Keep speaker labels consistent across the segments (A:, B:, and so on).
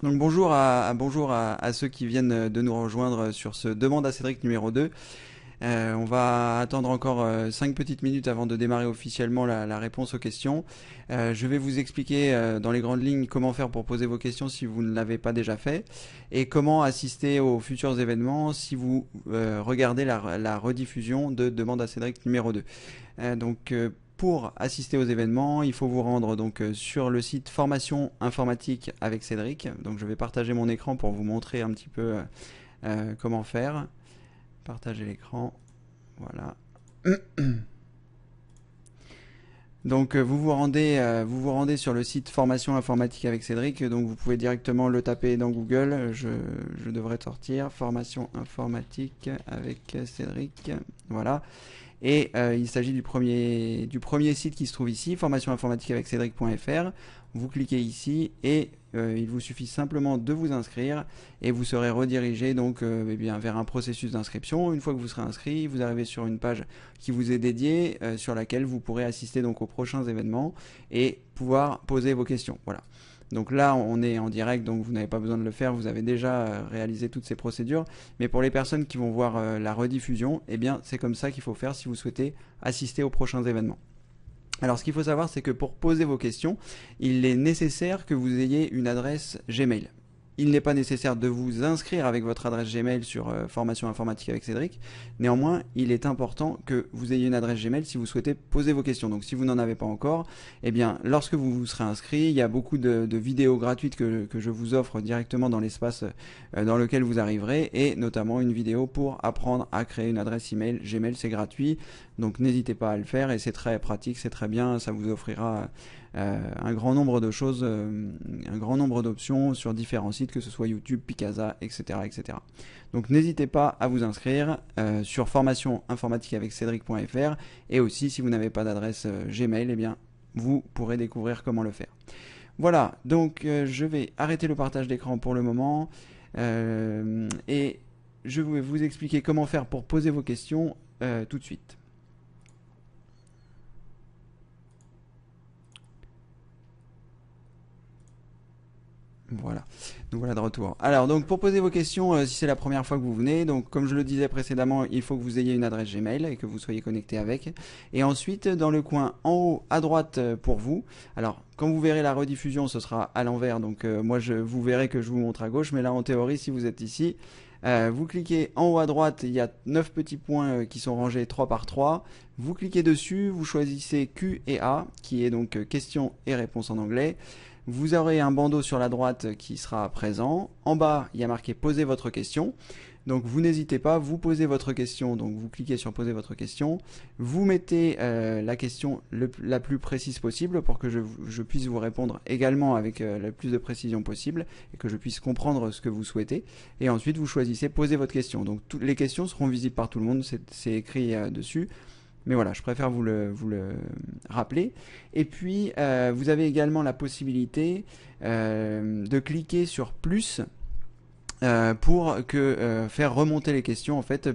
A: Donc bonjour à ceux qui viennent de nous rejoindre sur ce Demande à Cédric numéro 2. On va attendre encore 5 petites minutes avant de démarrer officiellement la réponse aux questions. Je vais vous expliquer dans les grandes lignes comment faire pour poser vos questions si vous ne l'avez pas déjà fait et comment assister aux futurs événements si vous regardez la rediffusion de Demande à Cédric numéro 2. Pour assister aux événements, il faut vous rendre sur le site Formation informatique avec Cédric. Donc je vais partager mon écran pour vous montrer un petit peu comment faire. Partager l'écran, voilà. Donc vous vous rendez sur le site Formation informatique avec Cédric. Donc vous pouvez directement le taper dans Google. Je devrais sortir Formation informatique avec Cédric. Voilà. Et il s'agit du premier site qui se trouve ici, formation informatique avec Cédric.fr. Vous cliquez ici et il vous suffit simplement de vous inscrire et vous serez redirigé vers un processus d'inscription. Une fois que vous serez inscrit, vous arrivez sur une page qui vous est dédiée sur laquelle vous pourrez assister donc aux prochains événements et pouvoir poser vos questions. Voilà. Donc là, on est en direct, donc vous n'avez pas besoin de le faire, vous avez déjà réalisé toutes ces procédures. Mais pour les personnes qui vont voir la rediffusion, eh bien, c'est comme ça qu'il faut faire si vous souhaitez assister aux prochains événements. Alors, ce qu'il faut savoir, c'est que pour poser vos questions, il est nécessaire que vous ayez une adresse Gmail. Il n'est pas nécessaire de vous inscrire avec votre adresse Gmail sur Formation informatique avec Cédric. Néanmoins, il est important que vous ayez une adresse Gmail si vous souhaitez poser vos questions. Donc si vous n'en avez pas encore, eh bien, lorsque vous vous serez inscrit, il y a beaucoup de vidéos gratuites que je vous offre directement dans l'espace dans lequel vous arriverez, et notamment une vidéo pour apprendre à créer une adresse email Gmail. C'est gratuit, donc n'hésitez pas à le faire et c'est très pratique, c'est très bien, ça vous offrira un grand nombre de choses, un grand nombre d'options sur différents sites, que ce soit YouTube, Picasa, etc. etc. Donc n'hésitez pas à vous inscrire sur formation informatique avec Cédric.fr, et aussi si vous n'avez pas d'adresse Gmail, eh bien vous pourrez découvrir comment le faire. Voilà, donc je vais arrêter le partage d'écran pour le moment et je vais vous expliquer comment faire pour poser vos questions tout de suite. Voilà, nous voilà de retour. Alors, donc pour poser vos questions, si c'est la première fois que vous venez, donc comme je le disais précédemment, il faut que vous ayez une adresse Gmail et que vous soyez connecté avec. Et ensuite, dans le coin en haut à droite pour vous, alors quand vous verrez la rediffusion, ce sera à l'envers, donc vous verrez que je vous montre à gauche, mais là en théorie, si vous êtes ici, vous cliquez en haut à droite, il y a 9 petits points qui sont rangés 3 par 3. Vous cliquez dessus, vous choisissez Q et A, qui est donc questions et réponses en anglais. Vous aurez un bandeau sur la droite qui sera présent. En bas, il y a marqué poser votre question. Donc vous n'hésitez pas, vous posez votre question, donc vous cliquez sur poser votre question, vous mettez la question la plus précise possible pour que je puisse vous répondre également avec le plus de précision possible et que je puisse comprendre ce que vous souhaitez. Et ensuite vous choisissez poser votre question. Donc toutes les questions seront visibles par tout le monde, c'est écrit dessus. Mais voilà, je préfère vous le rappeler. Et puis, vous avez également la possibilité de cliquer sur plus pour faire remonter les questions. En fait,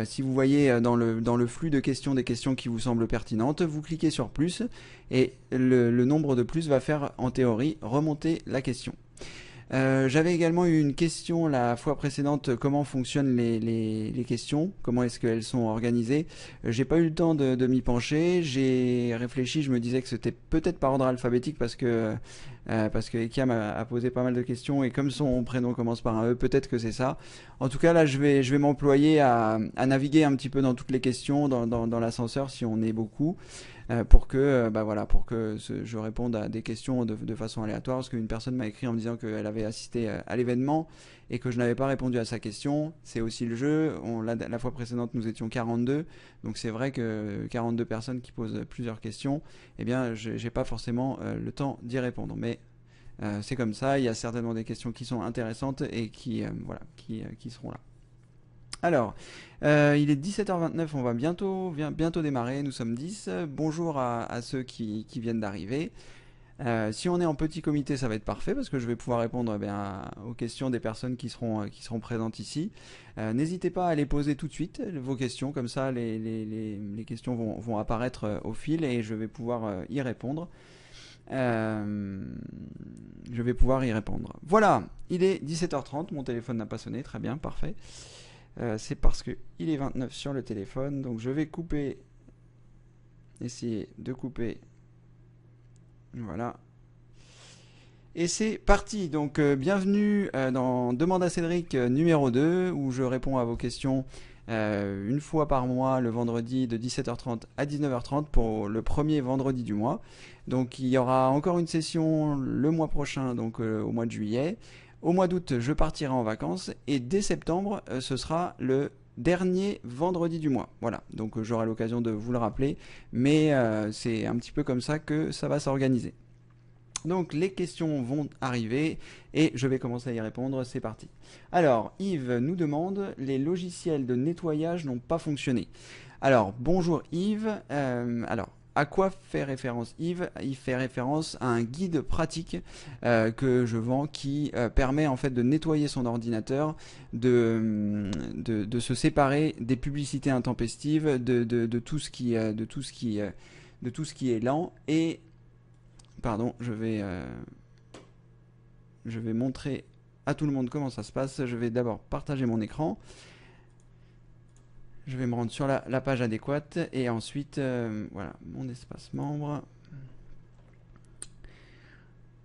A: si vous voyez dans le flux de questions des questions qui vous semblent pertinentes, vous cliquez sur plus et le nombre de plus va faire en théorie remonter la question. J'avais également eu une question la fois précédente, comment fonctionnent les questions, comment est-ce qu'elles sont organisées. J'ai pas eu le temps de m'y pencher, j'ai réfléchi, je me disais que c'était peut-être par ordre alphabétique parce que Ekiam a posé pas mal de questions et comme son prénom commence par un E, peut-être que c'est ça. En tout cas là je vais m'employer à naviguer un petit peu dans toutes les questions, dans l'ascenseur si on est beaucoup. Pour que je réponde à des questions de façon aléatoire, parce qu'une personne m'a écrit en me disant qu'elle avait assisté à l'événement et que je n'avais pas répondu à sa question. C'est aussi le jeu. La fois précédente, nous étions 42, donc c'est vrai que 42 personnes qui posent plusieurs questions, eh bien, j'ai pas forcément le temps d'y répondre. Mais c'est comme ça, il y a certainement des questions qui sont intéressantes et qui seront là. Alors, il est 17h29, on va bientôt démarrer, nous sommes 10. Bonjour à ceux qui viennent d'arriver. Si on est en petit comité, ça va être parfait parce que je vais pouvoir répondre aux questions des personnes qui seront présentes ici. N'hésitez pas à les poser tout de suite, vos questions, comme ça les questions vont apparaître au fil et je vais pouvoir y répondre. je vais pouvoir y répondre. Voilà, il est 17h30, mon téléphone n'a pas sonné, très bien, parfait. C'est parce qu'il est 29 sur le téléphone, donc je vais couper, essayer de couper, voilà. Et c'est parti, donc bienvenue dans Demande à Cédric numéro 2, où je réponds à vos questions une fois par mois, le vendredi de 17h30 à 19h30 pour le premier vendredi du mois. Donc il y aura encore une session le mois prochain, donc au mois de juillet. Au mois d'août, je partirai en vacances et dès septembre, ce sera le dernier vendredi du mois. Voilà, donc j'aurai l'occasion de vous le rappeler, mais c'est un petit peu comme ça que ça va s'organiser. Donc les questions vont arriver et je vais commencer à y répondre, c'est parti. Alors Yves nous demande, les logiciels de nettoyage n'ont pas fonctionné. Alors bonjour Yves, alors à quoi fait référence Yves? Il fait référence à un guide pratique que je vends qui permet en fait de nettoyer son ordinateur, de se séparer des publicités intempestives, de tout ce qui est lent et pardon, je vais montrer à tout le monde comment ça se passe. Je vais d'abord partager mon écran. Je vais me rendre sur la page adéquate et ensuite, voilà, mon espace membre.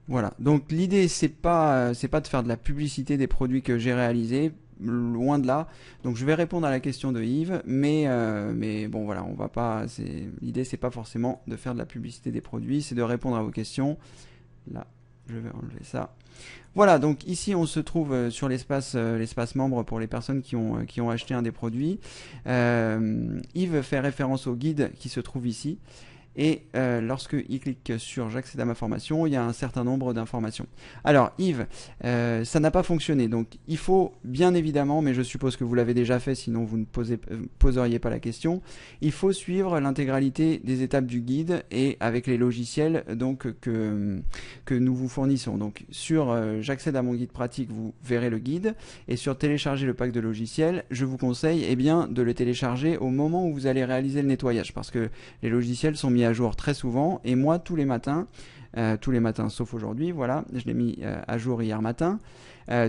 A: Voilà, donc l'idée c'est pas de faire de la publicité des produits que j'ai réalisés, loin de là. Donc je vais répondre à la question de Yves, mais bon voilà, on va pas. L'idée c'est pas forcément de faire de la publicité des produits, c'est de répondre à vos questions. Là, je vais enlever ça. Voilà, donc ici on se trouve sur l'espace membre pour les personnes qui ont acheté un des produits. Yves fait référence au guide qui se trouve ici. Et lorsqu'il clique sur j'accède à ma formation, il y a un certain nombre d'informations. Alors Yves, ça n'a pas fonctionné, donc il faut bien évidemment, mais je suppose que vous l'avez déjà fait, sinon vous ne poseriez pas la question, il faut suivre l'intégralité des étapes du guide et avec les logiciels donc, que nous vous fournissons. Donc sur j'accède à mon guide pratique, vous verrez le guide, et sur télécharger le pack de logiciels, je vous conseille bien, de le télécharger au moment où vous allez réaliser le nettoyage, parce que les logiciels sont mis à jour très souvent et moi tous les matins sauf aujourd'hui, voilà, je l'ai mis à jour hier matin,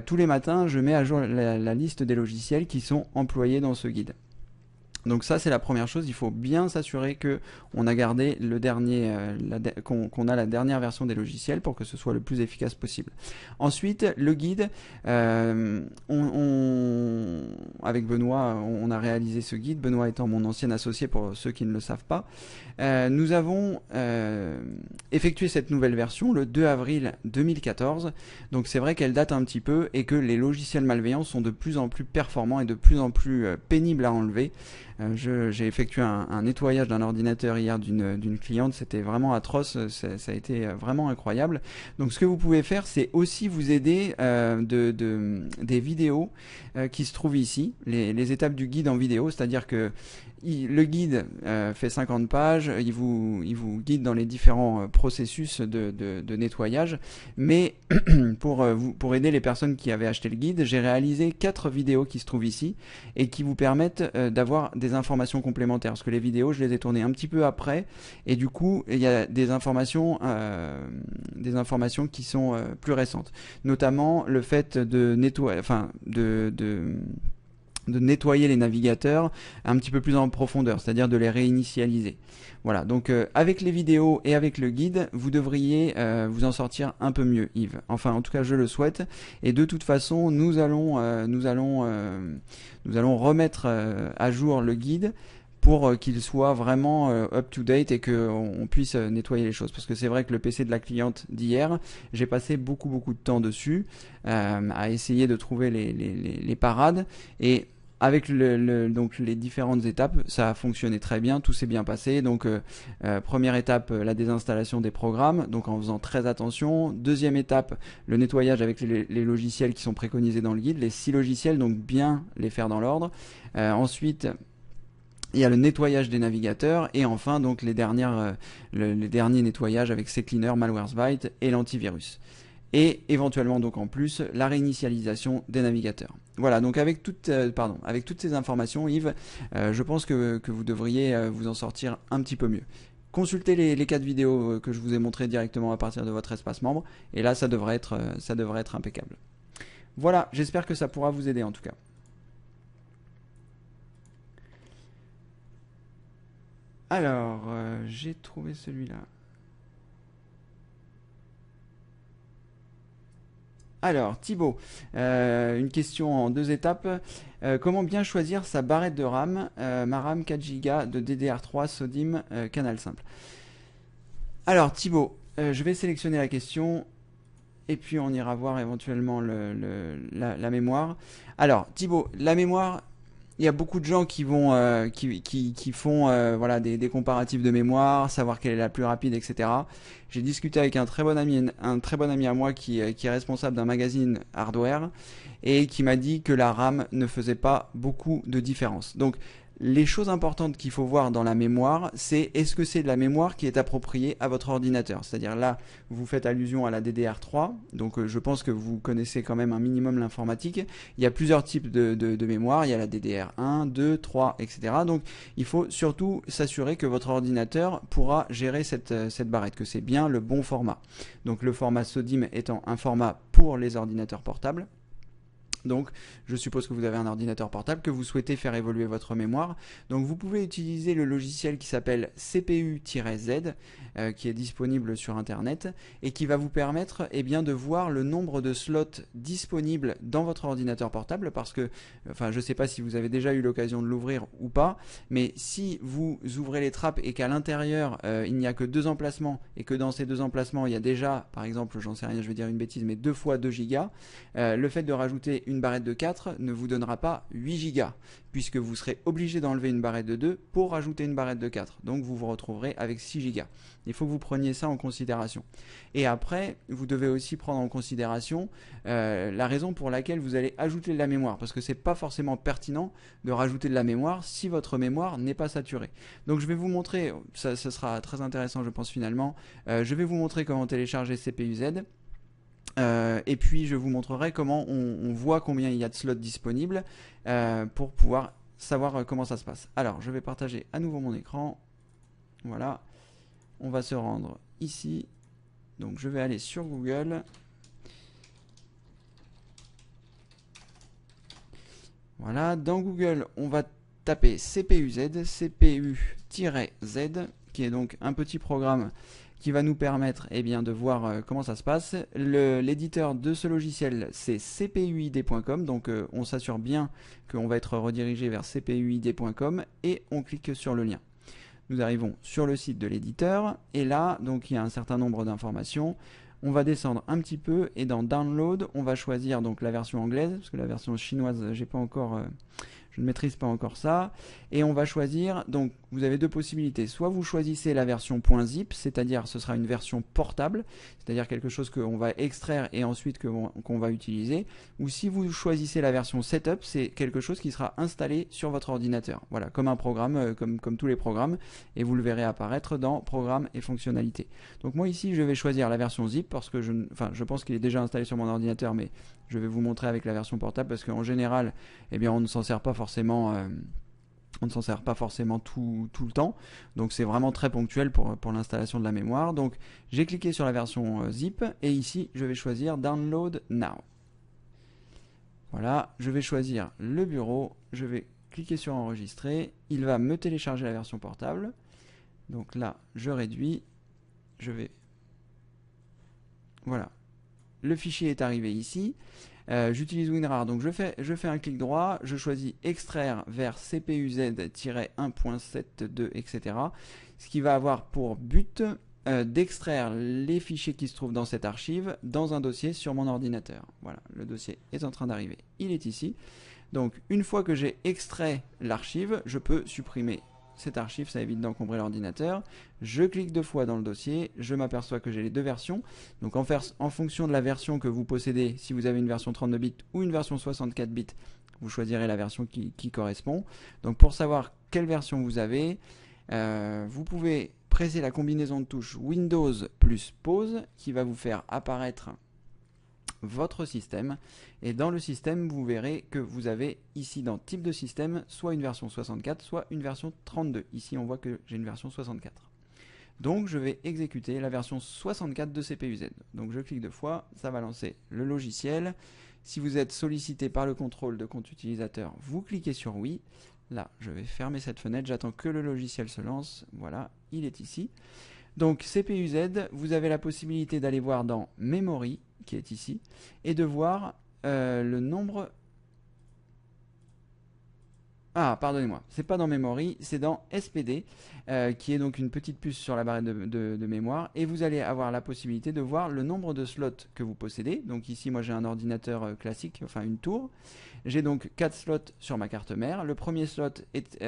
A: tous les matins je mets à jour la liste des logiciels qui sont employés dans ce guide. Donc ça c'est la première chose, il faut bien s'assurer que on a gardé le dernier, qu'on a la dernière version des logiciels pour que ce soit le plus efficace possible. Ensuite le guide, avec Benoît on a réalisé ce guide, Benoît étant mon ancien associé pour ceux qui ne le savent pas. Nous avons effectué cette nouvelle version le 2 avril 2014, donc c'est vrai qu'elle date un petit peu et que les logiciels malveillants sont de plus en plus performants et de plus en plus pénibles à enlever. J'ai effectué un nettoyage d'un ordinateur hier d'une cliente, c'était vraiment atroce, ça a été vraiment incroyable. Donc ce que vous pouvez faire, c'est aussi vous aider des vidéos qui se trouvent ici, les étapes du guide en vidéo, c'est-à-dire que le guide fait 50 pages, il vous guide dans les différents processus de nettoyage, mais pour aider les personnes qui avaient acheté le guide, j'ai réalisé 4 vidéos qui se trouvent ici et qui vous permettent d'avoir des informations complémentaires, parce que les vidéos je les ai tournées un petit peu après et du coup il y a des informations qui sont plus récentes, notamment le fait de nettoyer, de nettoyer les navigateurs un petit peu plus en profondeur, c'est-à-dire de les réinitialiser. Voilà, donc avec les vidéos et avec le guide, vous devriez vous en sortir un peu mieux, Yves. Enfin, en tout cas, je le souhaite. Et de toute façon, nous allons remettre à jour le guide pour qu'il soit vraiment up-to-date et qu'on puisse nettoyer les choses. Parce que c'est vrai que le PC de la cliente d'hier, j'ai passé beaucoup de temps dessus à essayer de trouver les parades, et avec donc les différentes étapes, ça a fonctionné très bien, tout s'est bien passé. Donc première étape, la désinstallation des programmes, donc en faisant très attention. Deuxième étape, le nettoyage avec les logiciels qui sont préconisés dans le guide, les 6 logiciels, donc bien les faire dans l'ordre. Ensuite, il y a le nettoyage des navigateurs et enfin donc les derniers nettoyages avec CCleaner, Malwarebytes et l'antivirus. Et éventuellement donc en plus la réinitialisation des navigateurs. Voilà, donc avec toutes ces informations, Yves, je pense que vous devriez vous en sortir un petit peu mieux. consultez les 4 vidéos que je vous ai montrées directement à partir de votre espace membre, et là ça devrait être impeccable. Voilà, j'espère que ça pourra vous aider en tout cas. Alors, j'ai trouvé celui-là. Alors, Thibaut, une question en 2 étapes. Comment bien choisir sa barrette de RAM, ma RAM 4 Go de DDR3 SODIMM canal simple? Alors, Thibaut, je vais sélectionner la question et puis on ira voir éventuellement la mémoire. Alors, Thibaut, la mémoire, il y a beaucoup de gens qui vont qui font voilà des comparatifs de mémoire, savoir quelle est la plus rapide, etc. J'ai discuté avec un très bon ami à moi qui est responsable d'un magazine hardware et qui m'a dit que la RAM ne faisait pas beaucoup de différence. Donc les choses importantes qu'il faut voir dans la mémoire, c'est est-ce que c'est de la mémoire qui est appropriée à votre ordinateur. C'est-à-dire là, vous faites allusion à la DDR3, donc je pense que vous connaissez quand même un minimum l'informatique. Il y a plusieurs types de mémoire, il y a la DDR1, 2, 3, etc. Donc il faut surtout s'assurer que votre ordinateur pourra gérer cette barrette, que c'est bien le bon format. Donc le format SODIMM étant un format pour les ordinateurs portables. Donc, je suppose que vous avez un ordinateur portable, que vous souhaitez faire évoluer votre mémoire. Donc, vous pouvez utiliser le logiciel qui s'appelle CPU-Z, qui est disponible sur Internet, et qui va vous permettre bien, de voir le nombre de slots disponibles dans votre ordinateur portable, parce que, enfin, je ne sais pas si vous avez déjà eu l'occasion de l'ouvrir ou pas, mais si vous ouvrez les trappes et qu'à l'intérieur, il n'y a que 2 emplacements, et que dans ces 2 emplacements, il y a déjà, par exemple, j'en sais rien, je vais dire une bêtise, mais 2 fois 2 gigas, le fait de rajouter une barrette de 4 ne vous donnera pas 8 Go, puisque vous serez obligé d'enlever une barrette de 2 pour rajouter une barrette de 4. Donc vous vous retrouverez avec 6 Go. Il faut que vous preniez ça en considération. Et après, vous devez aussi prendre en considération la raison pour laquelle vous allez ajouter de la mémoire, parce que c'est pas forcément pertinent de rajouter de la mémoire si votre mémoire n'est pas saturée. Donc je vais vous montrer, ça sera très intéressant je pense finalement, je vais vous montrer comment télécharger CPU-Z. Et puis je vous montrerai comment on voit combien il y a de slots disponibles pour pouvoir savoir comment ça se passe. Alors je vais partager à nouveau mon écran. Voilà. On va se rendre ici. Donc je vais aller sur Google. Voilà. Dans Google, on va taper CPU-Z, CPU-Z, qui est donc un petit programme qui va nous permettre de voir comment ça se passe. L'éditeur de ce logiciel, c'est cpuid.com, donc on s'assure bien qu'on va être redirigé vers cpuid.com et on clique sur le lien. Nous arrivons sur le site de l'éditeur et là, donc il y a un certain nombre d'informations. On va descendre un petit peu et dans Download, on va choisir donc la version anglaise, parce que la version chinoise, j'ai pas encore... je ne maîtrise pas encore ça, et on va choisir, donc vous avez 2 possibilités, soit vous choisissez la version .zip, c'est-à-dire ce sera une version portable, c'est-à-dire quelque chose qu'on va extraire et ensuite qu'on va utiliser, ou si vous choisissez la version setup, c'est quelque chose qui sera installé sur votre ordinateur, voilà, comme un programme, comme tous les programmes, et vous le verrez apparaître dans programmes et fonctionnalités. Donc moi ici je vais choisir la version zip, parce que je pense qu'il est déjà installé sur mon ordinateur, mais je vais vous montrer avec la version portable, parce qu'en général, on ne s'en sert pas forcément tout le temps, donc c'est vraiment très ponctuel pour l'installation de la mémoire. Donc j'ai cliqué sur la version zip et ici je vais choisir Download Now. Voilà, je vais choisir le bureau, je vais cliquer sur enregistrer, il va me télécharger la version portable. Donc là je réduis, voilà, le fichier est arrivé ici. J'utilise WinRAR, donc je fais un clic droit, je choisis extraire vers CPUZ-1.72, etc. Ce qui va avoir pour but d'extraire les fichiers qui se trouvent dans cette archive dans un dossier sur mon ordinateur. Voilà, le dossier est en train d'arriver, il est ici. Donc une fois que j'ai extrait l'archive, je peux supprimer cette archive, ça évite d'encombrer l'ordinateur. Je clique 2 fois dans le dossier, je m'aperçois que j'ai les 2 versions. Donc en fonction de la version que vous possédez, si vous avez une version 32 bits ou une version 64 bits, vous choisirez la version qui correspond. Donc pour savoir quelle version vous avez, vous pouvez presser la combinaison de touches Windows plus pause qui va vous faire apparaître votre système, et dans le système vous verrez que vous avez ici dans type de système soit une version 64 soit une version 32. Ici on voit que j'ai une version 64. Donc je vais exécuter la version 64 de CPU-Z. Donc je clique deux fois, ça va lancer le logiciel. Si vous êtes sollicité par le contrôle de compte utilisateur, vous cliquez sur oui. Là, je vais fermer cette fenêtre, j'attends que le logiciel se lance. Voilà, il est ici. Donc CPU-Z, vous avez la possibilité d'aller voir dans Memory, qui est ici, et de voir le nombre... Ah, pardonnez-moi, c'est pas dans Memory, c'est dans SPD, qui est donc une petite puce sur la barrette de mémoire, et vous allez avoir la possibilité de voir le nombre de slots que vous possédez. Donc ici, moi j'ai un ordinateur classique, enfin une tour. J'ai donc 4 slots sur ma carte mère. Le premier slot est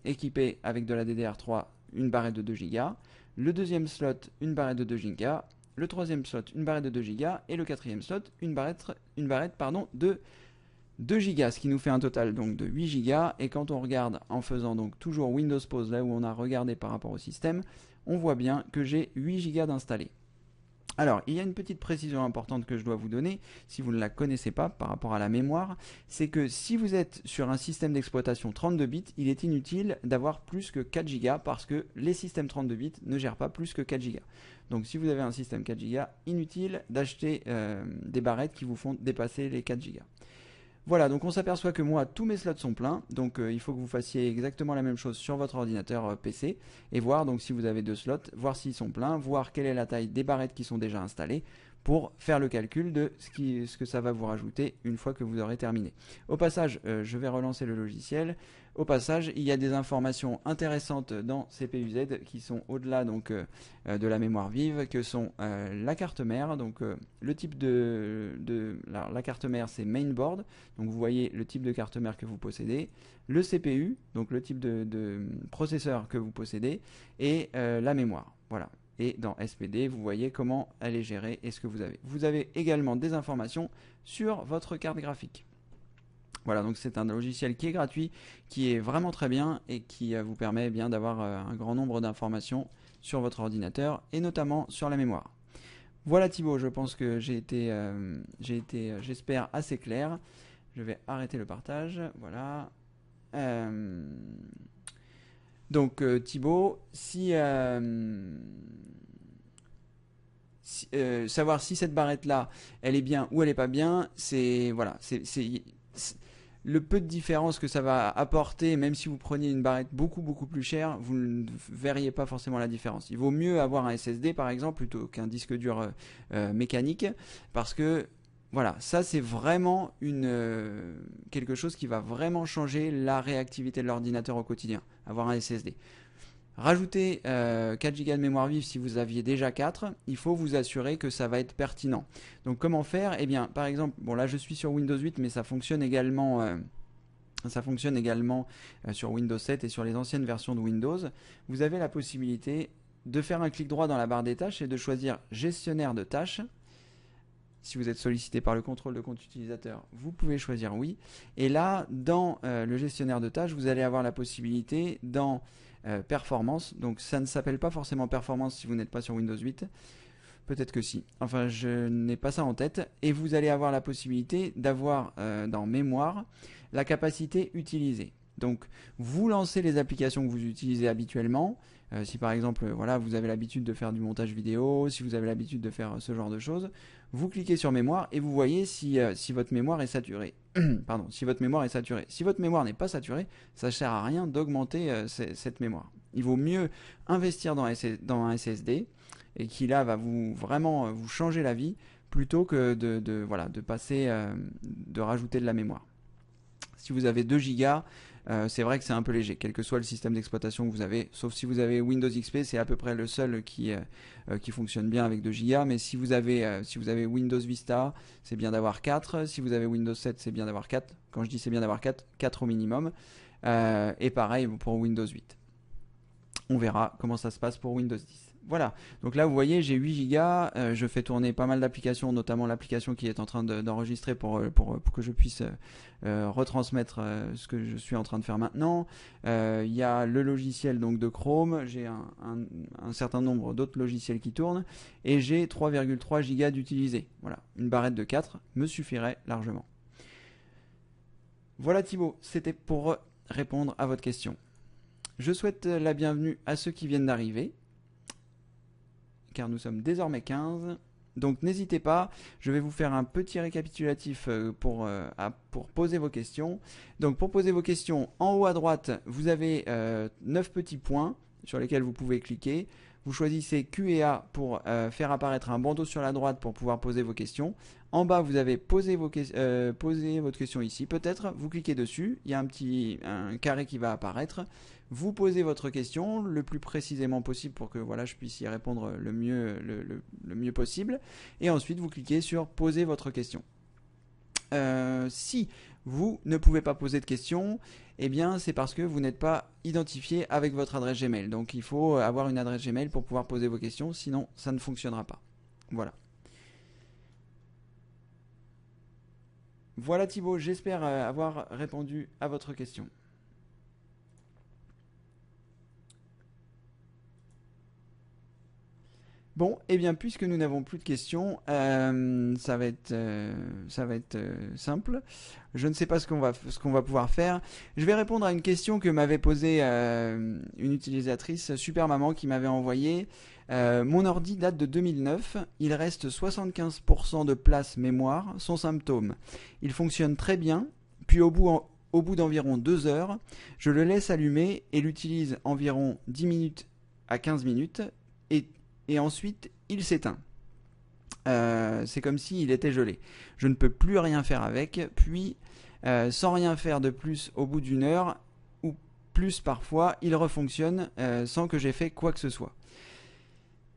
A: équipé avec de la DDR3, une barrette de 2 Go. Le deuxième slot, une barrette de 2 Go. Le troisième slot, une barrette de 2 Go. Et le quatrième slot, une barrette de 2 Go, ce qui nous fait un total donc de 8 Go. Et quand on regarde en faisant donc toujours Windows Pause, là où on a regardé par rapport au système, on voit bien que j'ai 8 Go d'installé. Alors, il y a une petite précision importante que je dois vous donner, si vous ne la connaissez pas par rapport à la mémoire, c'est que si vous êtes sur un système d'exploitation 32 bits, il est inutile d'avoir plus que 4 Go parce que les systèmes 32 bits ne gèrent pas plus que 4 Go. Donc si vous avez un système 4 Go, inutile d'acheter des barrettes qui vous font dépasser les 4 Go. Voilà, donc on s'aperçoit que moi, tous mes slots sont pleins, donc il faut que vous fassiez exactement la même chose sur votre ordinateur PC, et voir donc si vous avez 2 slots, voir s'ils sont pleins, voir quelle est la taille des barrettes qui sont déjà installées, pour faire le calcul de ce que ça va vous rajouter une fois que vous aurez terminé. Au passage, je vais relancer le logiciel. Au passage, il y a des informations intéressantes dans CPU-Z qui sont au-delà donc de la mémoire vive, que sont la carte mère, donc le type la carte mère c'est mainboard, donc vous voyez le type de carte mère que vous possédez, le CPU, donc le type de processeur que vous possédez, et la mémoire. Voilà. Et dans SPD, vous voyez comment elle est gérée et ce que vous avez. Vous avez également des informations sur votre carte graphique. Voilà, donc c'est un logiciel qui est gratuit, qui est vraiment très bien et qui vous permet bien d'avoir un grand nombre d'informations sur votre ordinateur et notamment sur la mémoire. Voilà Thibaut, je pense que j'ai été, j'espère, assez clair. Je vais arrêter le partage. Voilà. Donc Thibaut, savoir si cette barrette là, elle est bien ou elle est pas bien, c'est voilà, c'est le peu de différence que ça va apporter, même si vous preniez une barrette beaucoup plus chère, vous ne verriez pas forcément la différence. Il vaut mieux avoir un SSD par exemple plutôt qu'un disque dur mécanique, parce que voilà, ça c'est vraiment quelque chose qui va vraiment changer la réactivité de l'ordinateur au quotidien, avoir un SSD. Rajoutez 4 Go de mémoire vive si vous aviez déjà 4, il faut vous assurer que ça va être pertinent. Donc comment faire? Eh bien, par exemple, bon là je suis sur Windows 8, mais ça fonctionne également sur Windows 7 et sur les anciennes versions de Windows. Vous avez la possibilité de faire un clic droit dans la barre des tâches et de choisir gestionnaire de tâches. Si vous êtes sollicité par le contrôle de compte utilisateur, vous pouvez choisir oui. Et là, dans le gestionnaire de tâches, vous allez avoir la possibilité dans performance. Donc ça ne s'appelle pas forcément performance si vous n'êtes pas sur Windows 8. Peut-être que si. Enfin, je n'ai pas ça en tête. Et vous allez avoir la possibilité d'avoir dans mémoire la capacité utilisée. Donc, vous lancez les applications que vous utilisez habituellement. Si par exemple, voilà, vous avez l'habitude de faire du montage vidéo, si vous avez l'habitude de faire ce genre de choses, vous cliquez sur mémoire et vous voyez si votre mémoire est saturée. Pardon, si votre mémoire est saturée. Si votre mémoire n'est pas saturée, ça ne sert à rien d'augmenter cette mémoire. Il vaut mieux investir dans un SSD et qui là va vraiment vous changer la vie plutôt que de passer, de rajouter de la mémoire. Si vous avez 2 Go, c'est vrai que c'est un peu léger, quel que soit le système d'exploitation que vous avez, sauf si vous avez Windows XP, c'est à peu près le seul qui fonctionne bien avec 2 Go, mais si vous avez Windows Vista, c'est bien d'avoir 4, si vous avez Windows 7, c'est bien d'avoir 4, quand je dis c'est bien d'avoir 4 au minimum, et pareil pour Windows 8. On verra comment ça se passe pour Windows 10. Voilà, donc là vous voyez j'ai 8 Go, je fais tourner pas mal d'applications, notamment l'application qui est en train d'enregistrer pour que je puisse retransmettre ce que je suis en train de faire maintenant. Il y a le logiciel donc de Chrome, j'ai un certain nombre d'autres logiciels qui tournent, et j'ai 3,3 Go d'utilisés. Voilà, une barrette de 4 me suffirait largement. Voilà Thibaut, c'était pour répondre à votre question. Je souhaite la bienvenue à ceux qui viennent d'arriver. car nous sommes désormais 15. Donc n'hésitez pas, je vais vous faire un petit récapitulatif pour poser vos questions. Donc pour poser vos questions, en haut à droite, vous avez 9 petits points sur lesquels vous pouvez cliquer. Vous choisissez Q et A pour faire apparaître un bandeau sur la droite pour pouvoir poser vos questions. En bas, vous avez posé votre question ici. Peut-être, vous cliquez dessus, il y a un carré qui va apparaître. Vous posez votre question le plus précisément possible pour que voilà, je puisse y répondre le mieux possible. Et ensuite, vous cliquez sur Poser votre question. Si vous ne pouvez pas poser de questions, eh bien c'est parce que vous n'êtes pas identifié avec votre adresse Gmail. Donc il faut avoir une adresse Gmail pour pouvoir poser vos questions, sinon ça ne fonctionnera pas. Voilà. Voilà Thibaut, j'espère avoir répondu à votre question. Bon, eh bien, puisque nous n'avons plus de questions, ça va être simple. Je ne sais pas ce qu'on va pouvoir faire. Je vais répondre à une question que m'avait posée une utilisatrice, Super Maman, qui m'avait envoyé. Mon ordi date de 2009. Il reste 75% de place mémoire. Son symptôme. Il fonctionne très bien. Puis au bout d'environ 2 heures, je le laisse allumer et l'utilise environ 10 minutes à 15 minutes. Et ensuite, il s'éteint. C'est comme s'il était gelé. Je ne peux plus rien faire avec. Puis, sans rien faire de plus au bout d'une heure, ou plus parfois, il refonctionne sans que j'aie fait quoi que ce soit.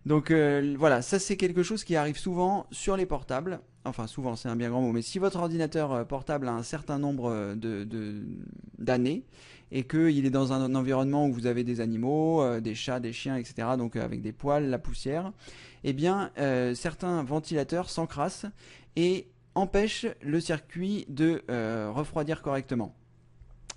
A: Donc voilà, ça c'est quelque chose qui arrive souvent sur les portables. Enfin souvent, c'est un bien grand mot, mais si votre ordinateur portable a un certain nombre d'années et qu'il est dans un environnement où vous avez des animaux, des chats, des chiens, etc., donc avec des poils, la poussière, eh bien certains ventilateurs s'encrassent et empêchent le circuit de refroidir correctement.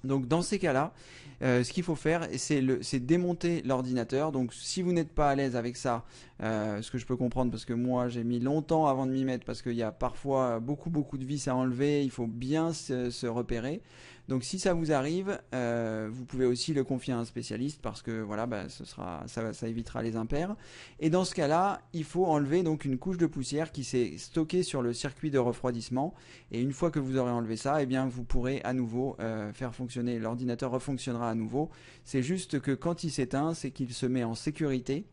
A: Donc dans ces cas-là, ce qu'il faut faire, c'est démonter l'ordinateur. Donc si vous n'êtes pas à l'aise avec ça, ce que je peux comprendre parce que moi j'ai mis longtemps avant de m'y mettre parce qu'il y a parfois beaucoup de vis à enlever, il faut bien se repérer. Donc si ça vous arrive, vous pouvez aussi le confier à un spécialiste parce que voilà, ça évitera les impairs. Et dans ce cas-là, il faut enlever donc une couche de poussière qui s'est stockée sur le circuit de refroidissement. Et une fois que vous aurez enlevé ça, eh bien vous pourrez à nouveau faire fonctionner, l'ordinateur refonctionnera à nouveau. C'est juste que quand il s'éteint, c'est qu'il se met en sécurité.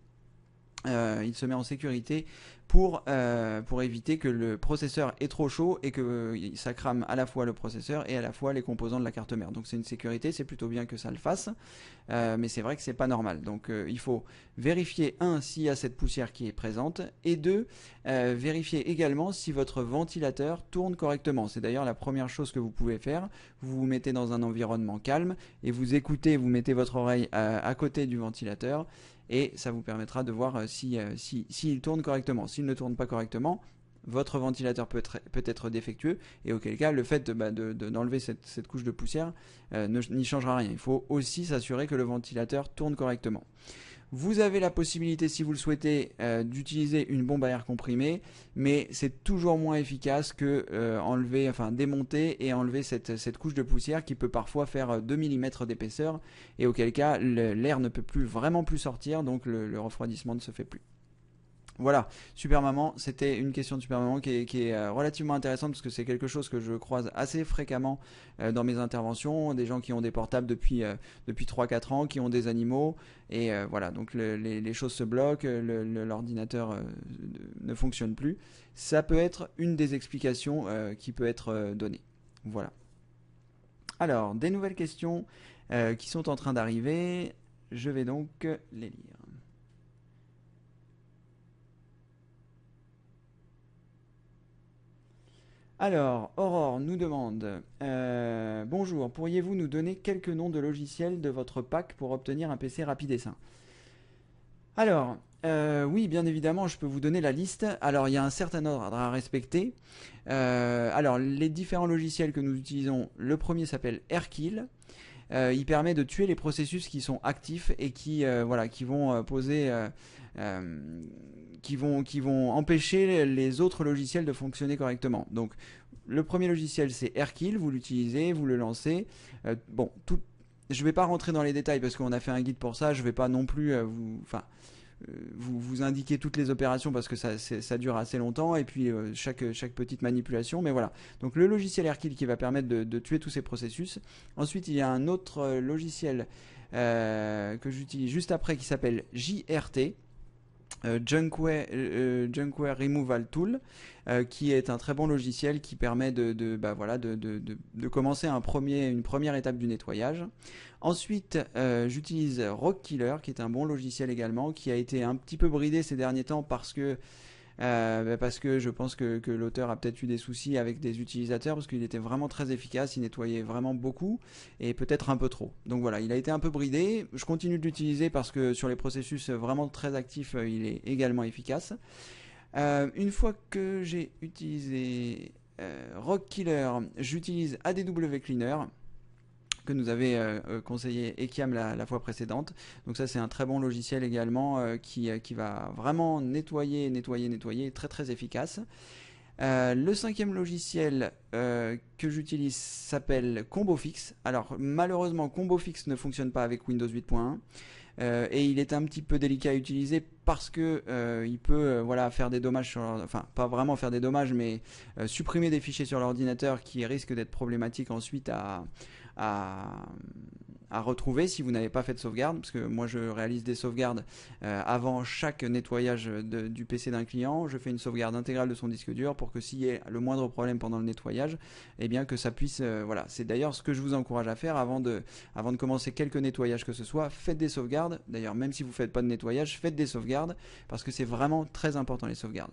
A: Il se met en sécurité pour éviter que le processeur est trop chaud et que ça crame à la fois le processeur et à la fois les composants de la carte mère. Donc c'est une sécurité, c'est plutôt bien que ça le fasse, mais c'est vrai que c'est pas normal. Donc il faut vérifier, s'il y a cette poussière qui est présente, et vérifier également si votre ventilateur tourne correctement. C'est d'ailleurs la première chose que vous pouvez faire. Vous vous mettez dans un environnement calme et vous écoutez, vous mettez votre oreille à côté du ventilateur et ça vous permettra de voir s'il tourne correctement. S'il ne tourne pas correctement, votre ventilateur peut être défectueux et auquel cas le fait d'enlever cette couche de poussière n'y changera rien. Il faut aussi s'assurer que le ventilateur tourne correctement. Vous avez la possibilité, si vous le souhaitez, d'utiliser une bombe à air comprimé, mais c'est toujours moins efficace que démonter et enlever cette couche de poussière qui peut parfois faire 2 mm d'épaisseur et auquel cas l'air ne peut vraiment plus sortir, donc le refroidissement ne se fait plus. Voilà, Super Maman, c'était une question de Super Maman qui est relativement intéressante parce que c'est quelque chose que je croise assez fréquemment dans mes interventions, des gens qui ont des portables depuis 3-4 ans, qui ont des animaux, et voilà, donc les choses se bloquent, l'ordinateur ne fonctionne plus. Ça peut être une des explications qui peut être donnée. Voilà. Alors, des nouvelles questions qui sont en train d'arriver, je vais donc les lire. Alors, Aurore nous demande bonjour, pourriez-vous nous donner quelques noms de logiciels de votre pack pour obtenir un PC rapide et sain? Alors, oui, bien évidemment, je peux vous donner la liste. Alors, il y a un certain ordre à respecter. Alors, les différents logiciels que nous utilisons, le premier s'appelle Airkill. Il permet de tuer les processus qui sont actifs et qui vont poser qui vont empêcher les autres logiciels de fonctionner correctement. Donc le premier logiciel c'est Airkill, vous l'utilisez, vous le lancez. Je ne vais pas rentrer dans les détails parce qu'on a fait un guide pour ça, je ne vais pas non plus vous indiquez toutes les opérations parce que ça dure assez longtemps et puis chaque petite manipulation. Mais voilà. Donc le logiciel AirKill qui va permettre de tuer tous ces processus. Ensuite, il y a un autre logiciel que j'utilise juste après qui s'appelle JRT. Junkware Removal Tool, qui est un très bon logiciel qui permet de commencer une première étape du nettoyage. Ensuite, j'utilise Rockiller, qui est un bon logiciel également, qui a été un petit peu bridé ces derniers temps parce que je pense que l'auteur a peut-être eu des soucis avec des utilisateurs parce qu'il était vraiment très efficace, il nettoyait vraiment beaucoup et peut-être un peu trop. Donc voilà, il a été un peu bridé. Je continue de l'utiliser parce que sur les processus vraiment très actifs, il est également efficace. Une fois que j'ai utilisé Rockiller, j'utilise ADW Cleaner que nous avait conseillé Ekiam la fois précédente. Donc ça c'est un très bon logiciel également qui va vraiment nettoyer, très très efficace. Le cinquième logiciel que j'utilise s'appelle ComboFix. Alors malheureusement ComboFix ne fonctionne pas avec Windows 8.1. Et il est un petit peu délicat à utiliser parce que il peut faire des dommages enfin pas vraiment faire des dommages mais supprimer des fichiers sur l'ordinateur qui risquent d'être problématiques ensuite à retrouver si vous n'avez pas fait de sauvegarde, parce que moi je réalise des sauvegardes avant chaque nettoyage du PC d'un client. Je fais une sauvegarde intégrale de son disque dur pour que s'il y ait le moindre problème pendant le nettoyage, eh bien que ça puisse c'est d'ailleurs ce que je vous encourage à faire avant de commencer quelque nettoyage que ce soit. Faites des sauvegardes, d'ailleurs même si vous ne faites pas de nettoyage, faites des sauvegardes parce que c'est vraiment très important les sauvegardes.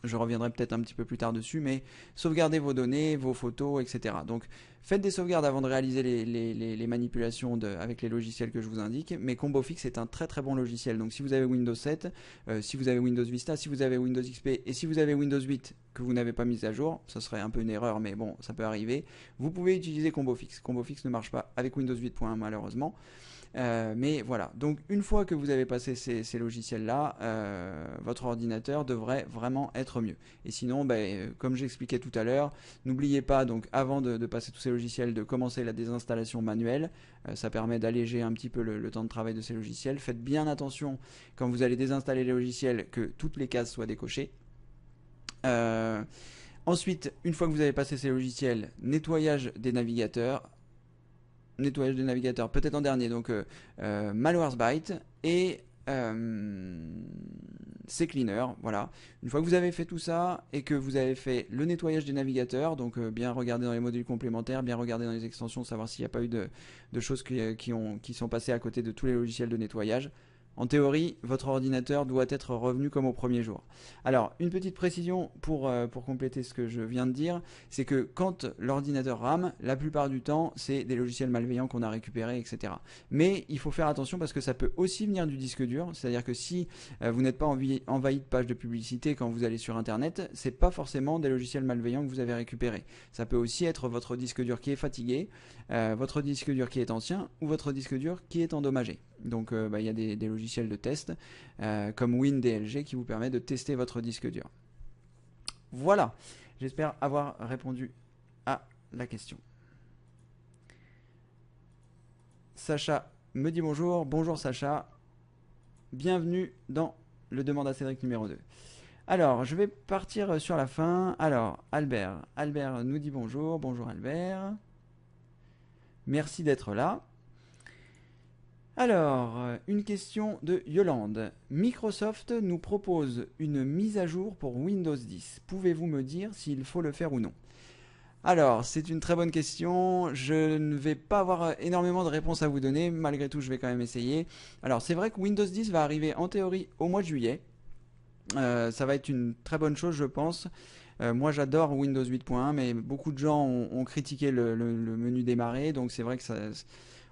A: Je reviendrai peut-être un petit peu plus tard dessus, mais sauvegardez vos données, vos photos, etc. Donc faites des sauvegardes avant de réaliser les manipulations avec les logiciels que je vous indique. Mais ComboFix est un très très bon logiciel. Donc si vous avez Windows 7, si vous avez Windows Vista, si vous avez Windows XP et si vous avez Windows 8 que vous n'avez pas mis à jour, ça serait un peu une erreur, mais bon, ça peut arriver. Vous pouvez utiliser ComboFix. ComboFix ne marche pas avec Windows 8.1 malheureusement. Mais voilà, donc une fois que vous avez passé ces logiciels-là, votre ordinateur devrait vraiment être mieux. Et sinon, comme j'expliquais tout à l'heure, n'oubliez pas donc avant de passer tous ces logiciels de commencer la désinstallation manuelle. Ça permet d'alléger un petit peu le temps de travail de ces logiciels. Faites bien attention quand vous allez désinstaller les logiciels que toutes les cases soient décochées. Ensuite, une fois que vous avez passé ces logiciels, nettoyage des navigateurs, peut-être en dernier, donc Malwarebytes et CCleaner. Voilà. Une fois que vous avez fait tout ça et que vous avez fait le nettoyage des navigateurs, donc bien regarder dans les modules complémentaires, bien regarder dans les extensions, savoir s'il n'y a pas eu de choses qui sont passées à côté de tous les logiciels de nettoyage. En théorie, votre ordinateur doit être revenu comme au premier jour. Alors, une petite précision pour compléter ce que je viens de dire, c'est que quand l'ordinateur rame, la plupart du temps, c'est des logiciels malveillants qu'on a récupérés, etc. Mais il faut faire attention parce que ça peut aussi venir du disque dur, c'est-à-dire que si vous n'êtes pas envahi de pages de publicité quand vous allez sur Internet, c'est pas forcément des logiciels malveillants que vous avez récupérés. Ça peut aussi être votre disque dur qui est fatigué, votre disque dur qui est ancien ou votre disque dur qui est endommagé. Donc il y a des logiciels de test comme WinDLG qui vous permet de tester votre disque dur. Voilà, j'espère avoir répondu à la question. Sacha me dit bonjour. Bonjour Sacha. Bienvenue dans le Demande à Cédric numéro 2. Alors, je vais partir sur la fin. Alors, Albert nous dit bonjour. Bonjour Albert. Merci d'être là. Alors, une question de Yolande. Microsoft nous propose une mise à jour pour Windows 10. Pouvez-vous me dire s'il faut le faire ou non? Alors, c'est une très bonne question. Je ne vais pas avoir énormément de réponses à vous donner. Malgré tout, je vais quand même essayer. Alors, c'est vrai que Windows 10 va arriver en théorie au mois de juillet. Ça va être une très bonne chose, je pense. Moi, j'adore Windows 8.1, mais beaucoup de gens ont critiqué le menu démarrer. Donc, c'est vrai que ça...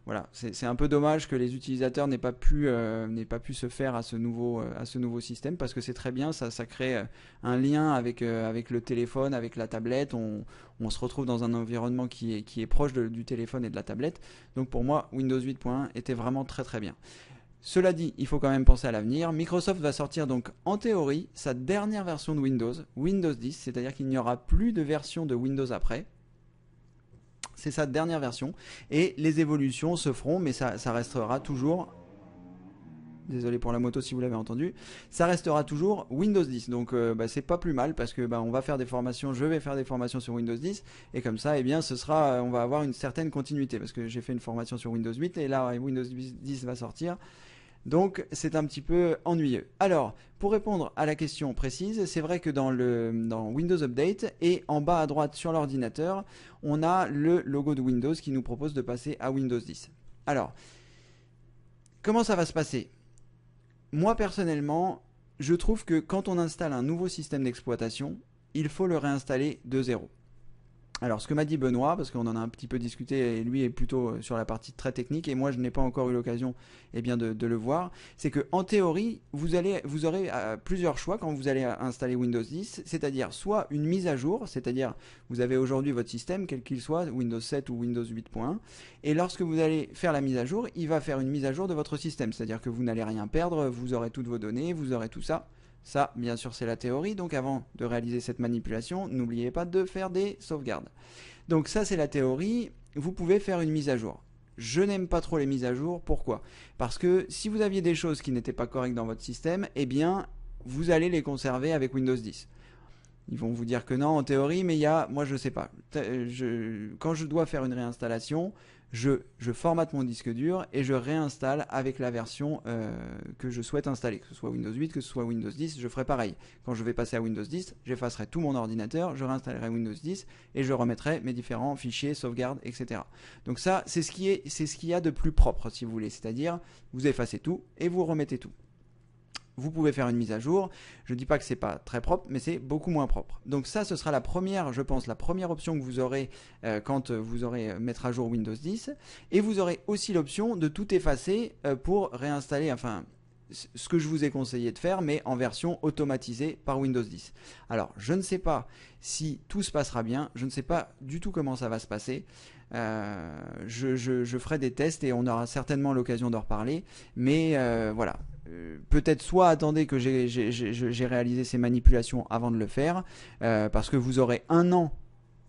A: Voilà, c'est un peu dommage que les utilisateurs n'aient pas pu se faire à ce nouveau système parce que c'est très bien, ça crée un lien avec le téléphone, avec la tablette. On se retrouve dans un environnement qui est proche du téléphone et de la tablette. Donc pour moi, Windows 8.1 était vraiment très très bien. Cela dit, il faut quand même penser à l'avenir. Microsoft va sortir donc en théorie sa dernière version de Windows, Windows 10, c'est-à-dire qu'il n'y aura plus de version de Windows après. C'est sa dernière version et les évolutions se feront, mais ça restera toujours. désolé pour la moto si vous l'avez entendu, ça restera toujours Windows 10. Donc c'est pas plus mal parce que on va faire des formations, je vais faire des formations sur Windows 10 et comme ça, eh bien, on va avoir une certaine continuité parce que j'ai fait une formation sur Windows 8 et là Windows 10 va sortir. Donc c'est un petit peu ennuyeux. Alors, pour répondre à la question précise, c'est vrai que dans Windows Update et en bas à droite sur l'ordinateur, on a le logo de Windows qui nous propose de passer à Windows 10. Alors, comment ça va se passer? Moi personnellement, je trouve que quand on installe un nouveau système d'exploitation, il faut le réinstaller de zéro. Alors, ce que m'a dit Benoît, parce qu'on en a un petit peu discuté, et lui est plutôt sur la partie très technique, et moi je n'ai pas encore eu l'occasion de le voir, c'est que en théorie, vous aurez plusieurs choix quand vous allez installer Windows 10, c'est-à-dire soit une mise à jour, c'est-à-dire vous avez aujourd'hui votre système, quel qu'il soit, Windows 7 ou Windows 8.1, et lorsque vous allez faire la mise à jour, il va faire une mise à jour de votre système, c'est-à-dire que vous n'allez rien perdre, vous aurez toutes vos données, vous aurez tout ça. Ça, bien sûr, c'est la théorie. Donc avant de réaliser cette manipulation, n'oubliez pas de faire des sauvegardes. Donc ça, c'est la théorie. Vous pouvez faire une mise à jour. Je n'aime pas trop les mises à jour. Pourquoi? Parce que si vous aviez des choses qui n'étaient pas correctes dans votre système, eh bien, vous allez les conserver avec Windows 10. Ils vont vous dire que non, en théorie, mais moi je sais pas. Quand je dois faire une réinstallation, je formate mon disque dur et je réinstalle avec la version que je souhaite installer, que ce soit Windows 8, que ce soit Windows 10, je ferai pareil. Quand je vais passer à Windows 10, j'effacerai tout mon ordinateur, je réinstallerai Windows 10 et je remettrai mes différents fichiers, sauvegardes, etc. Donc ça, c'est ce qu'il y a de plus propre, si vous voulez. C'est-à-dire, vous effacez tout et vous remettez tout. Vous pouvez faire une mise à jour. Je ne dis pas que c'est pas très propre, mais c'est beaucoup moins propre. Donc ça, ce sera la première, je pense, la première option que vous aurez quand vous aurez mettre à jour Windows 10. Et vous aurez aussi l'option de tout effacer pour réinstaller, enfin, ce que je vous ai conseillé de faire, mais en version automatisée par Windows 10. Alors, je ne sais pas si tout se passera bien. Je ne sais pas du tout comment ça va se passer. Je ferai des tests et on aura certainement l'occasion d'en reparler. Mais voilà. Peut-être soit attendez que j'ai réalisé ces manipulations avant de le faire, parce que vous aurez un an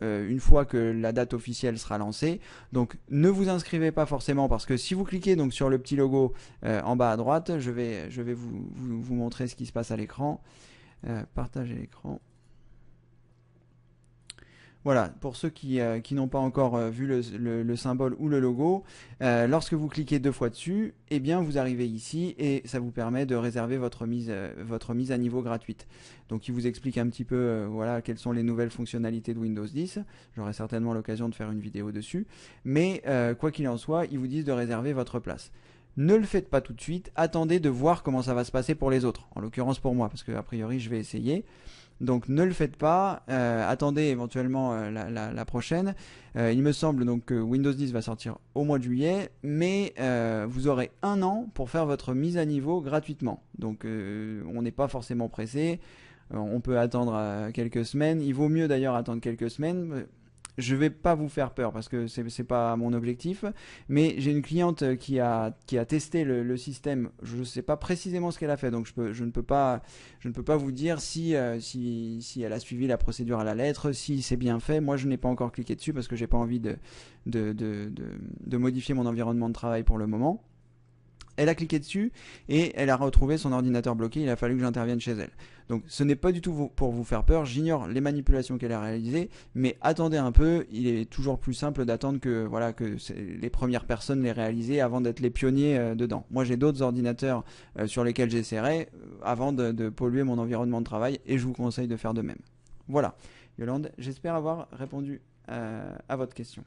A: une fois que la date officielle sera lancée. Donc ne vous inscrivez pas forcément, parce que si vous cliquez donc sur le petit logo en bas à droite, je vais vous montrer ce qui se passe à l'écran. Partager l'écran. Voilà, pour ceux qui n'ont pas encore vu le symbole ou le logo, lorsque vous cliquez 2 fois dessus, eh bien vous arrivez ici et ça vous permet de réserver votre mise à niveau gratuite. Donc il vous explique un petit peu voilà, quelles sont les nouvelles fonctionnalités de Windows 10. J'aurai certainement l'occasion de faire une vidéo dessus. Mais quoi qu'il en soit, ils vous disent de réserver votre place. Ne le faites pas tout de suite, attendez de voir comment ça va se passer pour les autres. En l'occurrence pour moi, parce que a priori je vais essayer. Donc ne le faites pas, attendez éventuellement la prochaine. Il me semble donc que Windows 10 va sortir au mois de juillet, mais vous aurez un an pour faire votre mise à niveau gratuitement. Donc on n'est pas forcément pressé, on peut attendre quelques semaines. Il vaut mieux d'ailleurs attendre quelques semaines. Je vais pas vous faire peur parce que c'est pas mon objectif, mais j'ai une cliente qui a testé le système. Je ne sais pas précisément ce qu'elle a fait, donc je ne peux pas vous dire si elle a suivi la procédure à la lettre, si c'est bien fait. Moi, je n'ai pas encore cliqué dessus parce que j'ai pas envie de modifier mon environnement de travail pour le moment. Elle a cliqué dessus et elle a retrouvé son ordinateur bloqué. Il a fallu que j'intervienne chez elle. Donc ce n'est pas du tout pour vous faire peur. J'ignore les manipulations qu'elle a réalisées, mais attendez un peu. Il est toujours plus simple d'attendre que les premières personnes les réalisent avant d'être les pionniers dedans. Moi, j'ai d'autres ordinateurs sur lesquels j'essaierai avant de polluer mon environnement de travail et je vous conseille de faire de même. Voilà, Yolande, j'espère avoir répondu à votre question.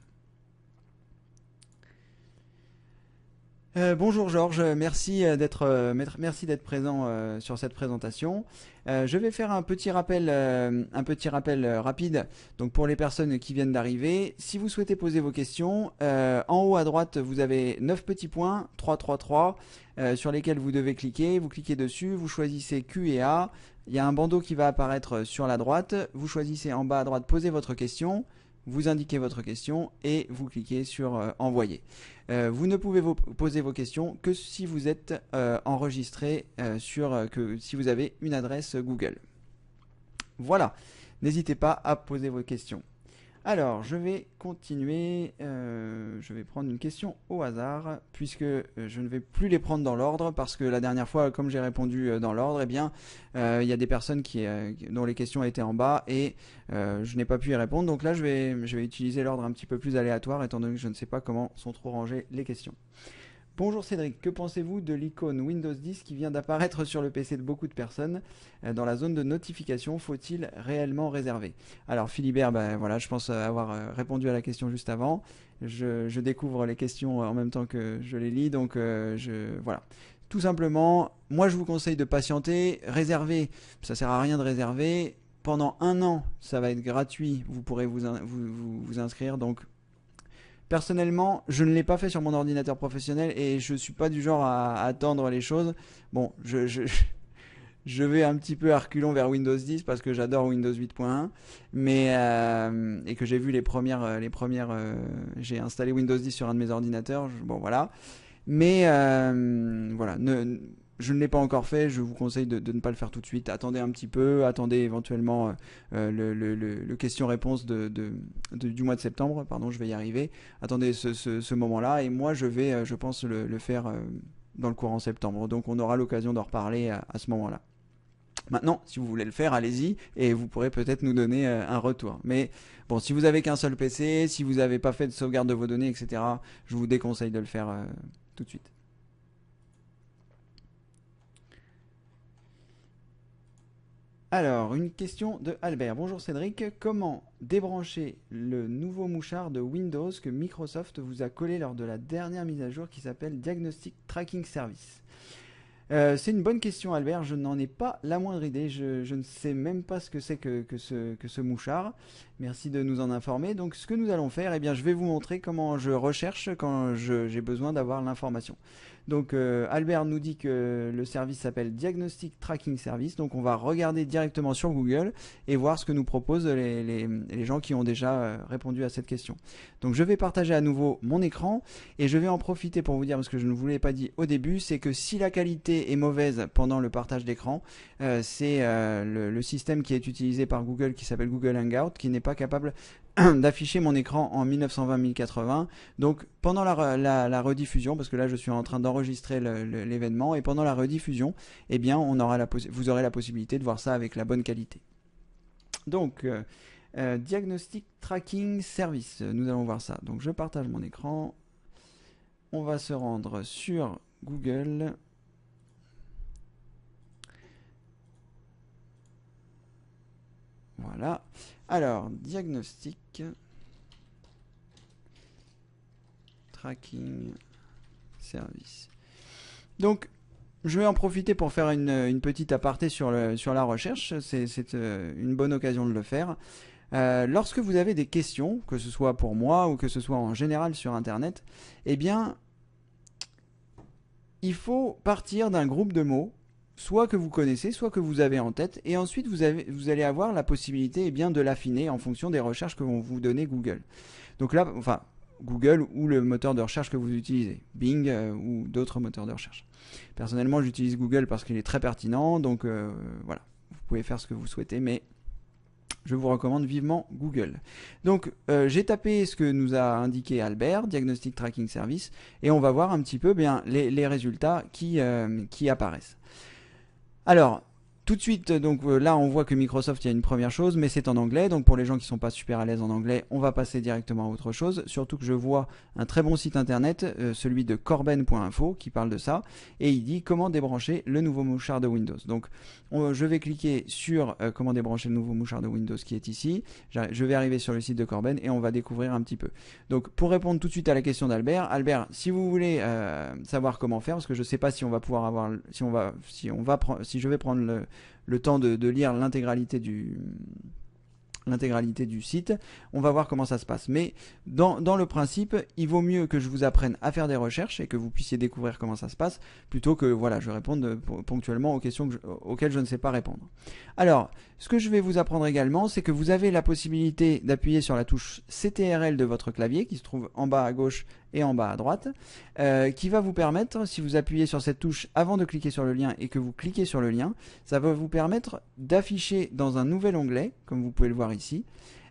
A: Bonjour Georges, merci d'être présent sur cette présentation. Je vais faire un petit rappel rapide. Donc pour les personnes qui viennent d'arriver, si vous souhaitez poser vos questions, en haut à droite vous avez 9 petits points, 3, 3, 3, sur lesquels vous devez cliquer. Vous cliquez dessus, vous choisissez Q et A. Il y a un bandeau qui va apparaître sur la droite. Vous choisissez en bas à droite poser votre question. Vous indiquez votre question et vous cliquez sur envoyer. Vous ne pouvez poser vos questions que si vous êtes enregistré si vous avez une adresse Google. Voilà, n'hésitez pas à poser vos questions. Alors, je vais continuer. Je vais prendre une question au hasard, puisque je ne vais plus les prendre dans l'ordre, parce que la dernière fois, comme j'ai répondu dans l'ordre, eh bien, il y a des personnes dont les questions étaient en bas et je n'ai pas pu y répondre. Donc là, je vais utiliser l'ordre un petit peu plus aléatoire, étant donné que je ne sais pas comment sont trop rangées les questions. Bonjour Cédric, que pensez-vous de l'icône Windows 10 qui vient d'apparaître sur le PC de beaucoup de personnes dans la zone de notification? Faut-il réellement réserver? Alors Philibert, ben voilà, je pense avoir répondu à la question juste avant. Je découvre les questions en même temps que je les lis, donc voilà. Tout simplement, moi je vous conseille de patienter, réserver, ça sert à rien de réserver. Pendant un an, ça va être gratuit, vous pourrez vous inscrire, donc personnellement, je ne l'ai pas fait sur mon ordinateur professionnel et je suis pas du genre à attendre les choses. Bon, je vais un petit peu à reculons vers Windows 10 parce que j'adore Windows 8.1, mais et que j'ai vu j'ai installé Windows 10 sur un de mes ordinateurs. Bon voilà, mais voilà, je ne l'ai pas encore fait, je vous conseille de ne pas le faire tout de suite. Attendez un petit peu, attendez éventuellement le question-réponse du mois de septembre, pardon, je vais y arriver. Attendez ce moment-là, et moi je vais, je pense, le faire dans le courant septembre. Donc on aura l'occasion d'en reparler à ce moment-là. Maintenant, si vous voulez le faire, allez-y, et vous pourrez peut-être nous donner un retour. Mais bon, si vous avez qu'un seul PC, si vous n'avez pas fait de sauvegarde de vos données, etc., je vous déconseille de le faire tout de suite. Alors, une question de Albert. Bonjour Cédric, comment débrancher le nouveau mouchard de Windows que Microsoft vous a collé lors de la dernière mise à jour qui s'appelle Diagnostic Tracking Service? C'est une bonne question Albert, je n'en ai pas la moindre idée, je ne sais même pas ce que c'est que ce mouchard. Merci de nous en informer. Donc ce que nous allons faire, eh bien, je vais vous montrer comment je recherche quand j'ai besoin d'avoir l'information. Donc Albert nous dit que le service s'appelle Diagnostic Tracking Service, donc on va regarder directement sur Google et voir ce que nous proposent les gens qui ont déjà répondu à cette question. Donc je vais partager à nouveau mon écran et je vais en profiter pour vous dire, parce que je ne vous l'ai pas dit au début, c'est que si la qualité est mauvaise pendant le partage d'écran, c'est le système qui est utilisé par Google qui s'appelle Google Hangout qui n'est pas capable d'afficher mon écran en 1920-1080. Donc pendant la rediffusion, parce que là je suis en train d'enregistrer l'événement, et pendant la rediffusion, eh bien vous aurez la possibilité de voir ça avec la bonne qualité. Donc Diagnostic Tracking Service, nous allons voir ça. Donc je partage mon écran, on va se rendre sur Google. Voilà. Alors, Diagnostic Tracking Service. Donc, je vais en profiter pour faire une petite aparté sur la recherche. C'est une bonne occasion de le faire. Lorsque vous avez des questions, que ce soit pour moi ou que ce soit en général sur Internet, eh bien, il faut partir d'un groupe de mots, soit que vous connaissez, soit que vous avez en tête, et ensuite vous allez avoir la possibilité eh bien, de l'affiner en fonction des recherches que vont vous donner Google. Donc là, enfin, Google ou le moteur de recherche que vous utilisez, Bing ou d'autres moteurs de recherche. Personnellement, j'utilise Google parce qu'il est très pertinent, donc voilà, vous pouvez faire ce que vous souhaitez, mais je vous recommande vivement Google. Donc j'ai tapé ce que nous a indiqué Albert, Diagnostic Tracking Service, et on va voir un petit peu bien les résultats qui apparaissent. Alors, tout de suite, donc là on voit que Microsoft, il y a une première chose, mais c'est en anglais, donc pour les gens qui ne sont pas super à l'aise en anglais, on va passer directement à autre chose, surtout que je vois un très bon site internet, celui de corben.info, qui parle de ça, et il dit comment débrancher le nouveau mouchard de Windows. Donc je vais cliquer sur comment débrancher le nouveau mouchard de Windows qui est ici, je vais arriver sur le site de Corben et on va découvrir un petit peu. Donc pour répondre tout de suite à la question d'Albert, si vous voulez savoir comment faire, parce que je ne sais pas si on va pouvoir avoir, si je vais prendre le temps de lire l'intégralité du site, on va voir comment ça se passe. Mais dans le principe, il vaut mieux que je vous apprenne à faire des recherches et que vous puissiez découvrir comment ça se passe, plutôt que voilà, je réponde ponctuellement aux questions auxquelles je ne sais pas répondre. Alors, ce que je vais vous apprendre également, c'est que vous avez la possibilité d'appuyer sur la touche CTRL de votre clavier, qui se trouve en bas à gauche et en bas à droite, qui va vous permettre, si vous appuyez sur cette touche avant de cliquer sur le lien et que vous cliquez sur le lien, ça va vous permettre d'afficher dans un nouvel onglet, comme vous pouvez le voir ici,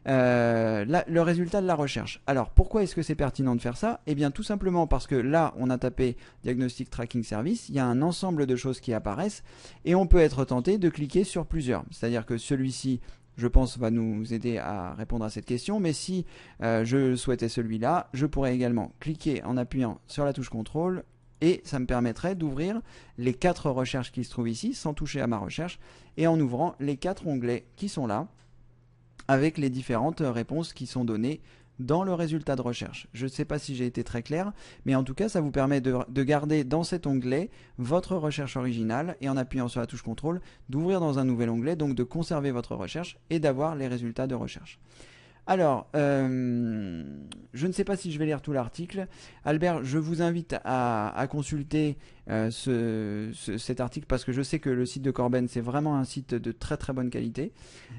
A: le résultat de la recherche. Alors pourquoi est-ce que c'est pertinent de faire ça? Eh bien tout simplement parce que là on a tapé Diagnostic Tracking Service, il y a un ensemble de choses qui apparaissent et on peut être tenté de cliquer sur plusieurs. C'est-à-dire que celui-ci, je pense, va nous aider à répondre à cette question, mais si je souhaitais celui-là, je pourrais également cliquer en appuyant sur la touche contrôle et ça me permettrait d'ouvrir les 4 recherches qui se trouvent ici sans toucher à ma recherche et en ouvrant les 4 onglets qui sont là avec les différentes réponses qui sont données dans le résultat de recherche. Je ne sais pas si j'ai été très clair, mais en tout cas, ça vous permet de garder dans cet onglet votre recherche originale et en appuyant sur la touche contrôle, d'ouvrir dans un nouvel onglet, donc de conserver votre recherche et d'avoir les résultats de recherche. Alors, je ne sais pas si je vais lire tout l'article. Albert, je vous invite à consulter cet article parce que je sais que le site de Corben, c'est vraiment un site de très très bonne qualité.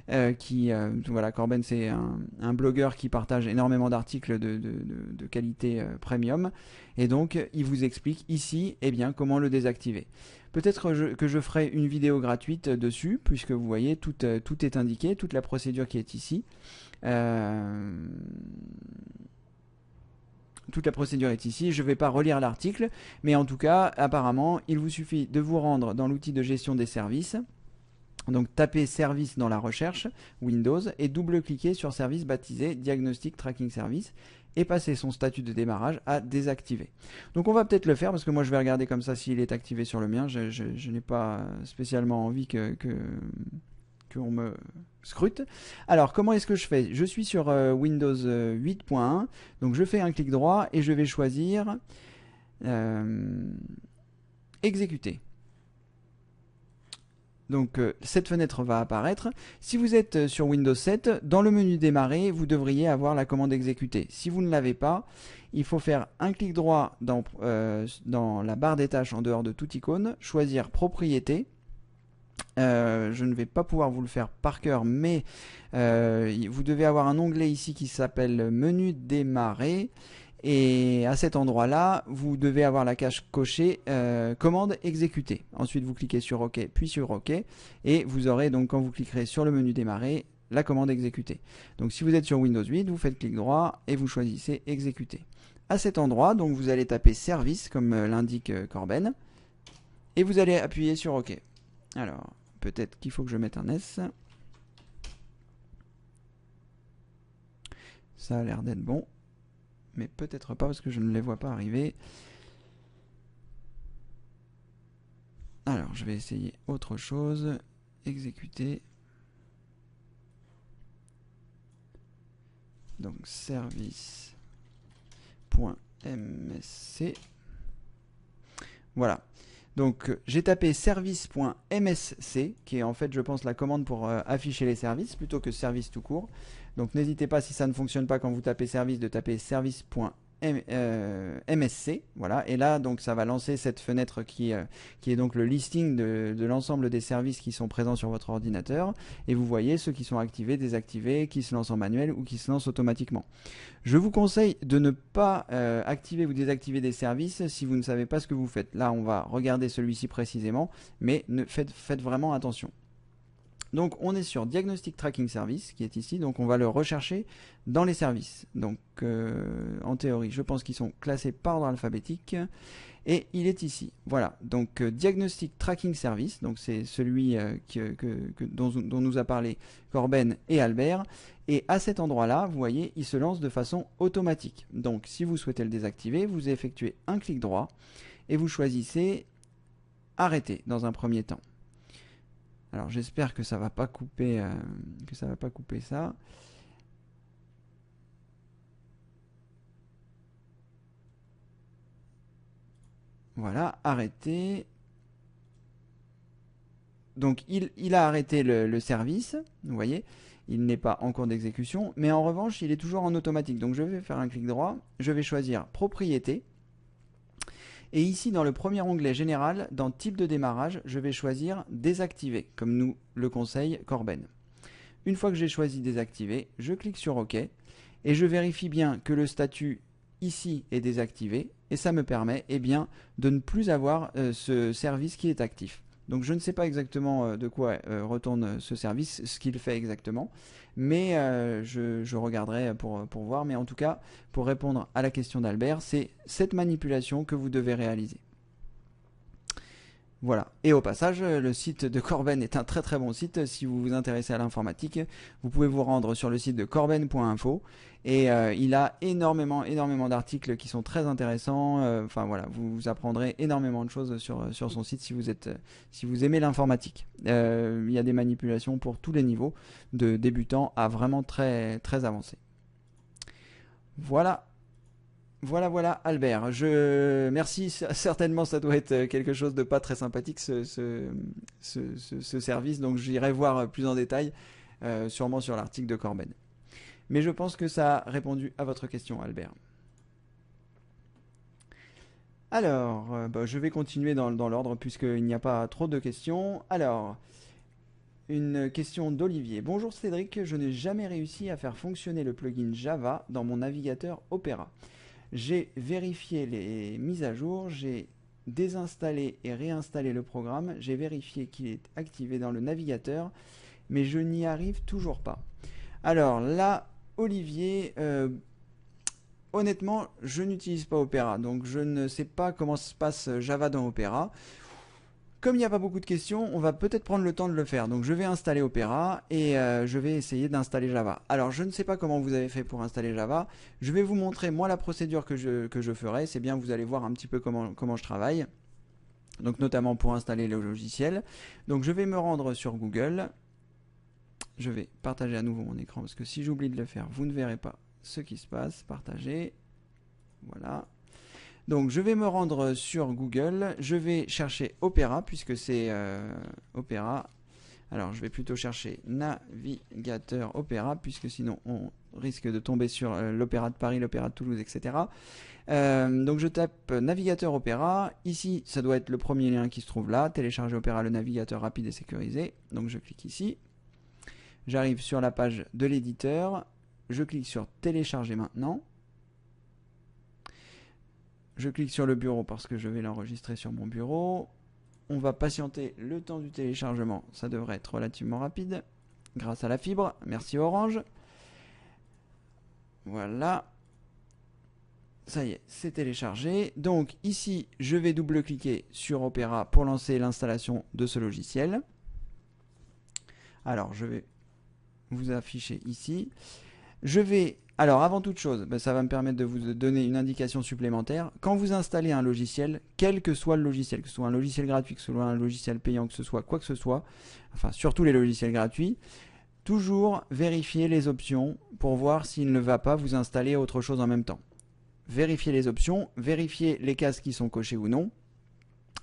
A: Voilà, Corben, c'est un blogueur qui partage énormément d'articles de qualité premium. Et donc, il vous explique ici eh bien, comment le désactiver. Peut-être que je ferai une vidéo gratuite dessus, puisque vous voyez, tout est indiqué, toute la procédure qui est ici. Toute la procédure est ici, je ne vais pas relire l'article, mais en tout cas, apparemment, il vous suffit de vous rendre dans l'outil de gestion des services, donc tapez service dans la recherche, Windows, et double-cliquer sur service baptisé Diagnostic Tracking Service, et passer son statut de démarrage à désactiver. Donc on va peut-être le faire, parce que moi je vais regarder comme ça s'il est activé sur le mien, je n'ai pas spécialement envie qu'on me scrute. Alors, comment est-ce que je fais? Je suis sur Windows 8.1, donc je fais un clic droit et je vais choisir exécuter. Donc cette fenêtre va apparaître. Si vous êtes sur Windows 7, dans le menu démarrer, vous devriez avoir la commande exécuter. Si vous ne l'avez pas, il faut faire un clic droit dans la barre des tâches en dehors de toute icône, choisir propriété. Je ne vais pas pouvoir vous le faire par cœur, mais vous devez avoir un onglet ici qui s'appelle menu démarrer. Et à cet endroit-là, vous devez avoir la case cochée commande exécuter. Ensuite, vous cliquez sur OK, puis sur OK. Et vous aurez donc, quand vous cliquerez sur le menu démarrer, la commande exécuter. Donc si vous êtes sur Windows 8, vous faites clic droit et vous choisissez exécuter. À cet endroit, donc vous allez taper service, comme l'indique Corben. Et vous allez appuyer sur OK. Alors, peut-être qu'il faut que je mette un S. Ça a l'air d'être bon. Mais peut-être pas parce que je ne les vois pas arriver. Alors, je vais essayer autre chose. Exécuter. Donc, service.msc. Voilà. Donc j'ai tapé service.msc, qui est en fait, je pense, la commande pour afficher les services, plutôt que service tout court. Donc n'hésitez pas, si ça ne fonctionne pas quand vous tapez service, de taper service.msc. Voilà. Et là, donc ça va lancer cette fenêtre qui est donc le listing de l'ensemble des services qui sont présents sur votre ordinateur. Et vous voyez ceux qui sont activés, désactivés, qui se lancent en manuel ou qui se lancent automatiquement. Je vous conseille de ne pas activer ou désactiver des services si vous ne savez pas ce que vous faites. Là, on va regarder celui-ci précisément, mais faites vraiment attention. Donc, on est sur Diagnostic Tracking Service, qui est ici. Donc, on va le rechercher dans les services. Donc, en théorie, je pense qu'ils sont classés par ordre alphabétique. Et il est ici. Voilà. Donc, Diagnostic Tracking Service. Donc, c'est celui dont nous a parlé Corben et Albert. Et à cet endroit-là, vous voyez, il se lance de façon automatique. Donc, si vous souhaitez le désactiver, vous effectuez un clic droit et vous choisissez arrêter dans un premier temps. Alors j'espère que ça va pas couper ça. Voilà, arrêter. Donc il a arrêté le service, vous voyez, il n'est pas en cours d'exécution, mais en revanche il est toujours en automatique. Donc je vais faire un clic droit, je vais choisir propriété. Et ici, dans le premier onglet général, dans type de démarrage, je vais choisir désactiver, comme nous le conseille Corben. Une fois que j'ai choisi désactiver, je clique sur OK et je vérifie bien que le statut ici est désactivé et ça me permet de ne plus avoir ce service qui est actif. Donc je ne sais pas exactement de quoi retourne ce service, ce qu'il fait exactement, mais je regarderai pour voir. Mais en tout cas, pour répondre à la question d'Albert, c'est cette manipulation que vous devez réaliser. Voilà. Et au passage, le site de Corben est un très très bon site. Si vous vous intéressez à l'informatique, vous pouvez vous rendre sur le site de corben.info et il a énormément d'articles qui sont très intéressants. Enfin voilà, vous apprendrez énormément de choses sur son site si vous aimez l'informatique. Il y a des manipulations pour tous les niveaux, de débutants à vraiment très très avancés. Voilà. Voilà, Albert. Merci. Certainement, ça doit être quelque chose de pas très sympathique, ce service. Donc, j'irai voir plus en détail, sûrement sur l'article de Corben. Mais je pense que ça a répondu à votre question, Albert. Alors, je vais continuer dans l'ordre puisqu'il n'y a pas trop de questions. Alors, une question d'Olivier. Bonjour Cédric, je n'ai jamais réussi à faire fonctionner le plugin Java dans mon navigateur Opera. J'ai vérifié les mises à jour, j'ai désinstallé et réinstallé le programme, j'ai vérifié qu'il est activé dans le navigateur, mais je n'y arrive toujours pas. Alors là, Olivier, honnêtement, je n'utilise pas Opera, donc je ne sais pas comment se passe Java dans Opera. Comme il n'y a pas beaucoup de questions, on va peut-être prendre le temps de le faire. Donc je vais installer Opera et je vais essayer d'installer Java. Alors je ne sais pas comment vous avez fait pour installer Java. Je vais vous montrer moi la procédure que je ferai. C'est bien, vous allez voir un petit peu comment je travaille. Donc notamment pour installer le logiciel. Donc je vais me rendre sur Google. Je vais partager à nouveau mon écran parce que si j'oublie de le faire, vous ne verrez pas ce qui se passe. Partager. Voilà. Donc je vais me rendre sur Google, je vais chercher Opera puisque c'est Opera. Alors je vais plutôt chercher navigateur Opera puisque sinon on risque de tomber sur l'Opéra de Paris, l'Opéra de Toulouse, etc. Donc je tape navigateur Opera. Ici ça doit être le premier lien qui se trouve là, télécharger Opera, le navigateur rapide et sécurisé. Donc je clique ici. J'arrive sur la page de l'éditeur. Je clique sur télécharger maintenant. Je clique sur le bureau parce que je vais l'enregistrer sur mon bureau. On va patienter le temps du téléchargement. Ça devrait être relativement rapide grâce à la fibre. Merci Orange. Voilà. Ça y est, c'est téléchargé. Donc ici, je vais double-cliquer sur Opera pour lancer l'installation de ce logiciel. Alors, je vais vous afficher ici. Alors, avant toute chose, ça va me permettre de vous donner une indication supplémentaire. Quand vous installez un logiciel, quel que soit le logiciel, que ce soit un logiciel gratuit, que ce soit un logiciel payant, que ce soit quoi que ce soit, enfin surtout les logiciels gratuits, toujours vérifier les options pour voir s'il ne va pas vous installer autre chose en même temps. Vérifiez les options, vérifiez les cases qui sont cochées ou non,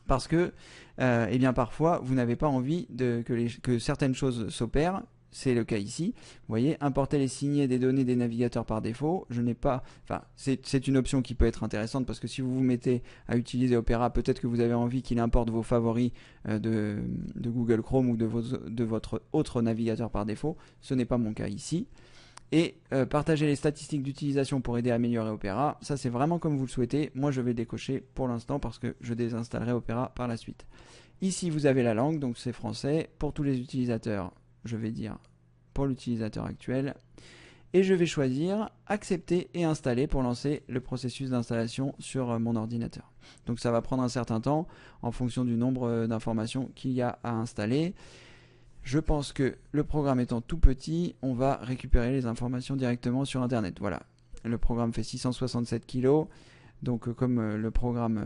A: parce que eh bien, parfois vous n'avez pas envie que certaines choses s'opèrent. C'est le cas ici. Vous voyez, importer les signets des données des navigateurs par défaut. Je n'ai pas. Enfin, c'est une option qui peut être intéressante parce que si vous vous mettez à utiliser Opera, peut-être que vous avez envie qu'il importe vos favoris de Google Chrome ou de votre autre navigateur par défaut. Ce n'est pas mon cas ici. Et partager les statistiques d'utilisation pour aider à améliorer Opera. Ça, c'est vraiment comme vous le souhaitez. Moi, je vais décocher pour l'instant parce que je désinstallerai Opera par la suite. Ici, vous avez la langue, donc c'est français. Pour tous les utilisateurs, je vais dire pour l'utilisateur actuel et je vais choisir accepter et installer pour lancer le processus d'installation sur mon ordinateur. Donc ça va prendre un certain temps en fonction du nombre d'informations qu'il y a à installer. Je pense que le programme étant tout petit, on va récupérer les informations directement sur internet. Voilà, le programme fait 667 kg, donc comme le programme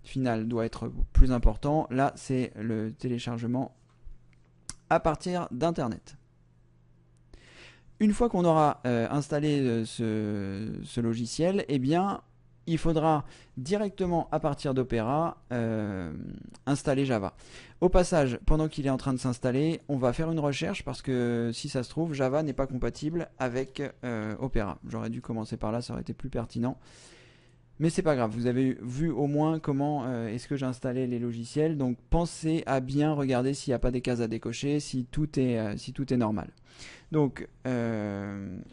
A: final doit être plus important, là c'est le téléchargement à partir d'internet. Une fois qu'on aura installé ce logiciel, eh bien, il faudra directement à partir d'Opera installer Java. Au passage, pendant qu'il est en train de s'installer, on va faire une recherche parce que si ça se trouve, Java n'est pas compatible avec Opera. J'aurais dû commencer par là, ça aurait été plus pertinent. Mais c'est pas grave, vous avez vu au moins comment est-ce que j'ai installé les logiciels. Donc pensez à bien regarder s'il n'y a pas des cases à décocher, si tout est normal. Donc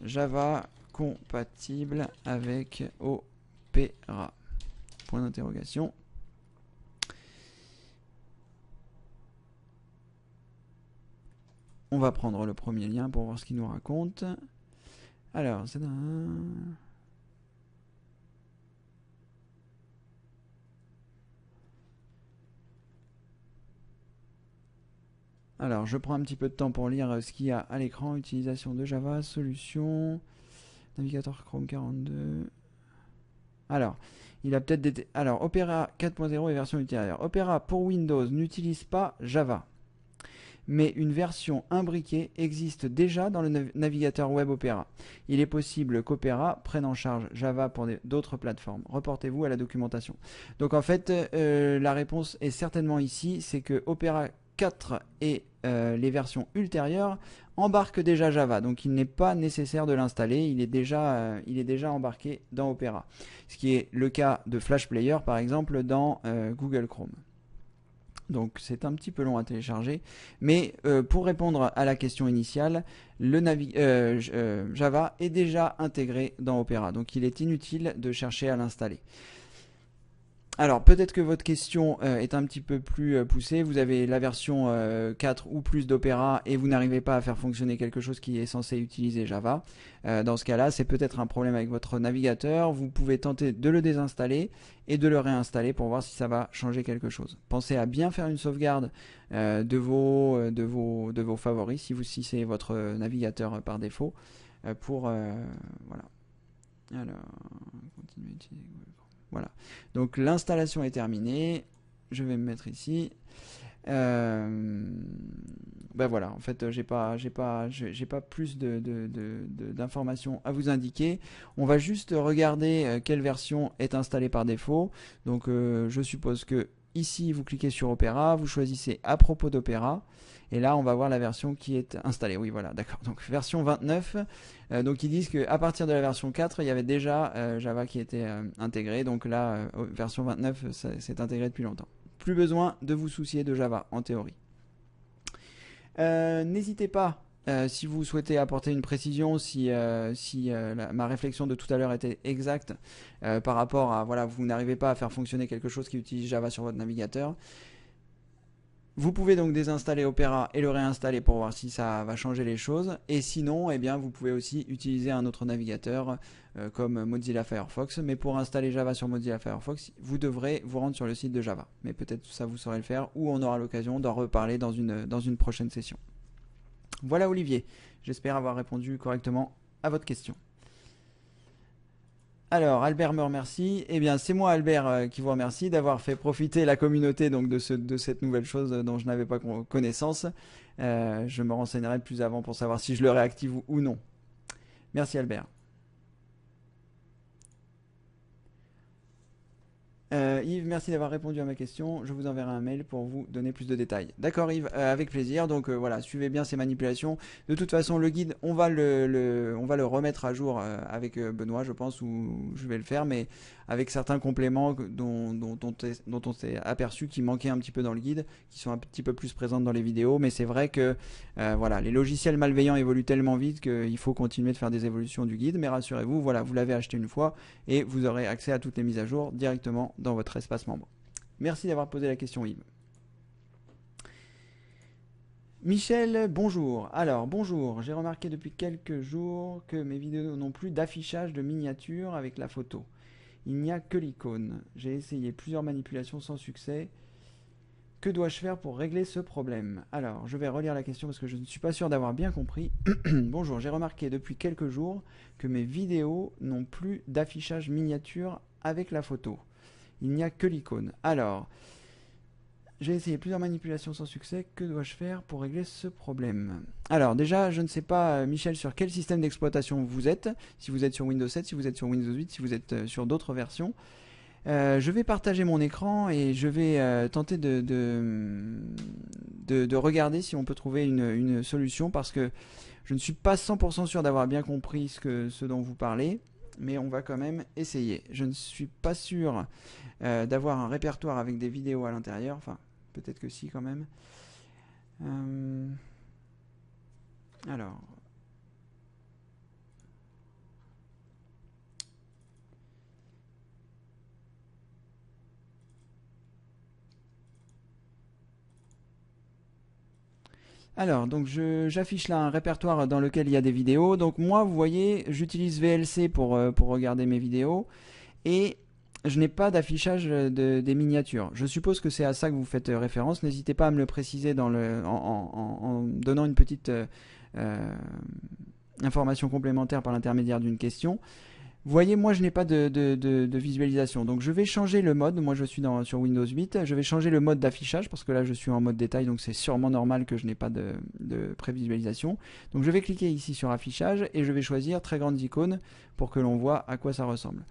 A: Java compatible avec Opera. Point d'interrogation. On va prendre le premier lien pour voir ce qu'il nous raconte. Alors, c'est un... Alors, je prends un petit peu de temps pour lire ce qu'il y a à l'écran. Utilisation de Java, solution, navigateur Chrome 42. Alors, il a peut-être des... Alors, Opera 4.0 et version ultérieure. Opera pour Windows n'utilise pas Java, mais une version imbriquée existe déjà dans le navigateur web Opera. Il est possible qu'Opera prenne en charge Java pour d'autres plateformes. Reportez-vous à la documentation. Donc en fait, la réponse est certainement ici, c'est que Opera 4 et les versions ultérieures embarquent déjà Java. Donc il n'est pas nécessaire de l'installer, il est déjà embarqué dans Opera. Ce qui est le cas de Flash Player par exemple dans Google Chrome. Donc c'est un petit peu long à télécharger. Mais pour répondre à la question initiale, Java est déjà intégré dans Opera. Donc il est inutile de chercher à l'installer. Alors peut-être que votre question est un petit peu plus poussée. Vous avez la version 4 ou plus d'Opera et vous n'arrivez pas à faire fonctionner quelque chose qui est censé utiliser Java. Dans ce cas-là, c'est peut-être un problème avec votre navigateur. Vous pouvez tenter de le désinstaller et de le réinstaller pour voir si ça va changer quelque chose. Pensez à bien faire une sauvegarde de vos favoris si c'est votre navigateur par défaut. Voilà. Alors, continuez à utiliser Google Chrome. Voilà. Donc l'installation est terminée. Je vais me mettre ici. Ben voilà, en fait, j'ai pas plus d'informations à vous indiquer. On va juste regarder quelle version est installée par défaut. Donc, je suppose que ici, vous cliquez sur Opera, vous choisissez à propos d'Opera. Et là, on va voir la version qui est installée. Oui, voilà, d'accord. Donc, version 29. Donc, ils disent qu'à partir de la version 4, il y avait déjà Java qui était intégré. Donc là, version 29, c'est intégré depuis longtemps. Plus besoin de vous soucier de Java, en théorie. N'hésitez pas, si vous souhaitez apporter une précision, si ma réflexion de tout à l'heure était exacte par rapport à, voilà, vous n'arrivez pas à faire fonctionner quelque chose qui utilise Java sur votre navigateur. Vous pouvez donc désinstaller Opera et le réinstaller pour voir si ça va changer les choses. Et sinon, eh bien, vous pouvez aussi utiliser un autre navigateur comme Mozilla Firefox. Mais pour installer Java sur Mozilla Firefox, vous devrez vous rendre sur le site de Java. Mais peut-être ça vous saurez le faire ou on aura l'occasion d'en reparler dans une prochaine session. Voilà Olivier, j'espère avoir répondu correctement à votre question. Alors, Albert me remercie. Eh bien, c'est moi, Albert, qui vous remercie d'avoir fait profiter la communauté donc, de cette nouvelle chose dont je n'avais pas connaissance. Je me renseignerai plus avant pour savoir si je le réactive ou non. Merci, Albert. Yves, merci d'avoir répondu à ma question. Je vous enverrai un mail pour vous donner plus de détails. D'accord, Yves, avec plaisir. Donc voilà, suivez bien ces manipulations. De toute façon, le guide, on va le remettre à jour avec Benoît, je pense, ou je vais le faire, mais avec certains compléments dont on s'est aperçu qui manquaient un petit peu dans le guide, qui sont un petit peu plus présentes dans les vidéos. Mais c'est vrai que voilà, les logiciels malveillants évoluent tellement vite qu'il faut continuer de faire des évolutions du guide. Mais rassurez-vous, voilà, vous l'avez acheté une fois et vous aurez accès à toutes les mises à jour directement dans votre espace membre. Merci d'avoir posé la question, Yves. Michel, bonjour. Alors, bonjour. J'ai remarqué depuis quelques jours que mes vidéos n'ont plus d'affichage de miniature avec la photo. Il n'y a que l'icône. J'ai essayé plusieurs manipulations sans succès. Que dois-je faire pour régler ce problème? Alors, je vais relire la question parce que je ne suis pas sûr d'avoir bien compris. Bonjour, j'ai remarqué depuis quelques jours que mes vidéos n'ont plus d'affichage miniature avec la photo. Il n'y a que l'icône. Alors, j'ai essayé plusieurs manipulations sans succès. Que dois-je faire pour régler ce problème? Alors, déjà, je ne sais pas, Michel, sur quel système d'exploitation vous êtes. Si vous êtes sur Windows 7, si vous êtes sur Windows 8, si vous êtes sur d'autres versions. Je vais partager mon écran et je vais tenter de regarder si on peut trouver une solution parce que je ne suis pas 100% sûr d'avoir bien compris ce dont vous parlez, mais on va quand même essayer. Je ne suis pas sûr d'avoir un répertoire avec des vidéos à l'intérieur, enfin peut-être que si quand même. Alors, Alors, donc j'affiche là un répertoire dans lequel il y a des vidéos. Donc moi, vous voyez, j'utilise VLC pour regarder mes vidéos et je n'ai pas d'affichage des miniatures. Je suppose que c'est à ça que vous faites référence. N'hésitez pas à me le préciser en donnant une petite information complémentaire par l'intermédiaire d'une question. Vous voyez, moi je n'ai pas de visualisation. Donc je vais changer le mode. Moi je suis sur Windows 8. Je vais changer le mode d'affichage parce que là je suis en mode détail. Donc c'est sûrement normal que je n'ai pas de prévisualisation. Donc je vais cliquer ici sur affichage et je vais choisir très grandes icônes pour que l'on voit à quoi ça ressemble.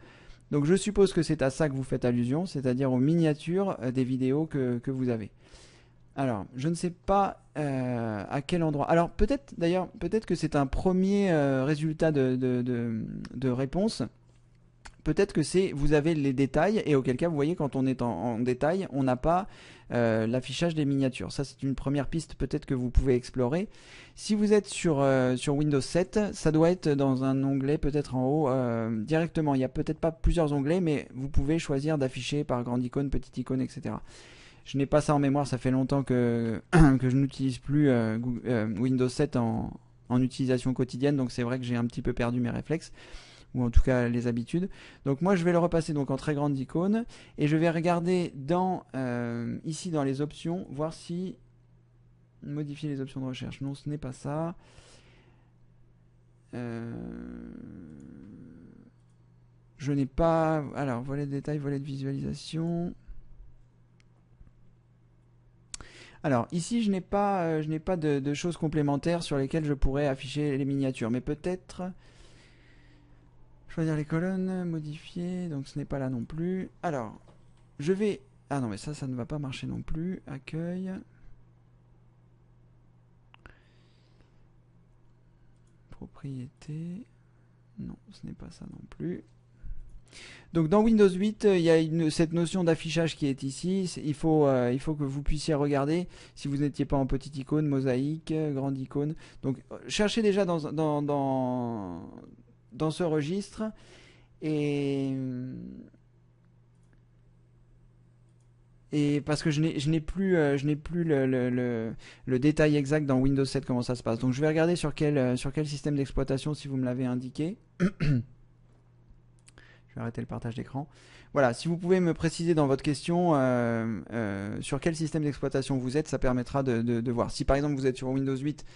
A: Donc je suppose que c'est à ça que vous faites allusion, c'est-à-dire aux miniatures des vidéos que vous avez. Alors, je ne sais pas à quel endroit. Alors peut-être d'ailleurs, peut-être que c'est un premier résultat de réponse. Peut-être que c'est vous avez les détails et auquel cas vous voyez quand on est en détail, on n'a pas l'affichage des miniatures. Ça c'est une première piste peut-être que vous pouvez explorer. Si vous êtes sur Windows 7, ça doit être dans un onglet peut-être en haut directement. Il n'y a peut-être pas plusieurs onglets, mais vous pouvez choisir d'afficher par grande icône, petite icône, etc. Je n'ai pas ça en mémoire, ça fait longtemps que je n'utilise plus Windows 7 en utilisation quotidienne, donc c'est vrai que j'ai un petit peu perdu mes réflexes, ou en tout cas les habitudes. Donc moi je vais le repasser donc en très grande icône, et je vais regarder ici dans les options, voir si modifier les options de recherche. Non, ce n'est pas ça. Je n'ai pas... Alors, volet de détail, volet de visualisation... Alors ici je n'ai pas de choses complémentaires sur lesquelles je pourrais afficher les miniatures, mais peut-être choisir les colonnes, modifier, donc ce n'est pas là non plus. Alors je vais... Ah non mais ça ne va pas marcher non plus. Accueil. Propriété. Non, ce n'est pas ça non plus. Donc dans Windows 8, il y a cette notion d'affichage qui est ici. Il faut que vous puissiez regarder si vous n'étiez pas en petite icône, mosaïque, grande icône. Donc cherchez déjà dans ce registre et parce que je n'ai plus le détail exact dans Windows 7 comment ça se passe. Donc je vais regarder sur quel système d'exploitation si vous me l'avez indiqué. Je vais arrêter le partage d'écran. Voilà, si vous pouvez me préciser dans votre question sur quel système d'exploitation vous êtes, ça permettra de voir. Si par exemple vous êtes sur Windows 8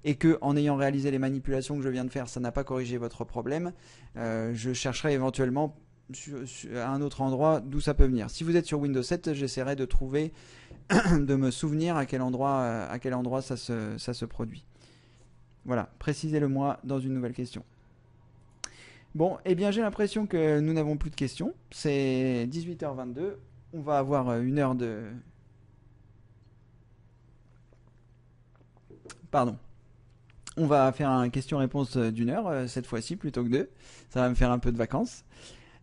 A: et que en ayant réalisé les manipulations que je viens de faire, ça n'a pas corrigé votre problème, je chercherai éventuellement à un autre endroit d'où ça peut venir. Si vous êtes sur Windows 7, j'essaierai de trouver, de me souvenir à quel endroit ça se produit. Voilà, précisez-le moi dans une nouvelle question. Bon, eh bien j'ai l'impression que nous n'avons plus de questions. C'est 18h22. On va avoir une heure de... Pardon. On va faire un question-réponse d'une heure cette fois-ci plutôt que deux. Ça va me faire un peu de vacances.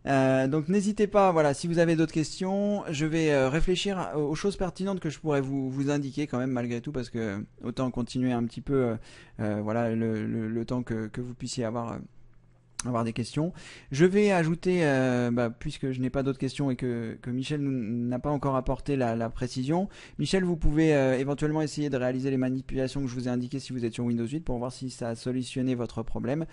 A: Donc n'hésitez pas, voilà, si vous avez d'autres questions, je vais réfléchir aux choses pertinentes que je pourrais vous indiquer quand même malgré tout, parce que autant continuer un petit peu voilà, le temps que vous puissiez avoir des questions. Je vais ajouter, puisque je n'ai pas d'autres questions et que Michel n'a pas encore apporté la précision, Michel, vous pouvez éventuellement essayer de réaliser les manipulations que je vous ai indiquées si vous êtes sur Windows 8 pour voir si ça a solutionné votre problème.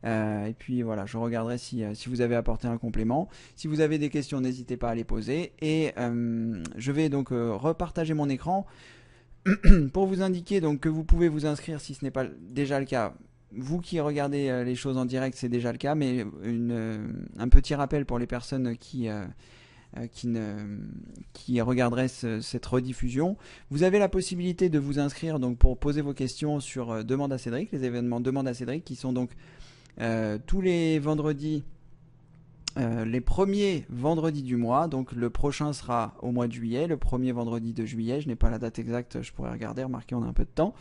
A: Et puis voilà, je regarderai si vous avez apporté un complément. Si vous avez des questions, n'hésitez pas à les poser. Et je vais donc repartager mon écran pour vous indiquer donc que vous pouvez vous inscrire si ce n'est pas déjà le cas. Vous qui regardez les choses en direct, c'est déjà le cas, mais un petit rappel pour les personnes qui regarderaient cette rediffusion. Vous avez la possibilité de vous inscrire donc pour poser vos questions sur Demande à Cédric, les événements Demande à Cédric qui sont donc tous les vendredis, les premiers vendredis du mois. Donc le prochain sera au mois de juillet, le premier vendredi de juillet. Je n'ai pas la date exacte, je pourrais regarder, remarquez, on a un peu de temps.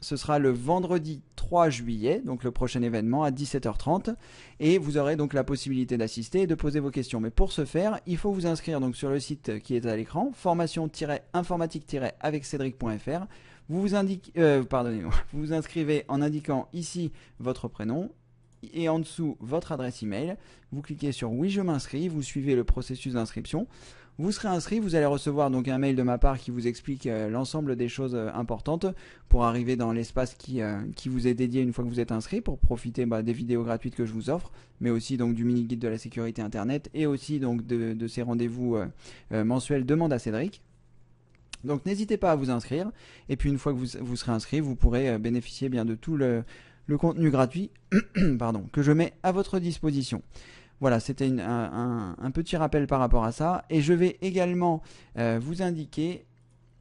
A: Ce sera le vendredi 3 juillet, donc le prochain événement à 17h30, et vous aurez donc la possibilité d'assister et de poser vos questions. Mais pour ce faire, il faut vous inscrire donc sur le site qui est à l'écran, formation-informatique-avec-cédric.fr. Vous vous inscrivez en indiquant ici votre prénom, et en dessous votre adresse email. Vous cliquez sur oui, je m'inscris, vous suivez le processus d'inscription. Vous serez inscrit, vous allez recevoir donc un mail de ma part qui vous explique l'ensemble des choses importantes pour arriver dans l'espace qui vous est dédié une fois que vous êtes inscrit, pour profiter des vidéos gratuites que je vous offre, mais aussi donc du mini guide de la sécurité internet et aussi donc de ces rendez-vous mensuels Demande à Cédric. Donc n'hésitez pas à vous inscrire, et puis une fois que vous serez inscrit, vous pourrez bénéficier bien de tout le contenu gratuit pardon, que je mets à votre disposition. Voilà, c'était un petit rappel par rapport à ça. Et je vais également vous indiquer,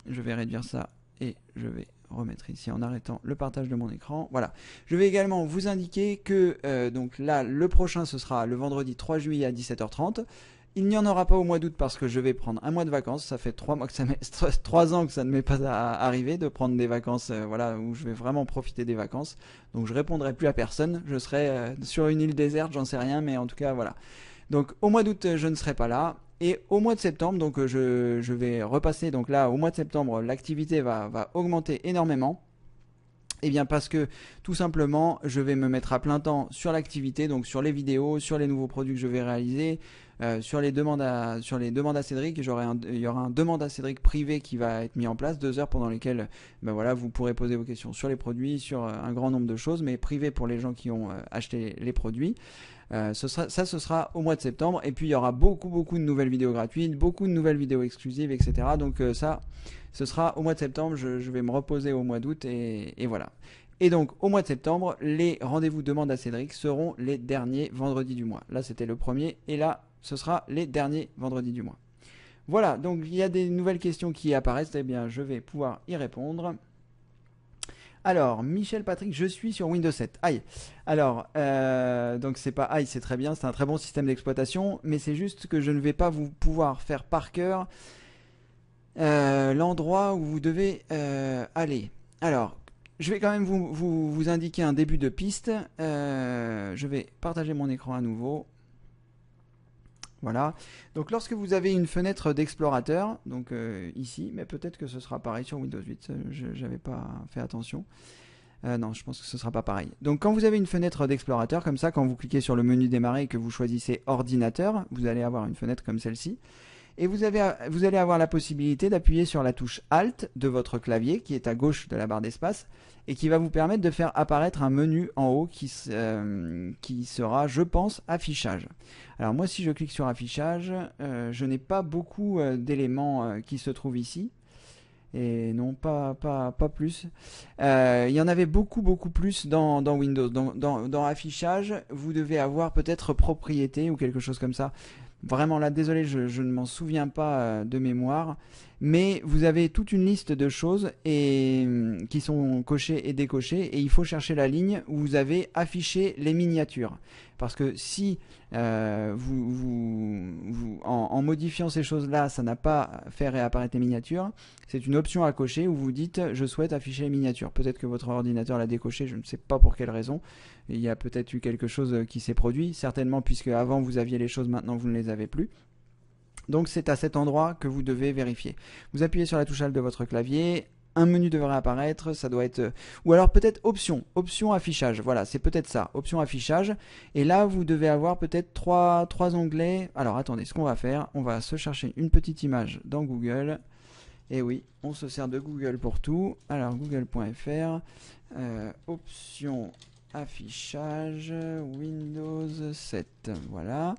A: je vais réduire ça et je vais remettre ici en arrêtant le partage de mon écran. Voilà, je vais également vous indiquer que donc là, le prochain, ce sera le vendredi 3 juillet à 17h30. Il n'y en aura pas au mois d'août parce que je vais prendre un mois de vacances. Ça fait 3 ans que ça ne m'est pas arrivé de prendre des vacances, voilà, où je vais vraiment profiter des vacances. Donc je répondrai plus à personne. Je serai sur une île déserte, j'en sais rien, mais en tout cas voilà. Donc au mois d'août, je ne serai pas là. Et au mois de septembre, donc je vais repasser. Donc là, au mois de septembre, l'activité va augmenter énormément. Eh bien parce que tout simplement je vais me mettre à plein temps sur l'activité, donc sur les vidéos, sur les nouveaux produits que je vais réaliser, sur les demandes à Cédric. Il y aura un demande à Cédric privé qui va être mis en place, 2 heures pendant lesquelles voilà, vous pourrez poser vos questions sur les produits, sur un grand nombre de choses, mais privé pour les gens qui ont acheté les produits. Ce sera au mois de septembre, et puis il y aura beaucoup de nouvelles vidéos gratuites, beaucoup de nouvelles vidéos exclusives, etc. Donc ce sera au mois de septembre. Je vais me reposer au mois d'août et voilà. Et donc au mois de septembre, les rendez-vous Demande à Cédric seront les derniers vendredis du mois. Là c'était le premier, et là ce sera les derniers vendredis du mois. Voilà, donc il y a des nouvelles questions qui apparaissent, eh bien je vais pouvoir y répondre. Alors, Michel Patrick, je suis sur Windows 7. Aïe. Alors, donc c'est pas aïe, c'est très bien, c'est un très bon système d'exploitation, mais c'est juste que je ne vais pas vous pouvoir faire par cœur l'endroit où vous devez aller. Alors, je vais quand même vous indiquer un début de piste. Je vais partager mon écran à nouveau. Voilà. Donc lorsque vous avez une fenêtre d'explorateur, donc ici, mais peut-être que ce sera pareil sur Windows 8, je n'avais pas fait attention. Non, je pense que ce sera pas pareil. Donc quand vous avez une fenêtre d'explorateur comme ça, quand vous cliquez sur le menu démarrer et que vous choisissez ordinateur, vous allez avoir une fenêtre comme celle-ci. Et vous allez avoir la possibilité d'appuyer sur la touche Alt de votre clavier qui est à gauche de la barre d'espace et qui va vous permettre de faire apparaître un menu en haut qui sera, je pense, affichage. Alors moi, si je clique sur affichage, je n'ai pas beaucoup d'éléments qui se trouvent ici. Et non, pas plus. Il y en avait beaucoup plus dans Windows. Dans affichage, vous devez avoir peut-être propriété ou quelque chose comme ça. Vraiment là, désolé, je ne m'en souviens pas de mémoire. Mais vous avez toute une liste de choses qui sont cochées et décochées. Et il faut chercher la ligne où vous avez affiché les miniatures. Parce que si en modifiant ces choses-là, ça n'a pas fait réapparaître les miniatures, c'est une option à cocher où vous dites « Je souhaite afficher les miniatures ». Peut-être que votre ordinateur l'a décoché, je ne sais pas pour quelle raison. Il y a peut-être eu quelque chose qui s'est produit, certainement puisque avant vous aviez les choses, maintenant vous ne les avez plus. Donc c'est à cet endroit que vous devez vérifier. Vous appuyez sur la touche Alt de votre clavier, un menu devrait apparaître, ça doit être... Ou alors peut-être option affichage, voilà, c'est peut-être ça, option affichage. Et là, vous devez avoir peut-être trois onglets. Alors attendez, ce qu'on va faire, on va se chercher une petite image dans Google. Et oui, on se sert de Google pour tout. Alors google.fr, option affichage, Windows 7, voilà.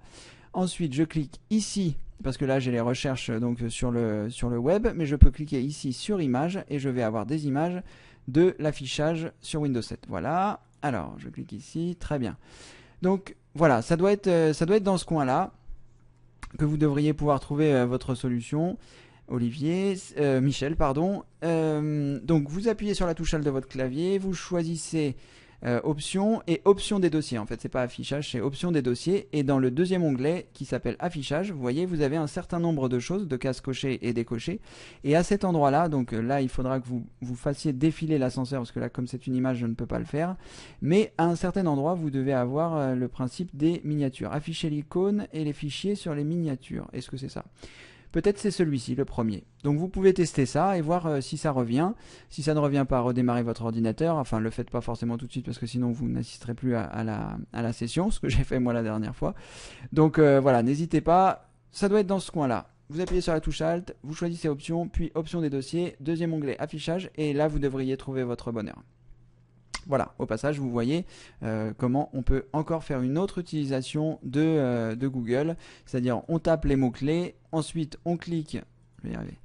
A: Ensuite, je clique ici, parce que là j'ai les recherches donc sur le web, mais je peux cliquer ici sur images et je vais avoir des images de l'affichage sur Windows 7. Voilà. Alors, je clique ici, très bien. Donc voilà, ça doit être dans ce coin-là que vous devriez pouvoir trouver votre solution. Michel, pardon. Donc vous appuyez sur la touche Alt de votre clavier, vous choisissez option et option des dossiers. En fait, c'est pas affichage, c'est option des dossiers. Et dans le deuxième onglet qui s'appelle affichage, vous voyez, vous avez un certain nombre de choses, de cases cochées et décochées. Et à cet endroit-là, donc là, il faudra que vous fassiez défiler l'ascenseur parce que là, comme c'est une image, je ne peux pas le faire. Mais à un certain endroit, vous devez avoir le principe des miniatures. Afficher l'icône et les fichiers sur les miniatures. Est-ce que c'est ça ? peut-être c'est celui-ci, le premier. Donc vous pouvez tester ça et voir si ça revient. Si ça ne revient pas, redémarrer votre ordinateur. Enfin, le faites pas forcément tout de suite parce que sinon vous n'assisterez plus à la session, ce que j'ai fait moi la dernière fois. Donc voilà, n'hésitez pas, ça doit être dans ce coin-là. Vous appuyez sur la touche Alt, vous choisissez Options, puis Options des dossiers, deuxième onglet Affichage, et là vous devriez trouver votre bonheur. Voilà, au passage, vous voyez comment on peut encore faire une autre utilisation de Google. C'est-à-dire, on tape les mots-clés, ensuite on clique, je vais y arriver,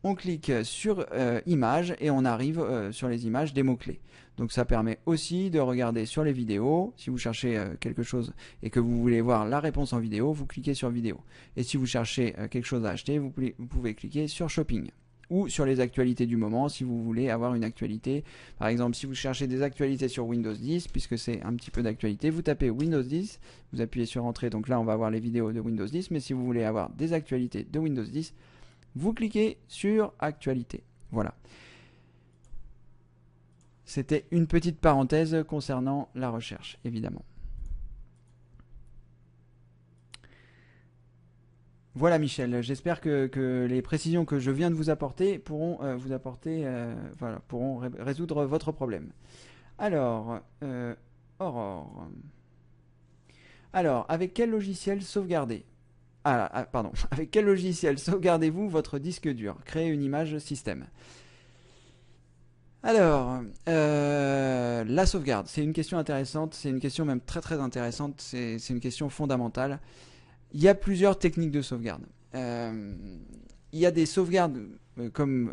A: on clique sur Images et on arrive sur les images des mots-clés. Donc ça permet aussi de regarder sur les vidéos. Si vous cherchez quelque chose et que vous voulez voir la réponse en vidéo, vous cliquez sur Vidéo. Et si vous cherchez quelque chose à acheter, vous pouvez cliquer sur Shopping. Ou sur les actualités du moment si vous voulez avoir une actualité. Par exemple, si vous cherchez des actualités sur Windows 10, puisque c'est un petit peu d'actualité, vous tapez Windows 10, vous appuyez sur Entrée, donc là on va avoir les vidéos de Windows 10, mais si vous voulez avoir des actualités de Windows 10, vous cliquez sur Actualité. Voilà. C'était une petite parenthèse concernant la recherche, évidemment. Voilà Michel, j'espère que les précisions que je viens de vous apporter pourront pourront résoudre votre problème. Alors, Aurore. Alors, avec quel logiciel sauvegarder? Pardon, avec quel logiciel sauvegardez-vous votre disque dur? Créer une image système. Alors, la sauvegarde, c'est une question intéressante, c'est une question même très très intéressante, c'est une question fondamentale. Il y a plusieurs techniques de sauvegarde. Il y a des sauvegardes, comme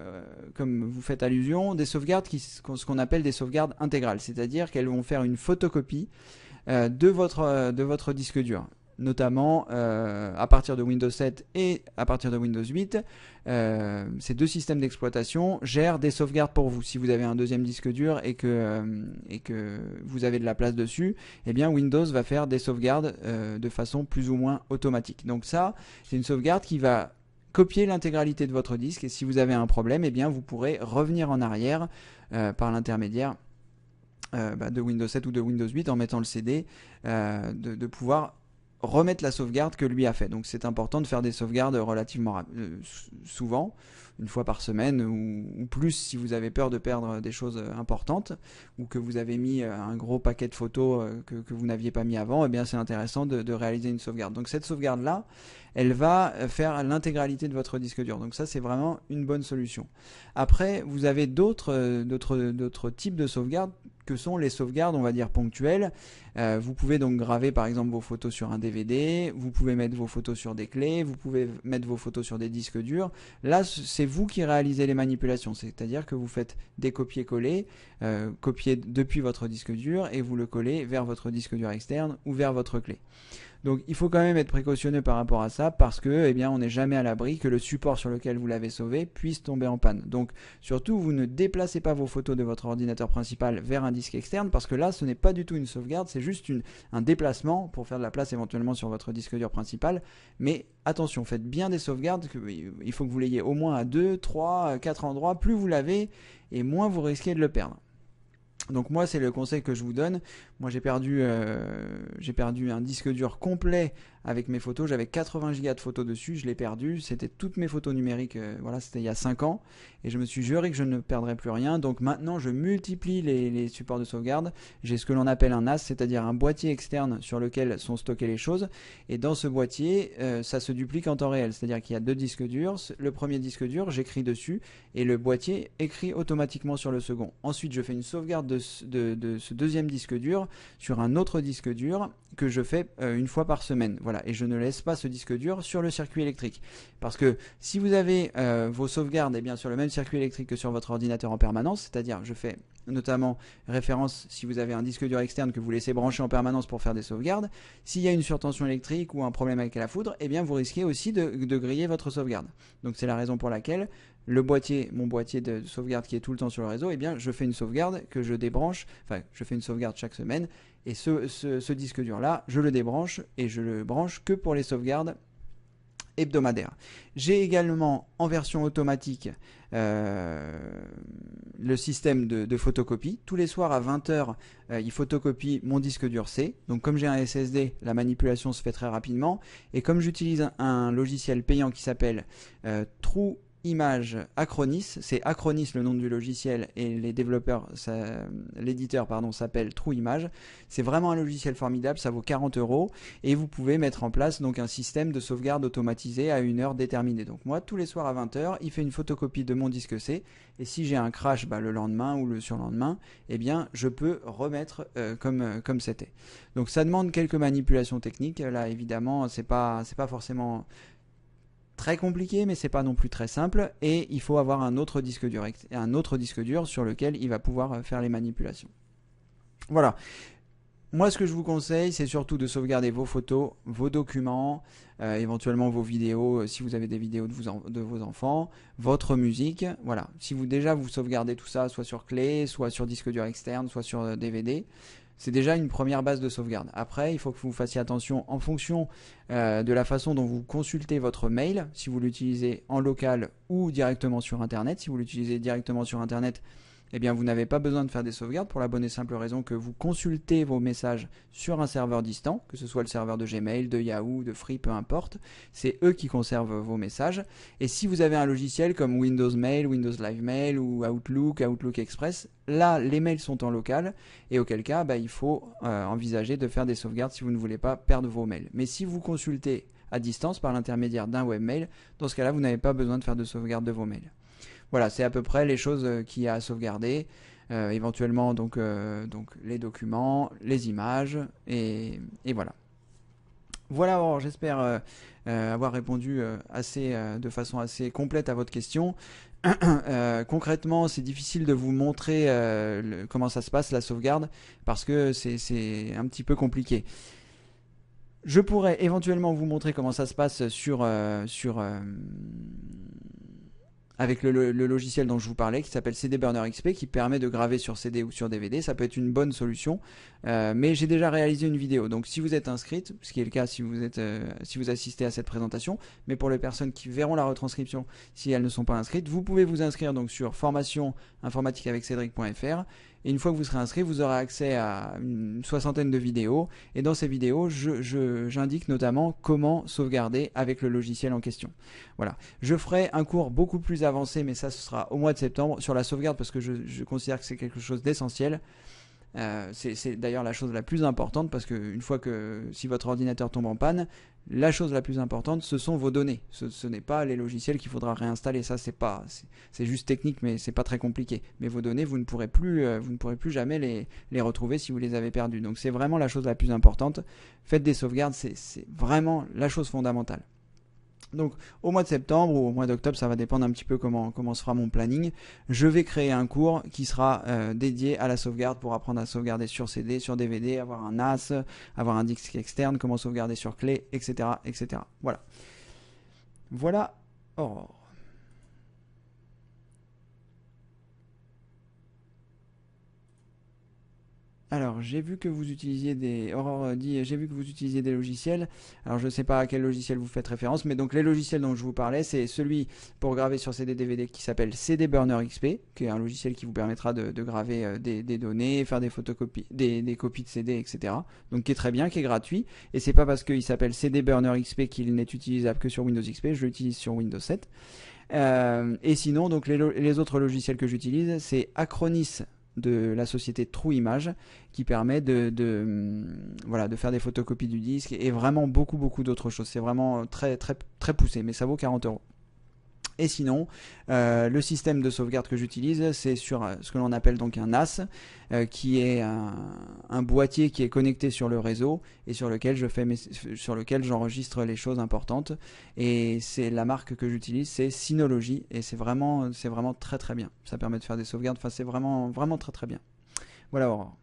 A: vous faites allusion, des sauvegardes ce qu'on appelle des sauvegardes intégrales, c'est-à-dire qu'elles vont faire une photocopie de votre disque dur. Notamment à partir de Windows 7 et à partir de Windows 8, ces deux systèmes d'exploitation gèrent des sauvegardes pour vous. Si vous avez un deuxième disque dur et que vous avez de la place dessus, eh bien Windows va faire des sauvegardes de façon plus ou moins automatique. Donc ça, c'est une sauvegarde qui va copier l'intégralité de votre disque, et si vous avez un problème, eh bien vous pourrez revenir en arrière par l'intermédiaire de Windows 7 ou de Windows 8 en mettant le CD, de pouvoir remettre la sauvegarde que lui a fait. Donc c'est important de faire des sauvegardes relativement souvent, une fois par semaine ou plus si vous avez peur de perdre des choses importantes ou que vous avez mis un gros paquet de photos que vous n'aviez pas mis avant. Eh bien c'est intéressant de réaliser une sauvegarde. Donc cette sauvegarde là, elle va faire l'intégralité de votre disque dur. Donc ça c'est vraiment une bonne solution. Après vous avez d'autres types de sauvegardes que sont les sauvegardes, on va dire, ponctuelles. Vous pouvez donc graver par exemple vos photos sur un DVD, vous pouvez mettre vos photos sur des clés, vous pouvez mettre vos photos sur des disques durs. Là, c'est vous qui réalisez les manipulations, c'est-à-dire que vous faites des copier-coller, copier depuis votre disque dur et vous le collez vers votre disque dur externe ou vers votre clé. Donc il faut quand même être précautionneux par rapport à ça parce que eh bien, on n'est jamais à l'abri que le support sur lequel vous l'avez sauvé puisse tomber en panne. Donc surtout, vous ne déplacez pas vos photos de votre ordinateur principal vers un disque externe parce que là, ce n'est pas du tout une sauvegarde, c'est juste un déplacement pour faire de la place éventuellement sur votre disque dur principal. Mais attention, faites bien des sauvegardes, il faut que vous l'ayez au moins à 2, 3, 4 endroits. Plus vous l'avez et moins vous risquez de le perdre. Donc moi c'est le conseil que je vous donne. Moi j'ai perdu un disque dur complet avec mes photos. J'avais 80 Go de photos dessus, je l'ai perdu. C'était toutes mes photos numériques, voilà, c'était il y a 5 ans. Et je me suis juré que je ne perdrais plus rien. Donc maintenant je multiplie les supports de sauvegarde. J'ai ce que l'on appelle un NAS, c'est-à-dire un boîtier externe sur lequel sont stockées les choses. Et dans ce boîtier, ça se duplique en temps réel. C'est-à-dire qu'il y a deux disques durs. Le premier disque dur, j'écris dessus et le boîtier écrit automatiquement sur le second. Ensuite je fais une sauvegarde de ce deuxième disque dur sur un autre disque dur que je fais une fois par semaine. Voilà, et je ne laisse pas ce disque dur sur le circuit électrique. Parce que si vous avez vos sauvegardes eh bien, sur le même circuit électrique que sur votre ordinateur en permanence, c'est-à-dire je fais notamment référence si vous avez un disque dur externe que vous laissez brancher en permanence pour faire des sauvegardes, s'il y a une surtension électrique ou un problème avec la foudre, eh bien vous risquez aussi de griller votre sauvegarde. Donc c'est la raison pour laquelle mon boîtier de sauvegarde qui est tout le temps sur le réseau, eh bien je fais une sauvegarde que je débranche, enfin je fais une sauvegarde chaque semaine, et ce disque dur là, je le débranche et je le branche que pour les sauvegardes hebdomadaire. J'ai également en version automatique euh, le système de photocopie. Tous les soirs à 20h, il photocopie mon disque dur C. Donc comme j'ai un SSD, la manipulation se fait très rapidement. Et comme j'utilise un logiciel payant qui s'appelle True Image Acronis, c'est Acronis le nom du logiciel et les développeurs, l'éditeur pardon, s'appelle True Image. C'est vraiment un logiciel formidable, ça vaut 40 € et vous pouvez mettre en place donc un système de sauvegarde automatisé à une heure déterminée. Donc moi tous les soirs à 20h, il fait une photocopie de mon disque C et si j'ai un crash le lendemain ou le surlendemain, eh bien je peux remettre comme c'était. Donc ça demande quelques manipulations techniques. Là évidemment c'est pas forcément très compliqué, mais c'est pas non plus très simple. Et il faut avoir un autre disque dur sur lequel il va pouvoir faire les manipulations. Voilà. Moi, ce que je vous conseille, c'est surtout de sauvegarder vos photos, vos documents, éventuellement vos vidéos, si vous avez des vidéos de vos enfants, votre musique. Voilà. Si vous sauvegardez tout ça, soit sur clé, soit sur disque dur externe, soit sur DVD. C'est déjà une première base de sauvegarde. Après, il faut que vous fassiez attention en fonction de la façon dont vous consultez votre mail, si vous l'utilisez en local ou directement sur Internet. Si vous l'utilisez directement sur Internet, eh bien vous n'avez pas besoin de faire des sauvegardes pour la bonne et simple raison que vous consultez vos messages sur un serveur distant, que ce soit le serveur de Gmail, de Yahoo, de Free, peu importe. C'est eux qui conservent vos messages. Et si vous avez un logiciel comme Windows Mail, Windows Live Mail ou Outlook Express, là les mails sont en local et auquel cas il faut envisager de faire des sauvegardes si vous ne voulez pas perdre vos mails. Mais si vous consultez à distance par l'intermédiaire d'un webmail, dans ce cas-là vous n'avez pas besoin de faire de sauvegarde de vos mails. Voilà, c'est à peu près les choses qu'il y a à sauvegarder. Éventuellement donc les documents, les images et voilà. Voilà, j'espère avoir répondu de façon assez complète à votre question. Concrètement, c'est difficile de vous montrer comment ça se passe la sauvegarde parce que c'est un petit peu compliqué. Je pourrais éventuellement vous montrer comment ça se passe avec le logiciel dont je vous parlais qui s'appelle CD Burner XP qui permet de graver sur CD ou sur DVD. Ça peut être une bonne solution, mais j'ai déjà réalisé une vidéo. Donc si vous êtes inscrite, ce qui est le cas si vous assistez à cette présentation, mais pour les personnes qui verront la retranscription si elles ne sont pas inscrites, vous pouvez vous inscrire donc sur formation informatique avec Cédric.fr. Et une fois que vous serez inscrit, vous aurez accès à une soixantaine de vidéos. Et dans ces vidéos, j'indique notamment comment sauvegarder avec le logiciel en question. Voilà. Je ferai un cours beaucoup plus avancé, mais ça ce sera au mois de septembre, sur la sauvegarde parce que je considère que c'est quelque chose d'essentiel. C'est d'ailleurs la chose la plus importante parce que une fois que si votre ordinateur tombe en panne, la chose la plus importante ce sont vos données. Ce n'est pas les logiciels qu'il faudra réinstaller. Ça c'est juste technique, mais c'est pas très compliqué. Mais vos données vous ne pourrez plus jamais les retrouver si vous les avez perdues. Donc c'est vraiment la chose la plus importante. Faites des sauvegardes, c'est vraiment la chose fondamentale. Donc au mois de septembre ou au mois d'octobre, ça va dépendre un petit peu comment se fera mon planning. Je vais créer un cours qui sera dédié à la sauvegarde pour apprendre à sauvegarder sur CD, sur DVD, avoir un NAS, avoir un disque externe, comment sauvegarder sur clé, etc. etc. Voilà. Voilà. Aurore. Alors, j'ai vu que vous utilisiez Aurore dit, j'ai vu que vous utilisiez des logiciels. Alors, je ne sais pas à quel logiciel vous faites référence, mais donc les logiciels dont je vous parlais, c'est celui pour graver sur CD DVD qui s'appelle CD Burner XP, qui est un logiciel qui vous permettra de graver des données, faire des photocopies, des copies de CD, etc. Donc, qui est très bien, qui est gratuit. Et c'est pas parce qu'il s'appelle CD Burner XP qu'il n'est utilisable que sur Windows XP. Je l'utilise sur Windows 7. Et sinon, donc les autres logiciels que j'utilise, c'est Acronis de la société True Image qui permet de faire des photocopies du disque et vraiment beaucoup d'autres choses. C'est vraiment très poussé, mais ça vaut 40 €. Et sinon, le système de sauvegarde que j'utilise, c'est sur ce que l'on appelle donc un NAS, qui est un boîtier qui est connecté sur le réseau et sur lequel j'enregistre les choses importantes. Et c'est la marque que j'utilise, c'est Synology, et c'est vraiment très bien. Ça permet de faire des sauvegardes. Enfin, c'est vraiment très bien. Voilà, Aurore.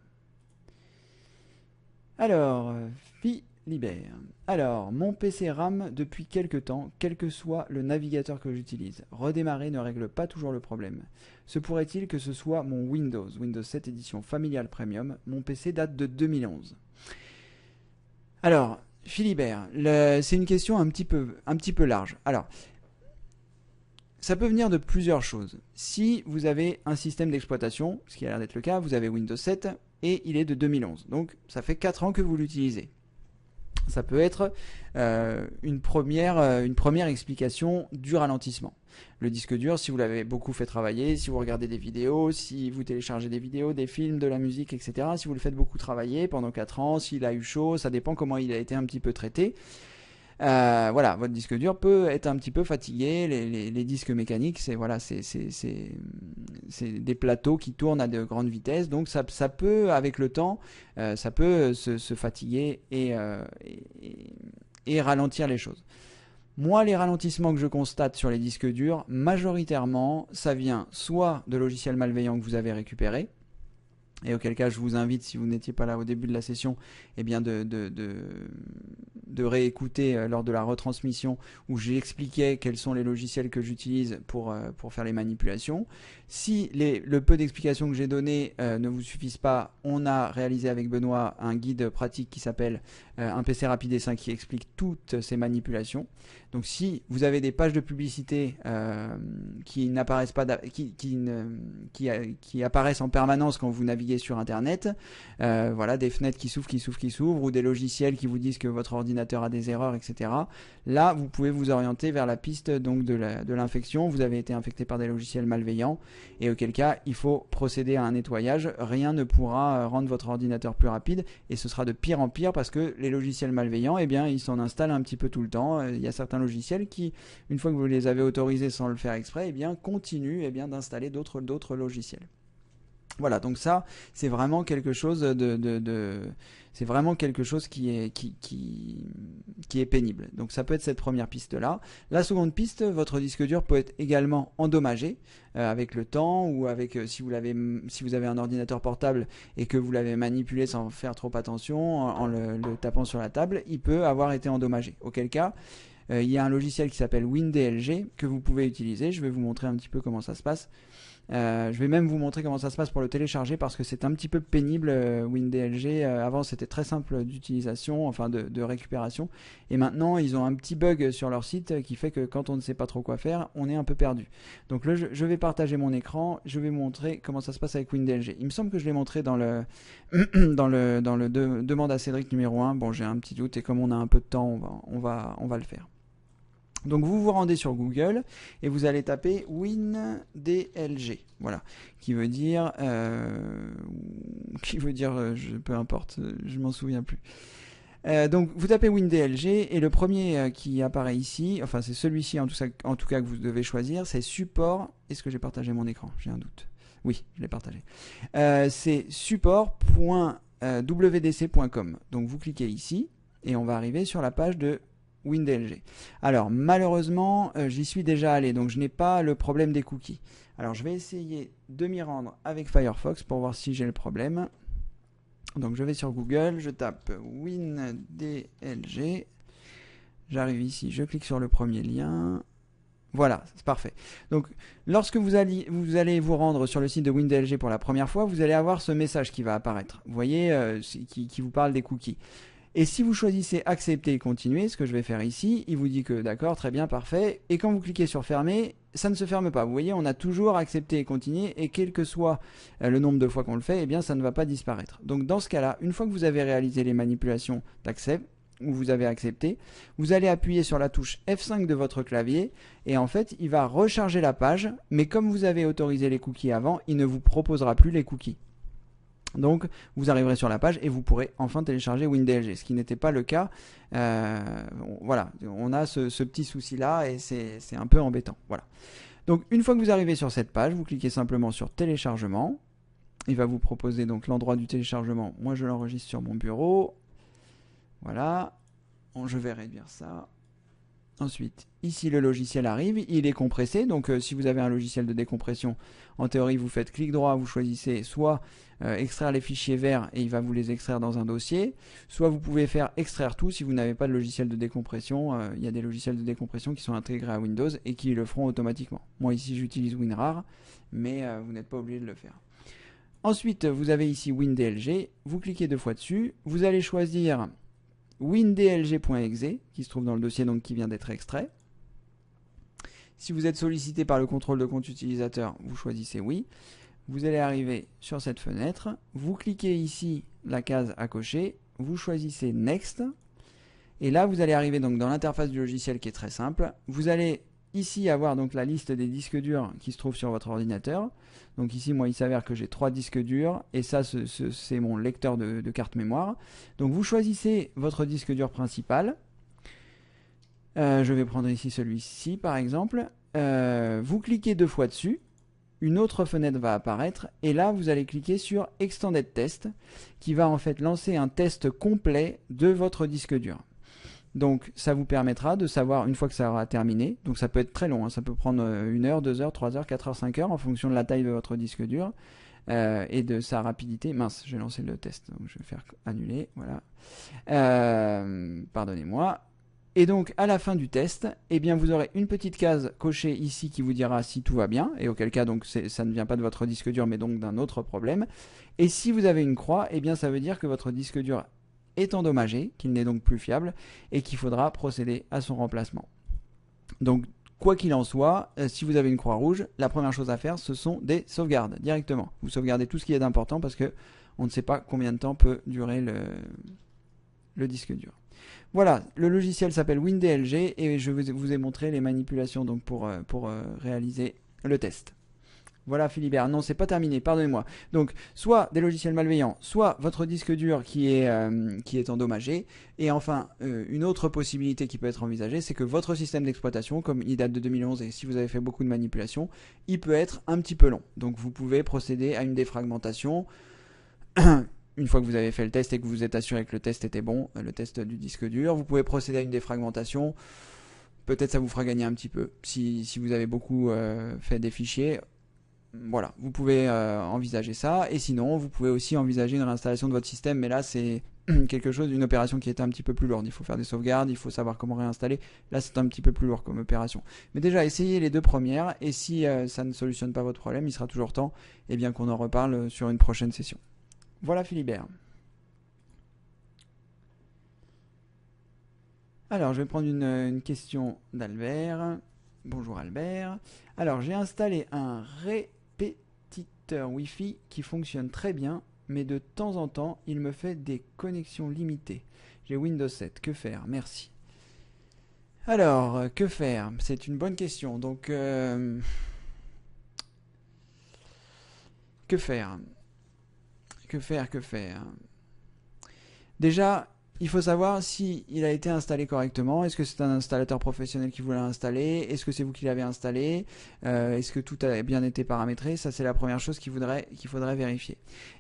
A: Alors, Philibert. Alors, mon PC rame depuis quelques temps, quel que soit le navigateur que j'utilise. Redémarrer ne règle pas toujours le problème. Se pourrait-il que ce soit mon Windows 7 édition familiale premium? Mon PC date de 2011. Alors, Philibert, c'est une question un petit peu large. Alors, ça peut venir de plusieurs choses. Si vous avez un système d'exploitation, ce qui a l'air d'être le cas, vous avez Windows 7 et il est de 2011. Donc, ça fait 4 ans que vous l'utilisez. Ça peut être une première explication du ralentissement. Le disque dur, si vous l'avez beaucoup fait travailler, si vous regardez des vidéos, si vous téléchargez des vidéos, des films, de la musique, etc., si vous le faites beaucoup travailler pendant 4 ans, s'il a eu chaud, ça dépend comment il a été un petit peu traité. Voilà, votre disque dur peut être un petit peu fatigué. Les disques mécaniques, c'est voilà, c'est des plateaux qui tournent à de grandes vitesses, donc ça peut, avec le temps, ça peut se fatiguer et ralentir les choses. Moi, les ralentissements que je constate sur les disques durs, majoritairement, ça vient soit de logiciels malveillants que vous avez récupérés, et auquel cas je vous invite, si vous n'étiez pas là au début de la session, eh bien de réécouter lors de la retransmission où j'expliquais quels sont les logiciels que j'utilise pour faire les manipulations. Si le peu d'explications que j'ai donné ne vous suffisent pas, on a réalisé avec Benoît un guide pratique qui s'appelle un PC Rapide S1 qui explique toutes ces manipulations. Donc si vous avez des pages de publicité qui n'apparaissent pas, qui apparaissent en permanence quand vous naviguez sur Internet, voilà, des fenêtres qui s'ouvrent, ou des logiciels qui vous disent que votre ordinateur a des erreurs, etc. Là, vous pouvez vous orienter vers la piste donc de l'infection. Vous avez été infecté par des logiciels malveillants, et auquel cas, il faut procéder à un nettoyage. Rien ne pourra rendre votre ordinateur plus rapide, et ce sera de pire en pire parce que les logiciels malveillants, eh bien, ils s'en installent un petit peu tout le temps. Il y a certains logiciels qui, une fois que vous les avez autorisés sans le faire exprès, eh bien, continuent d'installer d'autres logiciels. Voilà, donc ça, c'est vraiment quelque chose c'est vraiment quelque chose qui est pénible. Donc ça peut être cette première piste-là. La seconde piste, votre disque dur peut être également endommagé avec le temps, ou avec si vous avez un ordinateur portable et que vous l'avez manipulé sans faire trop attention, en le tapant sur la table, il peut avoir été endommagé. Auquel cas, il y a un logiciel qui s'appelle WinDLG que vous pouvez utiliser. Je vais vous montrer un petit peu comment ça se passe. Je vais même vous montrer comment ça se passe pour le télécharger, parce que c'est un petit peu pénible. WinDLG, avant c'était très simple d'utilisation, enfin de récupération, et maintenant ils ont un petit bug sur leur site qui fait que quand on ne sait pas trop quoi faire, on est un peu perdu. Donc là, je vais partager mon écran, je vais vous montrer comment ça se passe avec WinDLG. Il me semble que je l'ai montré dans le demande à Cédric numéro 1. Bon, j'ai un petit doute, et comme on a un peu de temps, on va le faire. Donc vous vous rendez sur Google et vous allez taper WinDLG, voilà, qui veut dire, peu importe, je m'en souviens plus. Donc vous tapez WinDLG, et le premier qui apparaît ici, enfin c'est celui-ci en tout cas que vous devez choisir, c'est support. Est-ce que j'ai partagé mon écran? J'ai un doute. Oui, je l'ai partagé. C'est support.wdc.com. Donc vous cliquez ici et on va arriver sur la page de WinDLG. Alors malheureusement, j'y suis déjà allé, donc je n'ai pas le problème des cookies. Alors je vais essayer de m'y rendre avec Firefox pour voir si j'ai le problème. Donc je vais sur Google, je tape WinDLG, j'arrive ici, je clique sur le premier lien. Voilà, c'est parfait. Donc lorsque vous allez vous rendre sur le site de WinDLG pour la première fois, vous allez avoir ce message qui va apparaître. Vous voyez, qui vous parle des cookies. Et si vous choisissez accepter et continuer, ce que je vais faire ici, il vous dit que d'accord, très bien, parfait. Et quand vous cliquez sur fermer, ça ne se ferme pas. Vous voyez, on a toujours accepté et continué, et quel que soit le nombre de fois qu'on le fait, eh bien ça ne va pas disparaître. Donc dans ce cas-là, une fois que vous avez réalisé les manipulations d'accept, où vous avez accepté, vous allez appuyer sur la touche F5 de votre clavier, et en fait il va recharger la page, mais comme vous avez autorisé les cookies avant, il ne vous proposera plus les cookies. Donc vous arriverez sur la page et vous pourrez enfin télécharger WinDLG, ce qui n'était pas le cas. Voilà, on a ce petit souci là, et c'est un peu embêtant. Voilà. Donc une fois que vous arrivez sur cette page, vous cliquez simplement sur téléchargement. Il va vous proposer donc l'endroit du téléchargement. Moi je l'enregistre sur mon bureau. Voilà, je vais réduire ça. Ensuite, ici le logiciel arrive, il est compressé, donc si vous avez un logiciel de décompression, en théorie vous faites clic droit, vous choisissez soit extraire les fichiers verts et il va vous les extraire dans un dossier, soit vous pouvez faire extraire tout si vous n'avez pas de logiciel de décompression. Il y a des logiciels de décompression qui sont intégrés à Windows et qui le feront automatiquement. Moi ici j'utilise WinRAR, mais vous n'êtes pas obligé de le faire. Ensuite vous avez ici WinDLG, vous cliquez deux fois dessus, vous allez choisir windlg.exe qui se trouve dans le dossier donc qui vient d'être extrait. Si vous êtes sollicité par le contrôle de compte utilisateur, vous choisissez oui. Vous allez arriver sur cette fenêtre, vous cliquez ici la case à cocher, vous choisissez Next, et là vous allez arriver donc dans l'interface du logiciel qui est très simple. Vous allez ici avoir donc la liste des disques durs qui se trouvent sur votre ordinateur. Donc ici moi il s'avère que j'ai 3 disques durs, et ça c'est mon lecteur de carte mémoire. Donc vous choisissez votre disque dur principal. Je vais prendre ici celui-ci par exemple. Vous cliquez 2 fois dessus. Une autre fenêtre va apparaître et là vous allez cliquer sur Extended Test qui va en fait lancer un test complet de votre disque dur. Donc ça vous permettra de savoir une fois que ça aura terminé, donc ça peut être très long, hein, ça peut prendre 1 heure, 2 heures, 3 heures, 4 heures, 5 heures en fonction de la taille de votre disque dur et de sa rapidité. Mince, j'ai lancé le test, donc je vais faire annuler, voilà. Pardonnez-moi. Et donc à la fin du test, eh bien, vous aurez une petite case cochée ici qui vous dira si tout va bien, et auquel cas donc ça ne vient pas de votre disque dur mais donc d'un autre problème. Et si vous avez une croix, eh bien, ça veut dire que votre disque dur est endommagé, qu'il n'est donc plus fiable, et qu'il faudra procéder à son remplacement. Donc quoi qu'il en soit, si vous avez une croix rouge, la première chose à faire ce sont des sauvegardes directement. Vous sauvegardez tout ce qui est d'important parce que on ne sait pas combien de temps peut durer le disque dur. Voilà, le logiciel s'appelle WinDLG et je vous ai montré les manipulations donc pour réaliser le test. Voilà Philibert, non c'est pas terminé, pardonnez-moi. Donc soit des logiciels malveillants, soit votre disque dur qui est endommagé. Et enfin, une autre possibilité qui peut être envisagée, c'est que votre système d'exploitation, comme il date de 2011 et si vous avez fait beaucoup de manipulations, il peut être un petit peu long. Donc vous pouvez procéder à une défragmentation. Une fois que vous avez fait le test et que vous vous êtes assuré que le test était bon, le test du disque dur, vous pouvez procéder à une défragmentation. Peut-être ça vous fera gagner un petit peu. Si vous avez beaucoup fait des fichiers, voilà, vous pouvez envisager ça. Et sinon, vous pouvez aussi envisager une réinstallation de votre système. Mais là, c'est quelque chose, une opération qui est un petit peu plus lourde. Il faut faire des sauvegardes, il faut savoir comment réinstaller. Là, c'est un petit peu plus lourd comme opération. Mais déjà, essayez les 2 premières. Et si ça ne solutionne pas votre problème, il sera toujours temps bien qu'on en reparle sur une prochaine session. Voilà Philibert. Alors, je vais prendre une question d'Albert. Bonjour Albert. Alors, j'ai installé un répétiteur Wi-Fi qui fonctionne très bien, mais de temps en temps, il me fait des connexions limitées. J'ai Windows 7. Que faire? Merci. Alors, que faire? C'est une bonne question. Donc, que faire? Que faire? Déjà, il faut savoir si il a été installé correctement. Est-ce que c'est un installateur professionnel qui vous l'a installé? Est-ce que c'est vous qui l'avez installé? Est-ce que tout a bien été paramétré? Ça, c'est la première chose qu'il faudrait vérifier.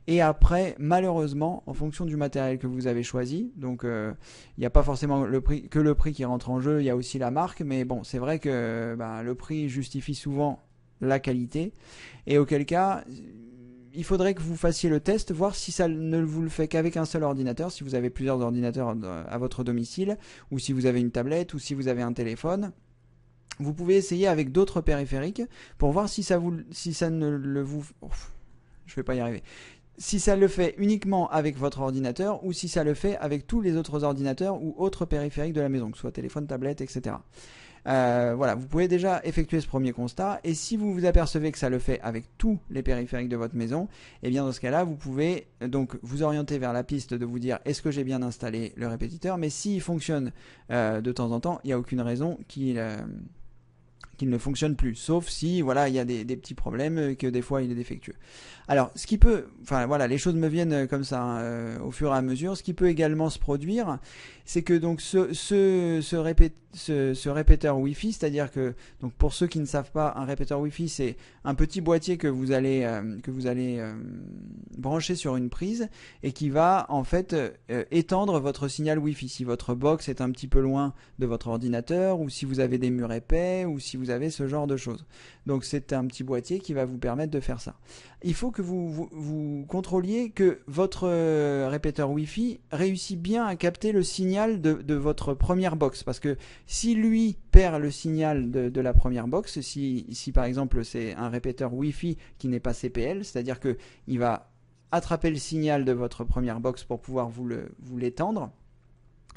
A: Et après, malheureusement, en fonction du matériel que vous avez choisi, donc il n'y a pas forcément le prix qui rentre en jeu, il y a aussi la marque, mais bon, c'est vrai que le prix justifie souvent la qualité. Et auquel cas, il faudrait que vous fassiez le test, voir si ça ne vous le fait qu'avec un seul ordinateur, si vous avez plusieurs ordinateurs à votre domicile, ou si vous avez une tablette, ou si vous avez un téléphone. Vous pouvez essayer avec d'autres périphériques pour voir si ça ne le vous... je vais pas y arriver. Si ça le fait uniquement avec votre ordinateur, ou si ça le fait avec tous les autres ordinateurs ou autres périphériques de la maison, que ce soit téléphone, tablette, etc. Voilà, vous pouvez déjà effectuer ce premier constat, et si vous vous apercevez que ça le fait avec tous les périphériques de votre maison, et bien dans ce cas-là, vous pouvez donc vous orienter vers la piste de vous dire est-ce que j'ai bien installé le répétiteur, mais s'il fonctionne de temps en temps, il n'y a aucune raison qu'il ne fonctionne plus, sauf si voilà il y a des petits problèmes, que des fois il est défectueux. Alors ce qui peut, enfin voilà, les choses me viennent comme ça au fur et à mesure. Ce qui peut également se produire, c'est que donc ce répéteur Wi-Fi, c'est-à-dire que donc pour ceux qui ne savent pas, un répéteur Wi-Fi c'est un petit boîtier que vous allez brancher sur une prise et qui va en fait étendre votre signal Wi-Fi. Si votre box est un petit peu loin de votre ordinateur, ou si vous avez des murs épais, ou si vous avez ce genre de choses. Donc c'est un petit boîtier qui va vous permettre de faire ça. Il faut que vous contrôliez que votre répéteur Wi-Fi réussit bien à capter le signal de votre première box, parce que si lui perd le signal de la première box, si par exemple c'est un répéteur Wi-Fi qui n'est pas CPL, c'est-à-dire que il va attraper le signal de votre première box pour pouvoir vous l'étendre,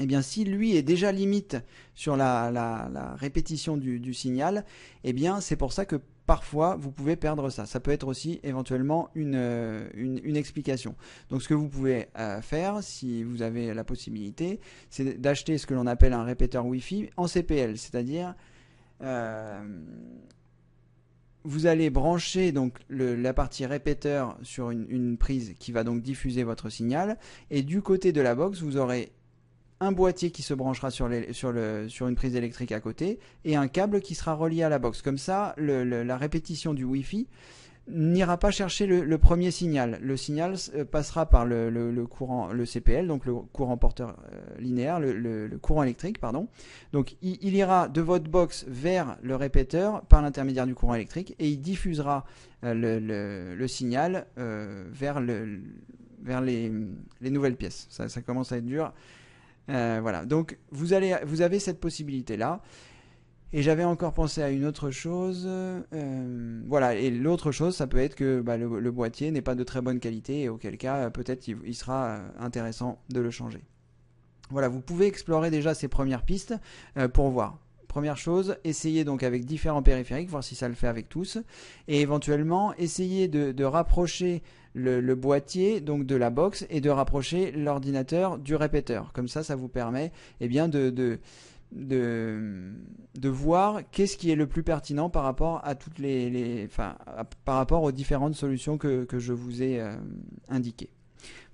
A: eh bien, si lui est déjà limite sur la répétition du signal, eh bien, c'est pour ça que parfois, vous pouvez perdre ça. Ça peut être aussi éventuellement une explication. Donc, ce que vous pouvez faire, si vous avez la possibilité, c'est d'acheter ce que l'on appelle un répéteur Wi-Fi en CPL, c'est-à-dire vous allez brancher donc la partie répéteur sur une prise qui va donc diffuser votre signal, et du côté de la box, vous aurez un boîtier qui se branchera sur une prise électrique à côté et un câble qui sera relié à la box. Comme ça, la répétition du Wi-Fi n'ira pas chercher le premier signal. Le signal passera par le courant, le CPL, donc le courant porteur linéaire, le courant électrique, pardon. Donc il ira de votre box vers le répéteur par l'intermédiaire du courant électrique et il diffusera le signal vers les nouvelles pièces. Ça commence à être dur. Voilà, donc vous avez cette possibilité-là. Et j'avais encore pensé à une autre chose. Voilà, et l'autre chose, ça peut être que le boîtier n'est pas de très bonne qualité, et auquel cas, peut-être il sera intéressant de le changer. Voilà, vous pouvez explorer déjà ces premières pistes pour voir. Première chose, essayez donc avec différents périphériques, voir si ça le fait avec tous, et éventuellement essayez de rapprocher le boîtier donc de la box et de rapprocher l'ordinateur du répéteur. Comme ça vous permet bien de voir qu'est-ce qui est le plus pertinent par rapport à toutes par rapport aux différentes solutions que je vous ai indiquées.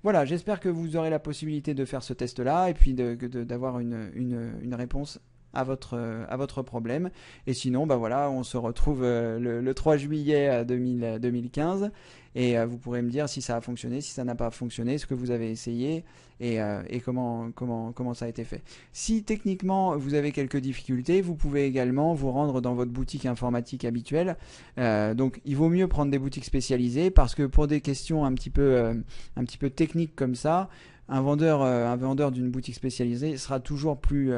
A: Voilà, j'espère que vous aurez la possibilité de faire ce test-là et puis d'avoir une réponse à votre problème. Et sinon, voilà, on se retrouve le 3 juillet 2015 et vous pourrez me dire si ça a fonctionné, si ça n'a pas fonctionné, ce que vous avez essayé et comment ça a été fait. Si techniquement vous avez quelques difficultés, vous pouvez également vous rendre dans votre boutique informatique habituelle. Donc il vaut mieux prendre des boutiques spécialisées parce que pour des questions un petit peu techniques comme ça, un vendeur d'une boutique spécialisée sera toujours plus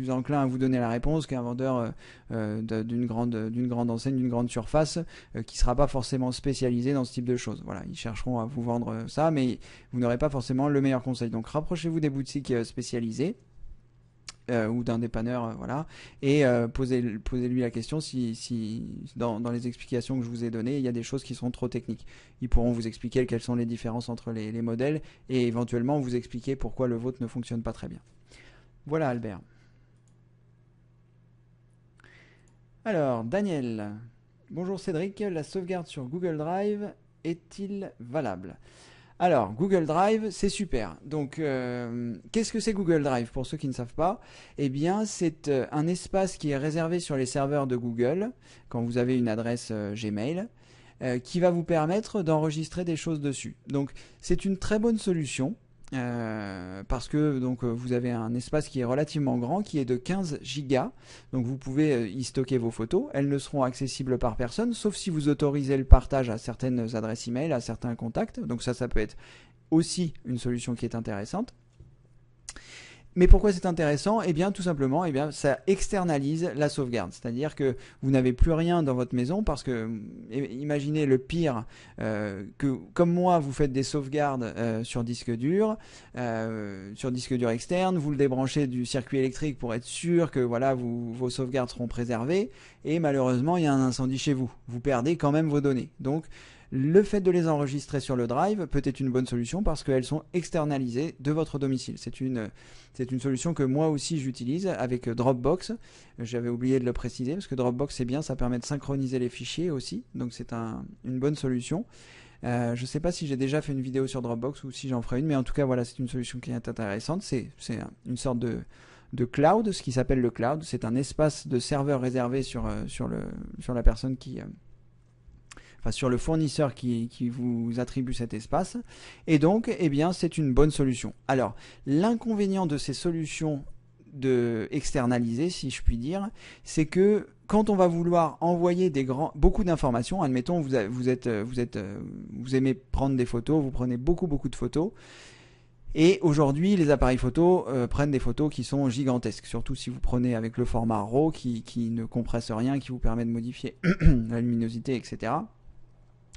A: enclin à vous donner la réponse qu'un vendeur d'une grande enseigne, d'une grande surface qui ne sera pas forcément spécialisé dans ce type de choses. Voilà, ils chercheront à vous vendre ça, mais vous n'aurez pas forcément le meilleur conseil. Donc rapprochez-vous des boutiques spécialisées. Ou d'un dépanneur, voilà, et posez-lui la question si dans les explications que je vous ai données, il y a des choses qui sont trop techniques. Ils pourront vous expliquer quelles sont les différences entre les modèles et éventuellement vous expliquer pourquoi le vôtre ne fonctionne pas très bien. Voilà Albert. Alors, Daniel. Bonjour Cédric, la sauvegarde sur Google Drive est-il valable ? Alors, Google Drive, c'est super. Donc, qu'est-ce que c'est Google Drive pour ceux qui ne savent pas ? Eh bien, c'est un espace qui est réservé sur les serveurs de Google, quand vous avez une adresse Gmail, qui va vous permettre d'enregistrer des choses dessus. Donc, c'est une très bonne solution. Parce que vous avez un espace qui est relativement grand, qui est de 15 gigas. Donc vous pouvez y stocker vos photos. Elles ne seront accessibles par personne, sauf si vous autorisez le partage à certaines adresses email, à certains contacts. Donc ça peut être aussi une solution qui est intéressante. Mais pourquoi c'est intéressant ? Eh bien, tout simplement, ça externalise la sauvegarde. C'est-à-dire que vous n'avez plus rien dans votre maison parce que, imaginez le pire, que comme moi, vous faites des sauvegardes sur disque dur externe, vous le débranchez du circuit électrique pour être sûr que voilà, vos sauvegardes seront préservées. Et malheureusement, il y a un incendie chez vous. Vous perdez quand même vos données. Donc, le fait de les enregistrer sur le drive peut être une bonne solution parce qu'elles sont externalisées de votre domicile. C'est une solution que moi aussi j'utilise avec Dropbox. J'avais oublié de le préciser parce que Dropbox c'est bien, ça permet de synchroniser les fichiers aussi. Donc c'est une bonne solution. Je ne sais pas si j'ai déjà fait une vidéo sur Dropbox ou si j'en ferai une, mais en tout cas voilà, c'est une solution qui est intéressante. C'est une sorte de cloud, ce qui s'appelle le cloud. C'est un espace de serveur réservé sur la personne sur le fournisseur qui vous attribue cet espace. Et donc, c'est une bonne solution. Alors, l'inconvénient de ces solutions externalisées, si je puis dire, c'est que quand on va vouloir envoyer beaucoup d'informations, admettons, vous aimez prendre des photos, vous prenez beaucoup de photos, et aujourd'hui, les appareils photo prennent des photos qui sont gigantesques, surtout si vous prenez avec le format RAW qui ne compresse rien, qui vous permet de modifier la luminosité, etc.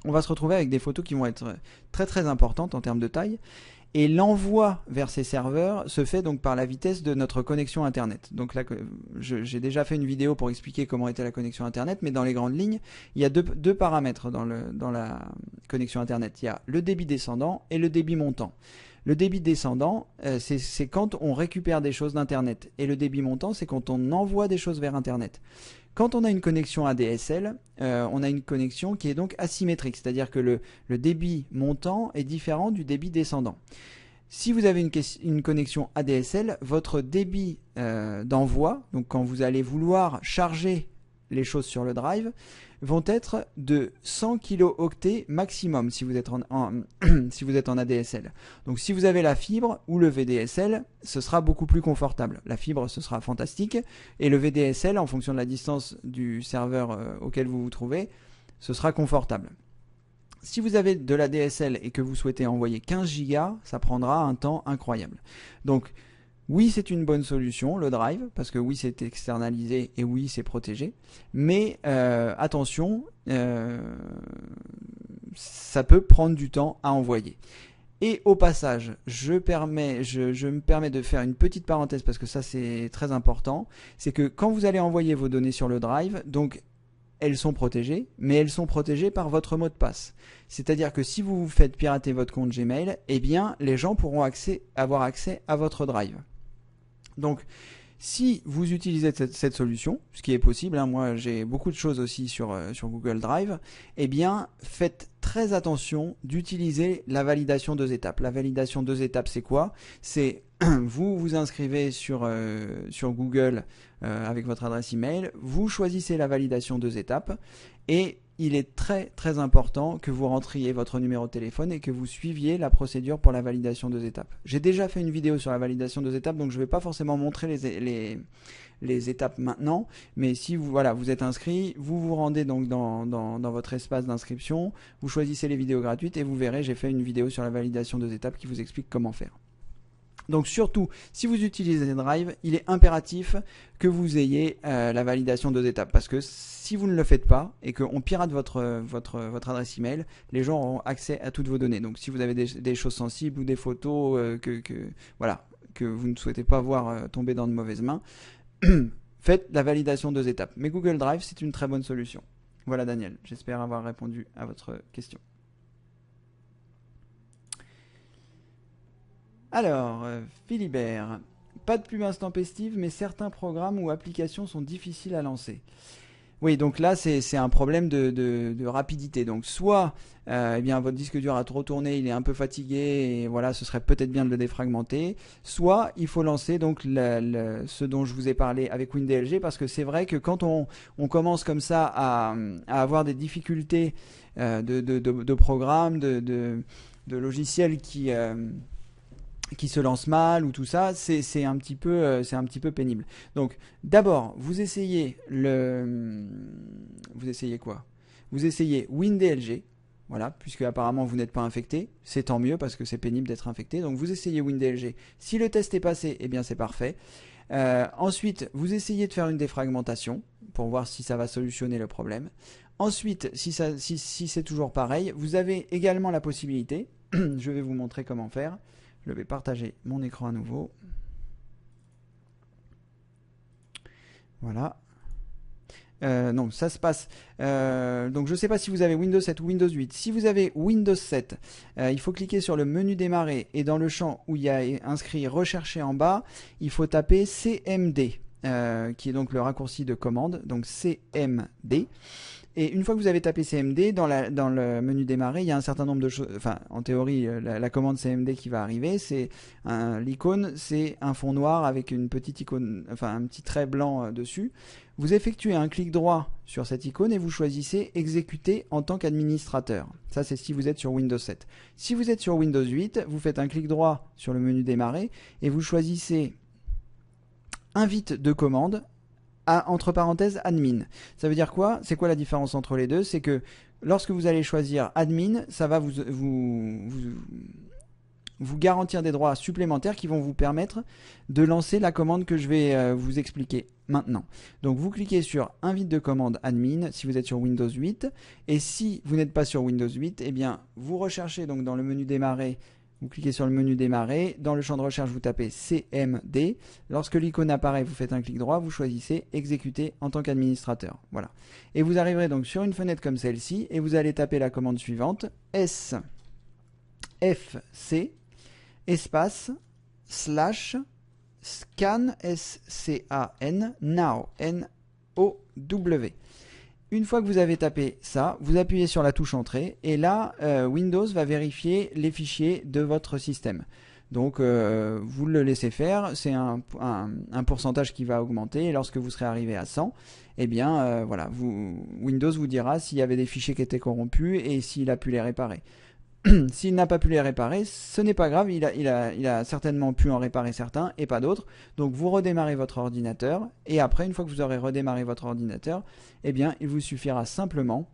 A: On va se retrouver avec des photos qui vont être très très importantes en termes de taille Et l'envoi vers ces serveurs se fait donc par la vitesse de notre connexion Internet. Donc là, j'ai déjà fait une vidéo pour expliquer comment était la connexion Internet, mais dans les grandes lignes, il y a deux paramètres dans la connexion Internet. Il y a le débit descendant et le débit montant. Le débit descendant, c'est quand on récupère des choses d'Internet. Et le débit montant, c'est quand on envoie des choses vers Internet. Quand on a une connexion ADSL, on a une connexion qui est donc asymétrique, c'est-à-dire que le débit montant est différent du débit descendant. Si vous avez une connexion ADSL, votre débit d'envoi, donc quand vous allez vouloir charger les choses sur le drive, vont être de 100 kilooctets maximum si vous êtes si vous êtes en ADSL. Donc si vous avez la fibre ou le VDSL, ce sera beaucoup plus confortable. La fibre, ce sera fantastique, et le VDSL, en fonction de la distance du serveur auquel vous vous trouvez, ce sera confortable. Si vous avez de la DSL et que vous souhaitez envoyer 15 Go, ça prendra un temps incroyable. Donc oui, c'est une bonne solution, le drive, parce que oui, c'est externalisé et oui, c'est protégé. Mais attention, ça peut prendre du temps à envoyer. Et au passage, je me permets de faire une petite parenthèse parce que ça, c'est très important. C'est que quand vous allez envoyer vos données sur le drive, donc elles sont protégées, mais elles sont protégées par votre mot de passe. C'est-à-dire que si vous faites pirater votre compte Gmail, eh bien, les gens pourront avoir accès à votre drive. Donc, si vous utilisez cette solution, ce qui est possible, hein, moi j'ai beaucoup de choses aussi sur Google Drive, eh bien faites très attention d'utiliser la validation 2 étapes. La validation 2 étapes, c'est quoi? C'est vous vous inscrivez sur Google avec votre adresse email, vous choisissez la validation 2 étapes et il est très très important que vous rentriez votre numéro de téléphone et que vous suiviez la procédure pour la validation 2 étapes. J'ai déjà fait une vidéo sur la validation 2 étapes, donc je ne vais pas forcément montrer les étapes maintenant, mais si vous êtes inscrit, vous vous rendez donc dans votre espace d'inscription, vous choisissez les vidéos gratuites et vous verrez, j'ai fait une vidéo sur la validation 2 étapes qui vous explique comment faire. Donc surtout, si vous utilisez Drive, il est impératif que vous ayez la validation 2 étapes. Parce que si vous ne le faites pas et qu'on pirate votre adresse email, les gens auront accès à toutes vos données. Donc si vous avez des choses sensibles ou des photos que vous ne souhaitez pas voir tomber dans de mauvaises mains, faites la validation 2 étapes. Mais Google Drive, c'est une très bonne solution. Voilà Daniel, j'espère avoir répondu à votre question. Alors, Philibert, pas de pub intempestive, mais certains programmes ou applications sont difficiles à lancer. Oui, donc là, c'est un problème de rapidité. Donc, soit eh bien, votre disque dur a trop tourné, il est un peu fatigué, et voilà, ce serait peut-être bien de le défragmenter. Soit, il faut lancer donc ce dont je vous ai parlé avec WinDLG, parce que c'est vrai que quand on commence comme ça à avoir des difficultés de programmes, de logiciels qui se lance mal ou tout ça, c'est un petit peu pénible. Donc d'abord, vous essayez quoi? Vous essayez WinDLG, voilà, puisque apparemment vous n'êtes pas infecté, c'est tant mieux parce que c'est pénible d'être infecté. Donc vous essayez WinDLG. Si le test est passé, eh bien c'est parfait. Ensuite, vous essayez de faire une défragmentation pour voir si ça va solutionner le problème. Ensuite, si c'est toujours pareil, vous avez également la possibilité, je vais vous montrer comment faire. Je vais partager mon écran à nouveau. Voilà. Non, ça se passe. Donc je ne sais pas si vous avez Windows 7 ou Windows 8. Si vous avez Windows 7, il faut cliquer sur le menu démarrer et dans le champ où il y a inscrit rechercher en bas, il faut taper CMD, qui est donc le raccourci de commande, donc CMD. Et une fois que vous avez tapé CMD, dans le menu démarrer, il y a un certain nombre de choses. Enfin, en théorie, la commande CMD qui va arriver, c'est l'icône, c'est un fond noir avec une petite icône, enfin un petit trait blanc dessus. Vous effectuez un clic droit sur cette icône et vous choisissez exécuter en tant qu'administrateur. Ça, c'est si vous êtes sur Windows 7. Si vous êtes sur Windows 8, vous faites un clic droit sur le menu démarrer et vous choisissez invite de commande entre parenthèses admin. Ça veut dire quoi? C'est quoi la différence entre les deux? C'est que lorsque vous allez choisir admin, ça va vous garantir des droits supplémentaires qui vont vous permettre de lancer la commande que je vais vous expliquer maintenant. Donc vous cliquez sur invite de commande admin si vous êtes sur Windows 8 et si vous n'êtes pas sur Windows 8, eh bien vous recherchez donc dans le menu démarrer Vous cliquez sur le menu démarrer. Dans le champ de recherche, vous tapez CMD. Lorsque l'icône apparaît, vous faites un clic droit, vous choisissez exécuter en tant qu'administrateur. Voilà. Et vous arriverez donc sur une fenêtre comme celle-ci et vous allez taper la commande suivante SFC espace slash scan SCAN now NOW. Une fois que vous avez tapé ça, vous appuyez sur la touche entrée et là, Windows va vérifier les fichiers de votre système. Donc, vous le laissez faire, c'est un pourcentage qui va augmenter et lorsque vous serez arrivé à 100, eh bien, voilà, Windows vous dira s'il y avait des fichiers qui étaient corrompus et s'il a pu les réparer. S'il n'a pas pu les réparer, ce n'est pas grave, il a certainement pu en réparer certains et pas d'autres. Donc vous redémarrez votre ordinateur et après, une fois que vous aurez redémarré votre ordinateur, eh bien, il vous suffira simplement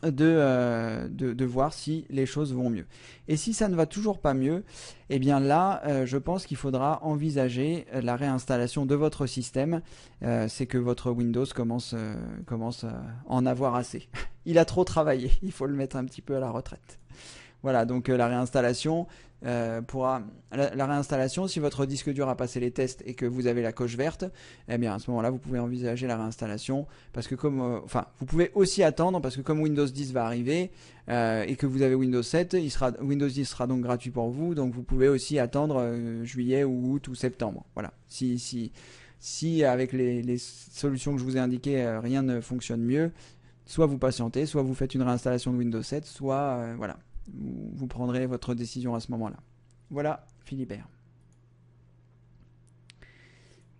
A: de voir si les choses vont mieux. Et si ça ne va toujours pas mieux, eh bien là, je pense qu'il faudra envisager la réinstallation de votre système. C'est que votre Windows commence à en avoir assez. Il a trop travaillé, il faut le mettre un petit peu à la retraite. Voilà, donc la réinstallation la réinstallation, si votre disque dur a passé les tests et que vous avez la coche verte, eh bien à ce moment-là, vous pouvez envisager la réinstallation parce que vous pouvez aussi attendre parce que comme Windows 10 va arriver et que vous avez Windows 7, Windows 10 sera donc gratuit pour vous, donc vous pouvez aussi attendre juillet ou août ou septembre. Voilà. Si avec les solutions que je vous ai indiquées, rien ne fonctionne mieux, soit vous patientez, soit vous faites une réinstallation de Windows 7, soit voilà. Vous prendrez votre décision à ce moment-là. Voilà, Philibert.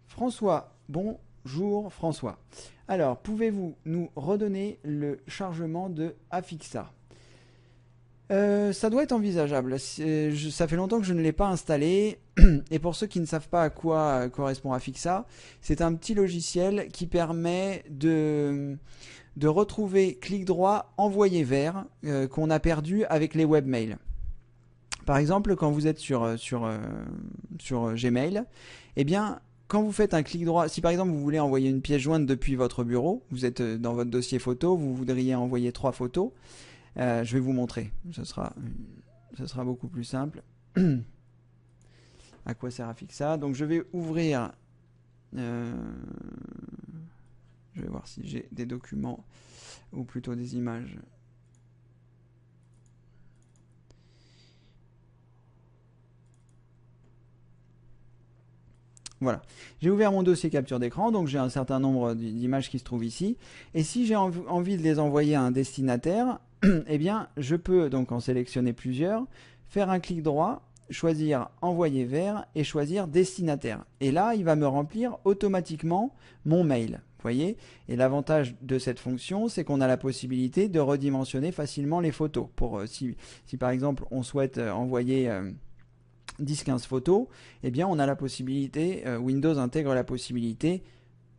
A: François, bonjour François. Alors, pouvez-vous nous redonner le chargement de Afixa? Ça doit être envisageable. Ça fait longtemps que je ne l'ai pas installé. Et pour ceux qui ne savent pas à quoi correspond Afixa, c'est un petit logiciel qui permet de retrouver clic droit envoyé vers qu'on a perdu avec les webmails. Par exemple, quand vous êtes sur Gmail, eh bien, quand vous faites un clic droit, si par exemple vous voulez envoyer une pièce jointe depuis votre bureau, vous êtes dans votre dossier photo, vous voudriez envoyer 3 photos, je vais vous montrer, ce sera beaucoup plus simple. À quoi sert Afixa? Donc je vais ouvrir... je vais voir si j'ai des documents ou plutôt des images. Voilà, j'ai ouvert mon dossier capture d'écran, donc j'ai un certain nombre d'images qui se trouvent ici. Et si j'ai envie de les envoyer à un destinataire, eh bien, je peux donc en sélectionner plusieurs, faire un clic droit, choisir envoyer vers et choisir destinataire. Et là, il va me remplir automatiquement mon mail. Vous voyez? Et l'avantage de cette fonction, c'est qu'on a la possibilité de redimensionner facilement les photos. Si par exemple on souhaite envoyer 10-15 photos, eh bien on a la possibilité, Windows intègre la possibilité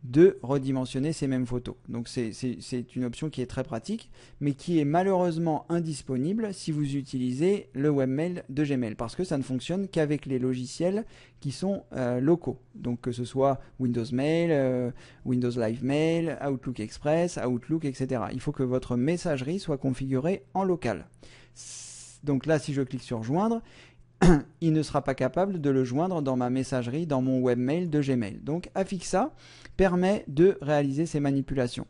A: de redimensionner ces mêmes photos. Donc c'est une option qui est très pratique, mais qui est malheureusement indisponible si vous utilisez le webmail de Gmail, parce que ça ne fonctionne qu'avec les logiciels qui sont locaux. Donc que ce soit Windows Mail, Windows Live Mail, Outlook Express, Outlook, etc. Il faut que votre messagerie soit configurée en local. Donc là, si je clique sur joindre, il ne sera pas capable de le joindre dans ma messagerie, dans mon webmail de Gmail. Donc Afixa permet de réaliser ces manipulations.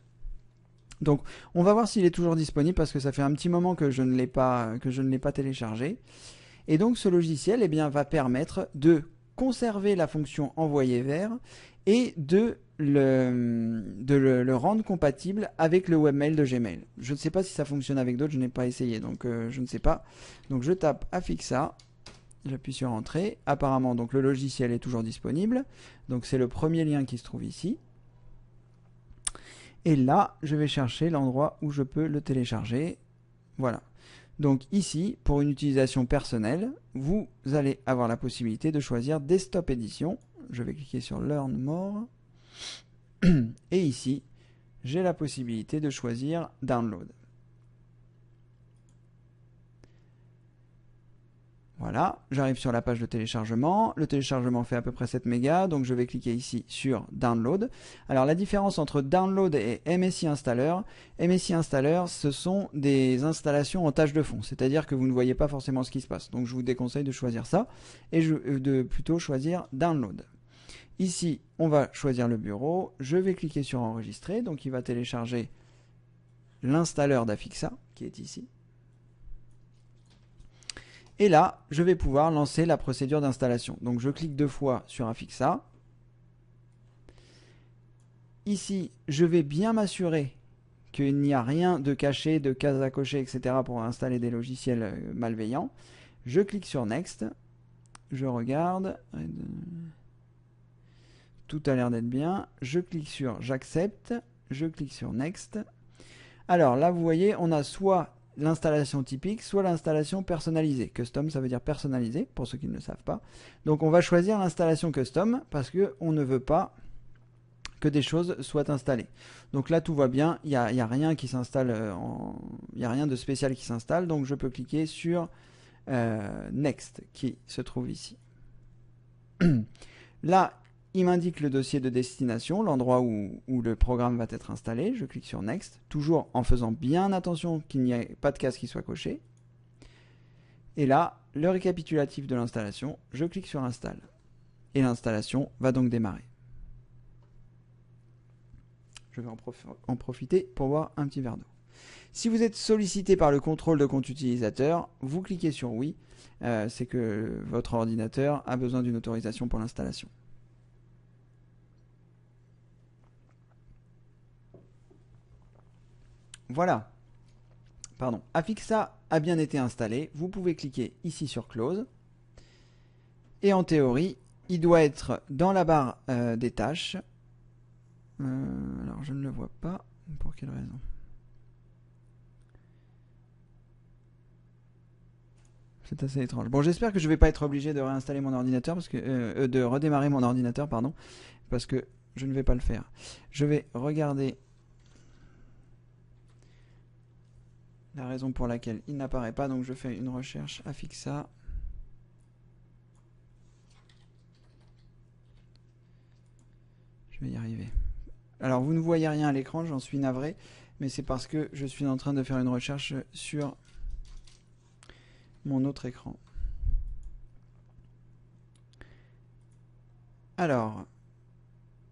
A: Donc on va voir s'il est toujours disponible parce que ça fait un petit moment que je ne l'ai pas téléchargé. Et donc ce logiciel va permettre de conserver la fonction envoyer vers et de le rendre compatible avec le webmail de Gmail. Je ne sais pas si ça fonctionne avec d'autres, je n'ai pas essayé, donc je ne sais pas. Donc je tape Afixa. J'appuie sur Entrée. Apparemment, donc le logiciel est toujours disponible. Donc c'est le premier lien qui se trouve ici. Et là, je vais chercher l'endroit où je peux le télécharger. Voilà. Donc ici, pour une utilisation personnelle, vous allez avoir la possibilité de choisir Desktop Edition. Je vais cliquer sur Learn More. Et ici, j'ai la possibilité de choisir Download. Voilà, j'arrive sur la page de téléchargement. Le téléchargement fait à peu près 7 mégas, donc je vais cliquer ici sur Download. Alors la différence entre Download et MSI Installer, ce sont des installations en tâche de fond, c'est-à-dire que vous ne voyez pas forcément ce qui se passe. Donc je vous déconseille de choisir ça et de plutôt choisir Download. Ici, on va choisir le bureau. Je vais cliquer sur Enregistrer, donc il va télécharger l'installeur d'Afixa qui est ici. Et là, je vais pouvoir lancer la procédure d'installation. Donc je clique 2 fois sur Afixa. Ici, je vais bien m'assurer qu'il n'y a rien de caché, de cases à cocher, etc. pour installer des logiciels malveillants. Je clique sur Next. Je regarde. Tout a l'air d'être bien. Je clique sur J'accepte. Je clique sur Next. Alors là, vous voyez, on a soit l'installation typique, soit l'installation personnalisée. Custom, ça veut dire personnalisé, pour ceux qui ne le savent pas. Donc on va choisir l'installation custom, parce qu'on ne veut pas que des choses soient installées. Donc là, tout va bien, il n'y a rien qui s'installe, il n'y a rien de spécial qui s'installe, donc je peux cliquer sur Next, qui se trouve ici. Là, il m'indique le dossier de destination, l'endroit où le programme va être installé. Je clique sur Next, toujours en faisant bien attention qu'il n'y ait pas de case qui soit cochée. Et là, le récapitulatif de l'installation, je clique sur Install. Et l'installation va donc démarrer. Je vais en profiter pour boire un petit verre d'eau. Si vous êtes sollicité par le contrôle de compte utilisateur, vous cliquez sur Oui. C'est que votre ordinateur a besoin d'une autorisation pour l'installation. Voilà. Pardon. Afixa a bien été installé. Vous pouvez cliquer ici sur Close. Et en théorie, il doit être dans la barre des tâches. Alors, je ne le vois pas. Pour quelle raison? C'est assez étrange. Bon, j'espère que je ne vais pas être obligé de réinstaller mon ordinateur, parce que de redémarrer mon ordinateur, pardon, parce que je ne vais pas le faire. Je vais regarder la raison pour laquelle il n'apparaît pas, donc je fais une recherche Afixa. Je vais y arriver. Alors vous ne voyez rien à l'écran, j'en suis navré, mais c'est parce que je suis en train de faire une recherche sur mon autre écran. Alors,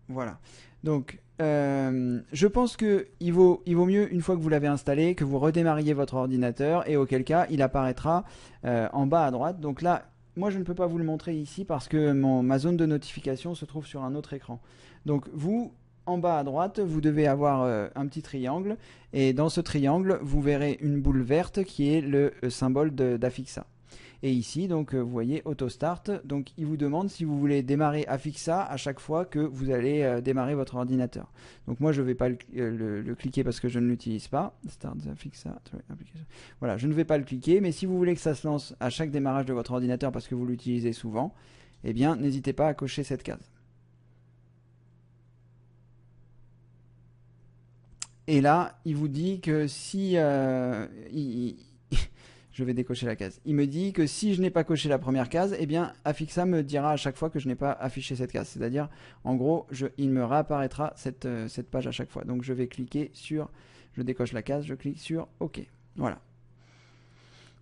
A: voilà. Donc, je pense qu'il vaut mieux, une fois que vous l'avez installé, que vous redémarriez votre ordinateur, et auquel cas, il apparaîtra en bas à droite. Donc là, moi, je ne peux pas vous le montrer ici parce que ma zone de notification se trouve sur un autre écran. Donc, vous, en bas à droite, vous devez avoir un petit triangle, et dans ce triangle, vous verrez une boule verte qui est le symbole d'Afixa. Et ici, donc, vous voyez Auto Start. Donc, il vous demande si vous voulez démarrer Afixa à chaque fois que vous allez démarrer votre ordinateur. Donc, moi, je ne vais pas le cliquer parce que je ne l'utilise pas. Start Afixa. Voilà, je ne vais pas le cliquer. Mais si vous voulez que ça se lance à chaque démarrage de votre ordinateur parce que vous l'utilisez souvent, eh bien, n'hésitez pas à cocher cette case. Et là, il vous dit que si... je vais décocher la case. Il me dit que si je n'ai pas coché la première case, eh bien, Afixa me dira à chaque fois que je n'ai pas affiché cette case. C'est-à-dire, en gros, il me réapparaîtra cette page à chaque fois. Donc, je vais cliquer sur... Je décoche la case, je clique sur OK. Voilà.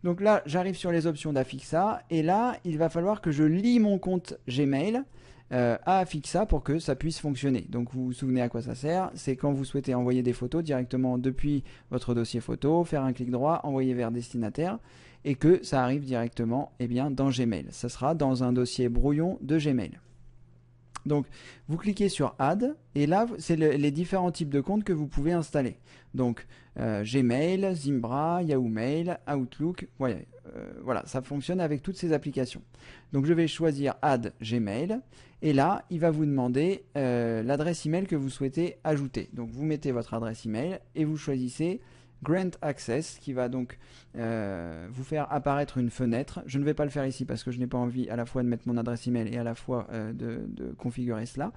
A: Donc là, j'arrive sur les options d'Afixa. Et là, il va falloir que je lie mon compte Gmail à Afixa pour que ça puisse fonctionner. Donc vous vous souvenez à quoi ça sert? C'est quand vous souhaitez envoyer des photos directement depuis votre dossier photo, faire un clic droit, envoyer vers destinataire, et que ça arrive directement dans Gmail. Ça sera dans un dossier brouillon de Gmail. Donc vous cliquez sur Add, et là c'est les différents types de comptes que vous pouvez installer. Donc Gmail, Zimbra, Yahoo Mail, Outlook, voilà, ça fonctionne avec toutes ces applications. Donc je vais choisir Add Gmail, et là il va vous demander l'adresse email que vous souhaitez ajouter. Donc vous mettez votre adresse email et vous choisissez Grant Access, qui va donc vous faire apparaître une fenêtre. Je ne vais pas le faire ici parce que je n'ai pas envie à la fois de mettre mon adresse email et à la fois de configurer cela.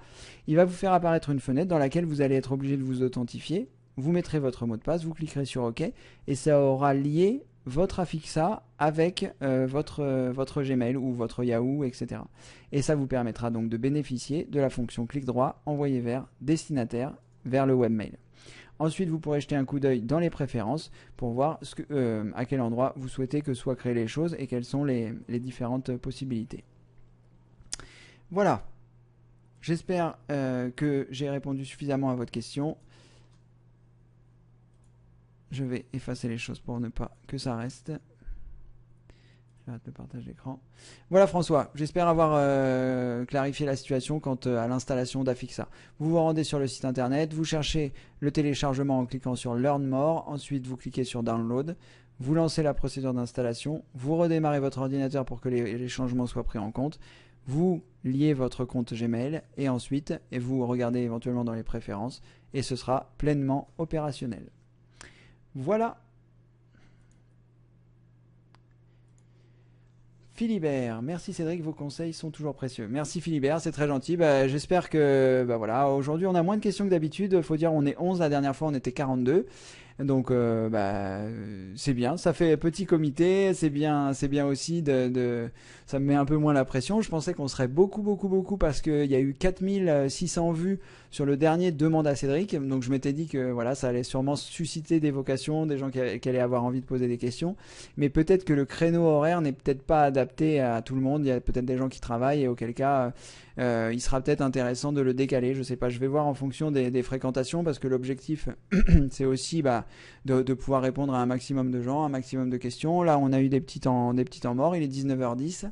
A: Il va vous faire apparaître une fenêtre dans laquelle vous allez être obligé de vous authentifier. Vous mettrez votre mot de passe, vous cliquerez sur OK, et ça aura lié votre Affixa avec votre Gmail ou votre Yahoo, etc. Et ça vous permettra donc de bénéficier de la fonction clic droit envoyer vers destinataire vers le webmail. Ensuite, vous pourrez jeter un coup d'œil dans les préférences pour voir à quel endroit vous souhaitez que soient créées les choses et quelles sont les différentes possibilités. Voilà. J'espère que j'ai répondu suffisamment à votre question. Je vais effacer les choses pour ne pas que ça reste. J'arrête le partage d'écran. Voilà François, j'espère avoir clarifié la situation quant à l'installation d'Affixa. Vous vous rendez sur le site internet, vous cherchez le téléchargement en cliquant sur Learn More, ensuite vous cliquez sur Download, vous lancez la procédure d'installation, vous redémarrez votre ordinateur pour que les changements soient pris en compte, vous liez votre compte Gmail et ensuite vous regardez éventuellement dans les préférences et ce sera pleinement opérationnel. Voilà. Philibert, merci Cédric, vos conseils sont toujours précieux. Merci Philibert, c'est très gentil. J'espère que voilà, aujourd'hui on a moins de questions que d'habitude. Il faut dire on est 11, la dernière fois on était 42. Donc c'est bien, ça fait petit comité, c'est bien aussi ça me met un peu moins la pression. Je pensais qu'on serait beaucoup parce qu'il y a eu 4600 vues sur le dernier Demande à Cédric. Donc je m'étais dit que voilà, ça allait sûrement susciter des vocations, des gens qui allaient avoir envie de poser des questions. Mais peut-être que le créneau horaire n'est peut-être pas adapté à tout le monde. Il y a peut-être des gens qui travaillent et auquel cas il sera peut-être intéressant de le décaler. Je sais pas, je vais voir en fonction des fréquentations parce que l'objectif c'est aussi de pouvoir répondre à un maximum de gens, un maximum de questions. Là on a eu des petits temps morts, il est 19h10.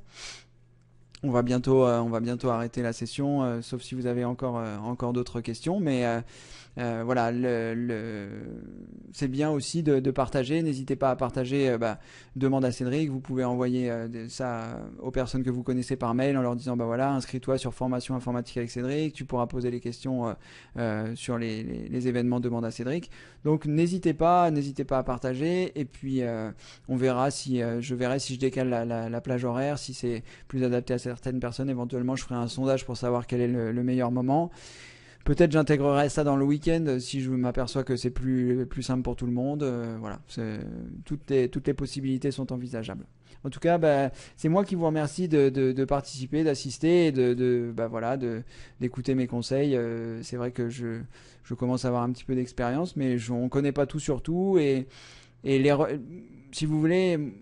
A: On va bientôt arrêter la session, sauf si vous avez encore d'autres questions. Mais voilà, c'est bien aussi de partager. N'hésitez pas à partager. Demande à Cédric. Vous pouvez envoyer ça aux personnes que vous connaissez par mail en leur disant voilà, inscris-toi sur formation informatique avec Cédric. Tu pourras poser les questions sur les événements Demande à Cédric. Donc n'hésitez pas à partager. Et puis on verra je verrai si je décale la plage horaire, si c'est plus adapté à certaines personnes. Éventuellement, je ferai un sondage pour savoir quel est le meilleur moment. Peut-être j'intégrerai ça dans le week-end si je m'aperçois que c'est plus simple pour tout le monde. Voilà, toutes les possibilités sont envisageables. En tout cas, c'est moi qui vous remercie de participer, d'assister et d'écouter mes conseils. C'est vrai que je commence à avoir un petit peu d'expérience, mais on ne connaît pas tout sur tout. Si vous voulez,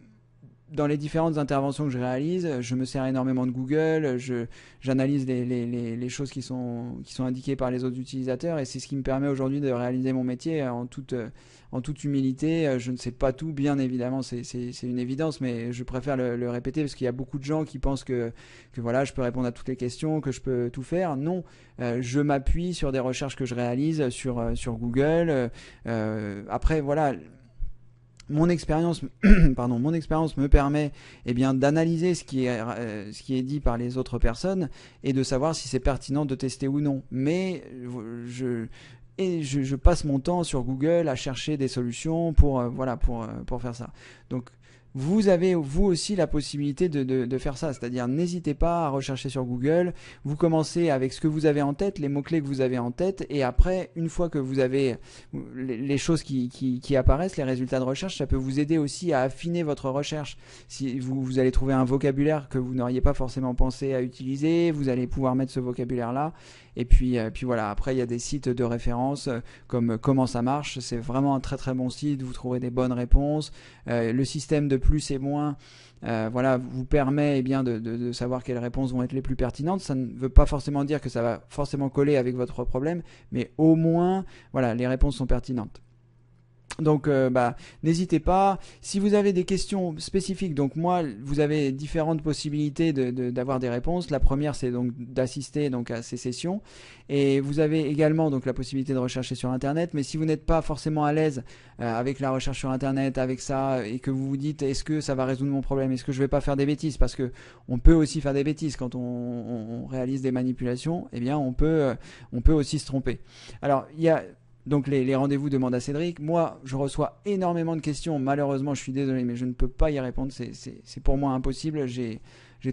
A: dans les différentes interventions que je réalise, je me sers énormément de Google, j'analyse les choses qui sont indiquées par les autres utilisateurs et c'est ce qui me permet aujourd'hui de réaliser mon métier en toute humilité. Je ne sais pas tout, bien évidemment, c'est une évidence, mais je préfère le répéter parce qu'il y a beaucoup de gens qui pensent que voilà, je peux répondre à toutes les questions, que je peux tout faire. Non, je m'appuie sur des recherches que je réalise sur Google. Après, voilà. Mon expérience me permet d'analyser ce qui est dit par les autres personnes et de savoir si c'est pertinent de tester ou non. Mais je passe mon temps sur Google à chercher des solutions pour faire ça. Donc vous avez vous aussi la possibilité de faire ça, c'est-à-dire n'hésitez pas à rechercher sur Google, vous commencez avec ce que vous avez en tête, les mots-clés que vous avez en tête, et après, une fois que vous avez les choses qui apparaissent, les résultats de recherche, ça peut vous aider aussi à affiner votre recherche. Si vous allez trouver un vocabulaire que vous n'auriez pas forcément pensé à utiliser, vous allez pouvoir mettre ce vocabulaire-là, et puis voilà, après il y a des sites de référence comme Comment ça marche, c'est vraiment un très très bon site, vous trouverez des bonnes réponses, le système de plus et moins vous permet de savoir quelles réponses vont être les plus pertinentes. Ça ne veut pas forcément dire que ça va forcément coller avec votre problème, mais au moins voilà, les réponses sont pertinentes. Donc n'hésitez pas, si vous avez des questions spécifiques, donc moi vous avez différentes possibilités d'avoir des réponses. La première c'est donc d'assister donc à ces sessions et vous avez également donc la possibilité de rechercher sur internet, mais si vous n'êtes pas forcément à l'aise avec la recherche sur internet, avec ça, et que vous vous dites est-ce que ça va résoudre mon problème, est-ce que je vais pas faire des bêtises, parce que on peut aussi faire des bêtises quand on réalise des manipulations, eh bien on peut aussi se tromper. Alors il y a donc les rendez-vous Demande à Cédric. Moi, je reçois énormément de questions. Malheureusement, je suis désolé, mais je ne peux pas y répondre. C'est pour moi impossible. J'ai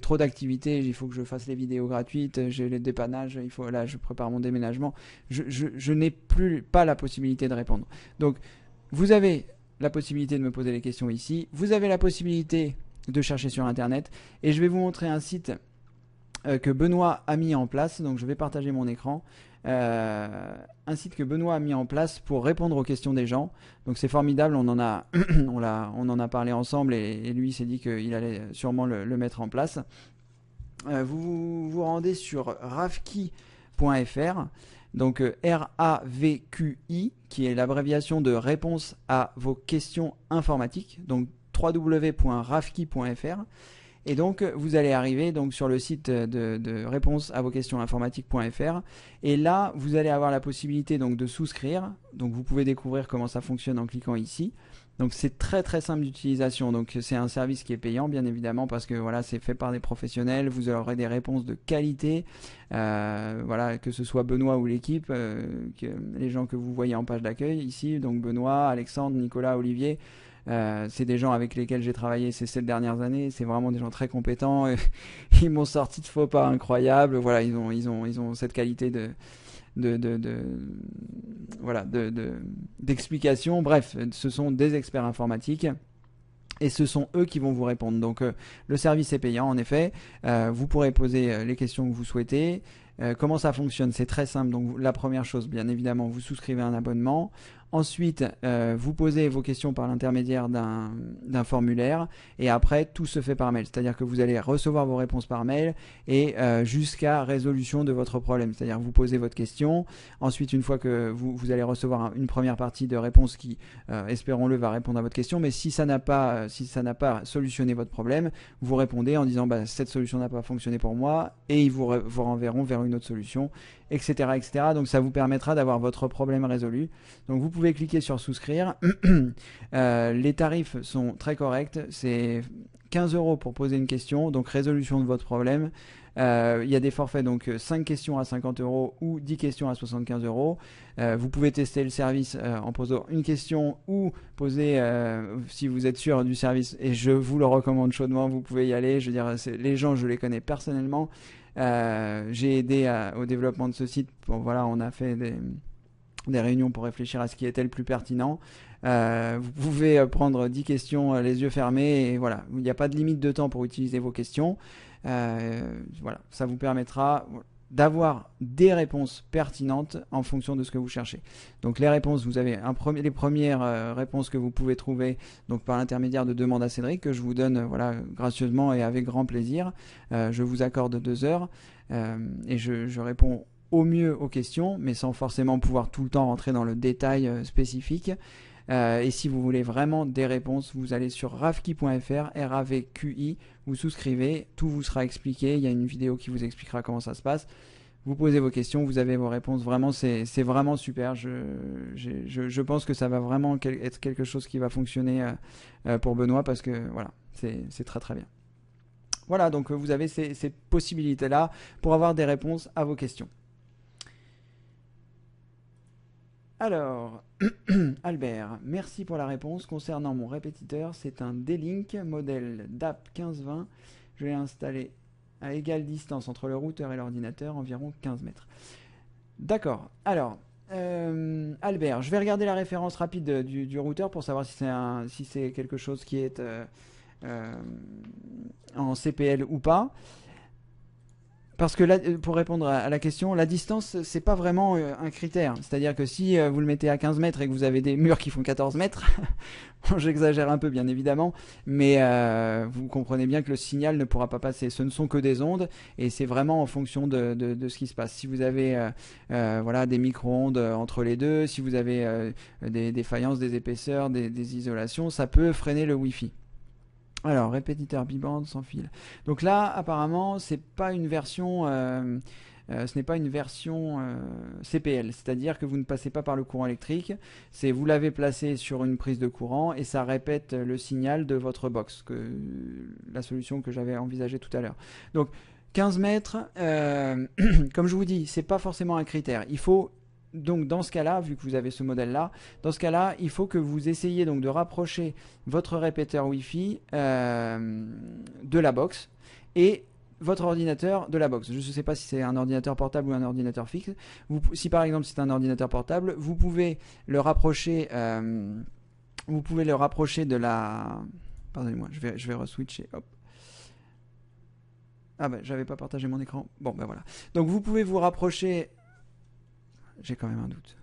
A: trop d'activités. Il faut que je fasse les vidéos gratuites. J'ai les dépannages. Là, je prépare mon déménagement. Je n'ai pas la possibilité de répondre. Donc, vous avez la possibilité de me poser les questions ici. Vous avez la possibilité de chercher sur Internet. Et je vais vous montrer un site que Benoît a mis en place. Donc je vais partager mon écran. Un site que Benoît a mis en place pour répondre aux questions des gens. Donc c'est formidable, on en a, on en a parlé ensemble et lui s'est dit qu'il allait sûrement le mettre en place. Vous vous rendez sur ravqi.fr, donc RAVQI, qui est l'abréviation de réponse à vos questions informatiques, donc www.ravqi.fr. Et donc, vous allez arriver donc, sur le site de réponse à vos questions informatiques.fr. Et là, vous allez avoir la possibilité donc, de souscrire. Donc, vous pouvez découvrir comment ça fonctionne en cliquant ici. Donc, c'est très très simple d'utilisation. Donc, c'est un service qui est payant, bien évidemment, parce que voilà, c'est fait par des professionnels. Vous aurez des réponses de qualité. Voilà, que ce soit Benoît ou l'équipe, les gens que vous voyez en page d'accueil ici. Donc, Benoît, Alexandre, Nicolas, Olivier. C'est des gens avec lesquels j'ai travaillé ces 7 dernières années. C'est vraiment des gens très compétents. Ils m'ont sorti de faux pas incroyables. Voilà, ils ont cette qualité d'explication. Bref, ce sont des experts informatiques. Et ce sont eux qui vont vous répondre. Donc le service est payant en effet. Vous pourrez poser les questions que vous souhaitez. Comment ça fonctionne? C'est très simple. Donc la première chose, bien évidemment, vous souscrivez un abonnement. Ensuite, vous posez vos questions par l'intermédiaire d'un formulaire et après, tout se fait par mail. C'est-à-dire que vous allez recevoir vos réponses par mail et jusqu'à résolution de votre problème. C'est-à-dire que vous posez votre question. Ensuite, une fois que vous allez recevoir une première partie de réponse qui, espérons-le, va répondre à votre question. Mais si ça n'a pas solutionné votre problème, vous répondez en disant bah, cette solution n'a pas fonctionné pour moi et ils vous renverront vers une autre solution, etc., etc. Donc ça vous permettra d'avoir votre problème résolu. Donc vous pouvez cliquer sur souscrire. Les tarifs sont très corrects. C'est 15 € pour poser une question, donc résolution de votre problème. Il y a des forfaits, donc 5 questions à 50 € ou 10 questions à 75 €. Vous pouvez tester le service en posant une question ou poser, si vous êtes sûr du service, et je vous le recommande chaudement, vous pouvez y aller. Je veux dire, les gens, je les connais personnellement. J'ai aidé au développement de ce site. Bon, voilà, on a fait des réunions pour réfléchir à ce qui était le plus pertinent. Vous pouvez prendre 10 questions les yeux fermés et voilà, il n'y a pas de limite de temps pour utiliser vos questions. Voilà, ça vous permettra d'avoir des réponses pertinentes en fonction de ce que vous cherchez. Donc les réponses, vous avez les premières réponses que vous pouvez trouver donc par l'intermédiaire de Demande à Cédric que je vous donne voilà, gracieusement et avec grand plaisir. Je vous accorde 2 heures et je réponds au mieux aux questions, mais sans forcément pouvoir tout le temps rentrer dans le détail spécifique. Et si vous voulez vraiment des réponses, vous allez sur ravqi.fr, RAVQI, vous souscrivez, tout vous sera expliqué, il y a une vidéo qui vous expliquera comment ça se passe. Vous posez vos questions, vous avez vos réponses, vraiment c'est vraiment super. Je pense que ça va vraiment être quelque chose qui va fonctionner pour Benoît parce que voilà, c'est très très bien. Voilà, donc vous avez ces possibilités-là pour avoir des réponses à vos questions. Alors, Albert, merci pour la réponse. Concernant mon répétiteur, c'est un D-Link modèle DAP 1520. Je l'ai installé à égale distance entre le routeur et l'ordinateur, environ 15 mètres. D'accord. Alors, Albert, je vais regarder la référence rapide du routeur pour savoir si c'est quelque chose qui est en CPL ou pas. Parce que là, pour répondre à la question, la distance, c'est pas vraiment un critère. C'est-à-dire que si vous le mettez à 15 mètres et que vous avez des murs qui font 14 mètres, bon, j'exagère un peu bien évidemment, mais vous comprenez bien que le signal ne pourra pas passer. Ce ne sont que des ondes et c'est vraiment en fonction de ce qui se passe. Si vous avez voilà, des micro-ondes entre les deux, si vous avez des faïences, des épaisseurs, des isolations, ça peut freiner le Wi-Fi. Alors, répétiteur bibande sans fil. Donc là, apparemment, ce n'est pas une version CPL, c'est-à-dire que vous ne passez pas par le courant électrique. Vous l'avez placé sur une prise de courant et ça répète le signal de votre box, la solution que j'avais envisagée tout à l'heure. Donc, 15 mètres, comme je vous dis, c'est pas forcément un critère. Il faut donc dans ce cas-là, vu que vous avez ce modèle-là, dans ce cas-là, il faut que vous essayiez donc de rapprocher votre répéteur Wi-Fi de la box et votre ordinateur de la box. Je ne sais pas si c'est un ordinateur portable ou un ordinateur fixe. Si par exemple c'est un ordinateur portable, vous pouvez le rapprocher vous pouvez le rapprocher de la... Pardonnez-moi, je vais re-switcher. Hop. Ah ben, j'avais pas partagé mon écran. Bon, ben voilà. Donc vous pouvez vous rapprocher... J'ai quand même un doute.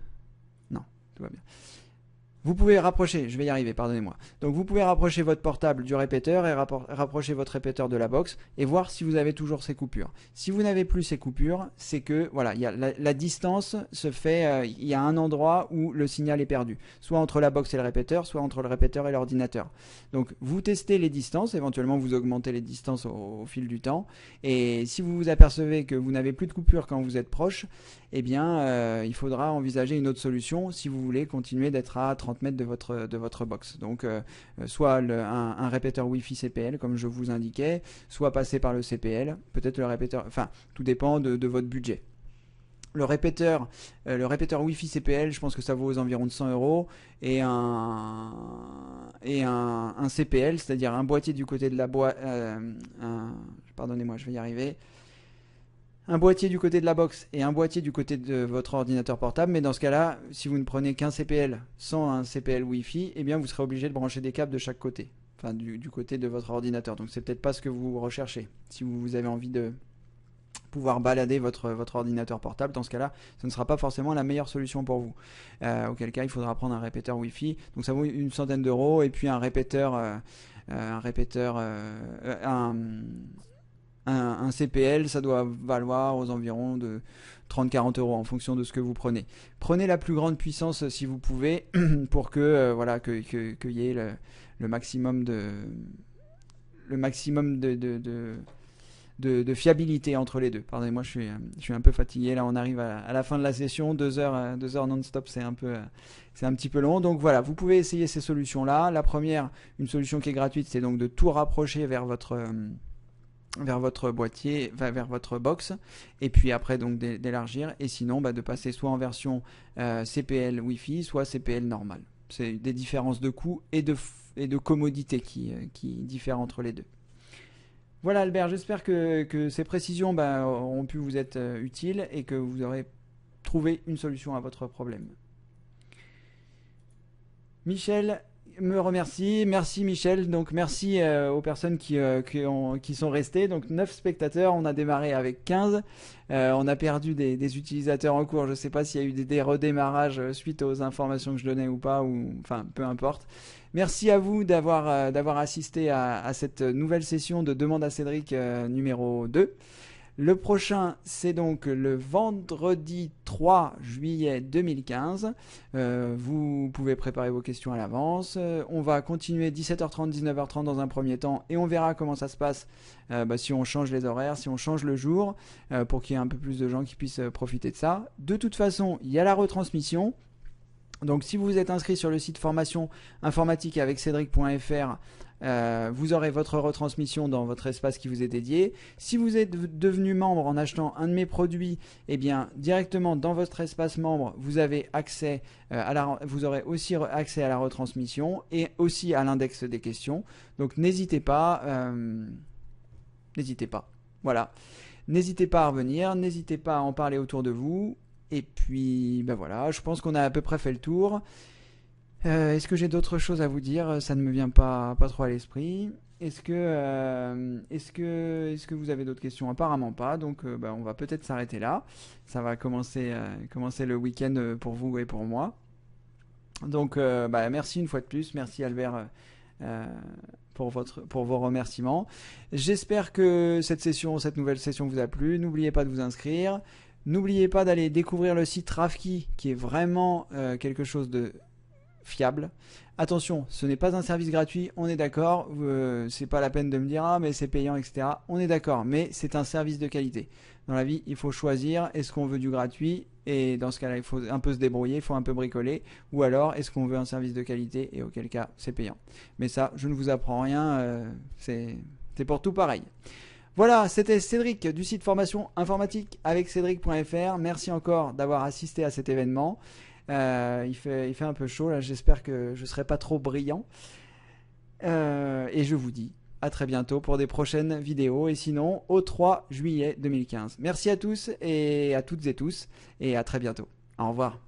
A: Non, tout va bien. Vous pouvez rapprocher, je vais y arriver, pardonnez-moi. Donc vous pouvez rapprocher votre portable du répéteur et rapprocher votre répéteur de la box et voir si vous avez toujours ces coupures. Si vous n'avez plus ces coupures, c'est que voilà, il y a la distance se fait, il y a un endroit où le signal est perdu, soit entre la box et le répéteur, soit entre le répéteur et l'ordinateur. Donc vous testez les distances, éventuellement vous augmentez les distances au fil du temps, et si vous vous apercevez que vous n'avez plus de coupures quand vous êtes proche, eh bien il faudra envisager une autre solution si vous voulez continuer d'être à 30 mètres de votre box. Donc soit un répéteur Wi-Fi CPL comme je vous indiquais, soit passer par le CPL, peut-être le répéteur, enfin tout dépend de votre budget. Le répéteur Wi-Fi CPL, je pense que ça vaut aux environs de 100 euros, et un CPL, c'est-à-dire un boîtier du côté de la boîte, pardonnez-moi, je vais y arriver. Un boîtier du côté de la box et un boîtier du côté de votre ordinateur portable, mais dans ce cas-là, si vous ne prenez qu'un CPL sans un CPL Wi-Fi, eh bien vous serez obligé de brancher des câbles de chaque côté, enfin du côté de votre ordinateur. Donc c'est peut-être pas ce que vous recherchez. Si vous avez envie de pouvoir balader votre ordinateur portable, dans ce cas-là, ce ne sera pas forcément la meilleure solution pour vous. Auquel cas, il faudra prendre un répéteur Wi-Fi. Donc ça vaut une centaine d'euros, et puis un CPL, ça doit valoir aux environs de 30-40 euros en fonction de ce que vous prenez. Prenez la plus grande puissance si vous pouvez pour que voilà qu'il y ait le maximum de fiabilité entre les deux. Pardonnez-moi, je suis un peu fatigué. Là, on arrive à la fin de la session, 2 heures non-stop, c'est un petit peu long. Donc voilà, vous pouvez essayer ces solutions-là. La première, une solution qui est gratuite, c'est donc de tout rapprocher vers votre boîtier, vers votre box, et puis après donc d'élargir, et sinon de passer soit en version CPL Wi-Fi, soit CPL normal. C'est des différences de coût et de commodité qui diffèrent entre les deux. Voilà Albert, j'espère que ces précisions auront pu vous être utiles et que vous aurez trouvé une solution à votre problème. Michel me remercie. Merci Michel. Donc merci aux personnes qui sont restées. Donc 9 spectateurs. On a démarré avec 15. On a perdu des utilisateurs en cours. Je ne sais pas s'il y a eu des redémarrages suite aux informations que je donnais ou pas. Enfin, peu importe. Merci à vous d'avoir assisté à cette nouvelle session de Demande à Cédric numéro 2. Le prochain, c'est donc le vendredi 3 juillet 2015. Vous pouvez préparer vos questions à l'avance. On va continuer 17h30, 19h30 dans un premier temps et on verra comment ça se passe si on change les horaires, si on change le jour, pour qu'il y ait un peu plus de gens qui puissent profiter de ça. De toute façon, il y a la retransmission. Donc si vous êtes inscrit sur le site formation informatique avec cédric.fr, vous aurez votre retransmission dans votre espace qui vous est dédié. Si vous êtes devenu membre en achetant un de mes produits, eh bien directement dans votre espace membre, vous avez accès vous aurez aussi accès à la retransmission et aussi à l'index des questions. Donc n'hésitez pas, voilà, n'hésitez pas à revenir, n'hésitez pas à en parler autour de vous. Et puis, voilà, je pense qu'on a à peu près fait le tour. Est-ce que j'ai d'autres choses à vous dire? Ça ne me vient pas trop à l'esprit. Est-ce que vous avez d'autres questions? Apparemment pas, donc on va peut-être s'arrêter là. Ça va commencer le week-end pour vous et pour moi. Donc, merci une fois de plus. Merci Albert pour vos remerciements. J'espère que cette nouvelle session vous a plu. N'oubliez pas de vous inscrire. N'oubliez pas d'aller découvrir le site Rafki qui est vraiment quelque chose de fiable. Attention, ce n'est pas un service gratuit, on est d'accord, c'est pas la peine de me dire ah mais c'est payant, etc. On est d'accord, mais c'est un service de qualité. Dans la vie, il faut choisir, est-ce qu'on veut du gratuit, et dans ce cas-là, il faut un peu se débrouiller, il faut un peu bricoler, ou alors est-ce qu'on veut un service de qualité, et auquel cas c'est payant. Mais ça, je ne vous apprends rien, c'est pour tout pareil. Voilà, c'était Cédric du site formation informatique avec cédric.fr. Merci encore d'avoir assisté à cet événement. Il fait un peu chaud là, j'espère que je ne serai pas trop brillant. Et je vous dis à très bientôt pour des prochaines vidéos et sinon au 3 juillet 2015. Merci à tous et à toutes et tous et à très bientôt. Au revoir.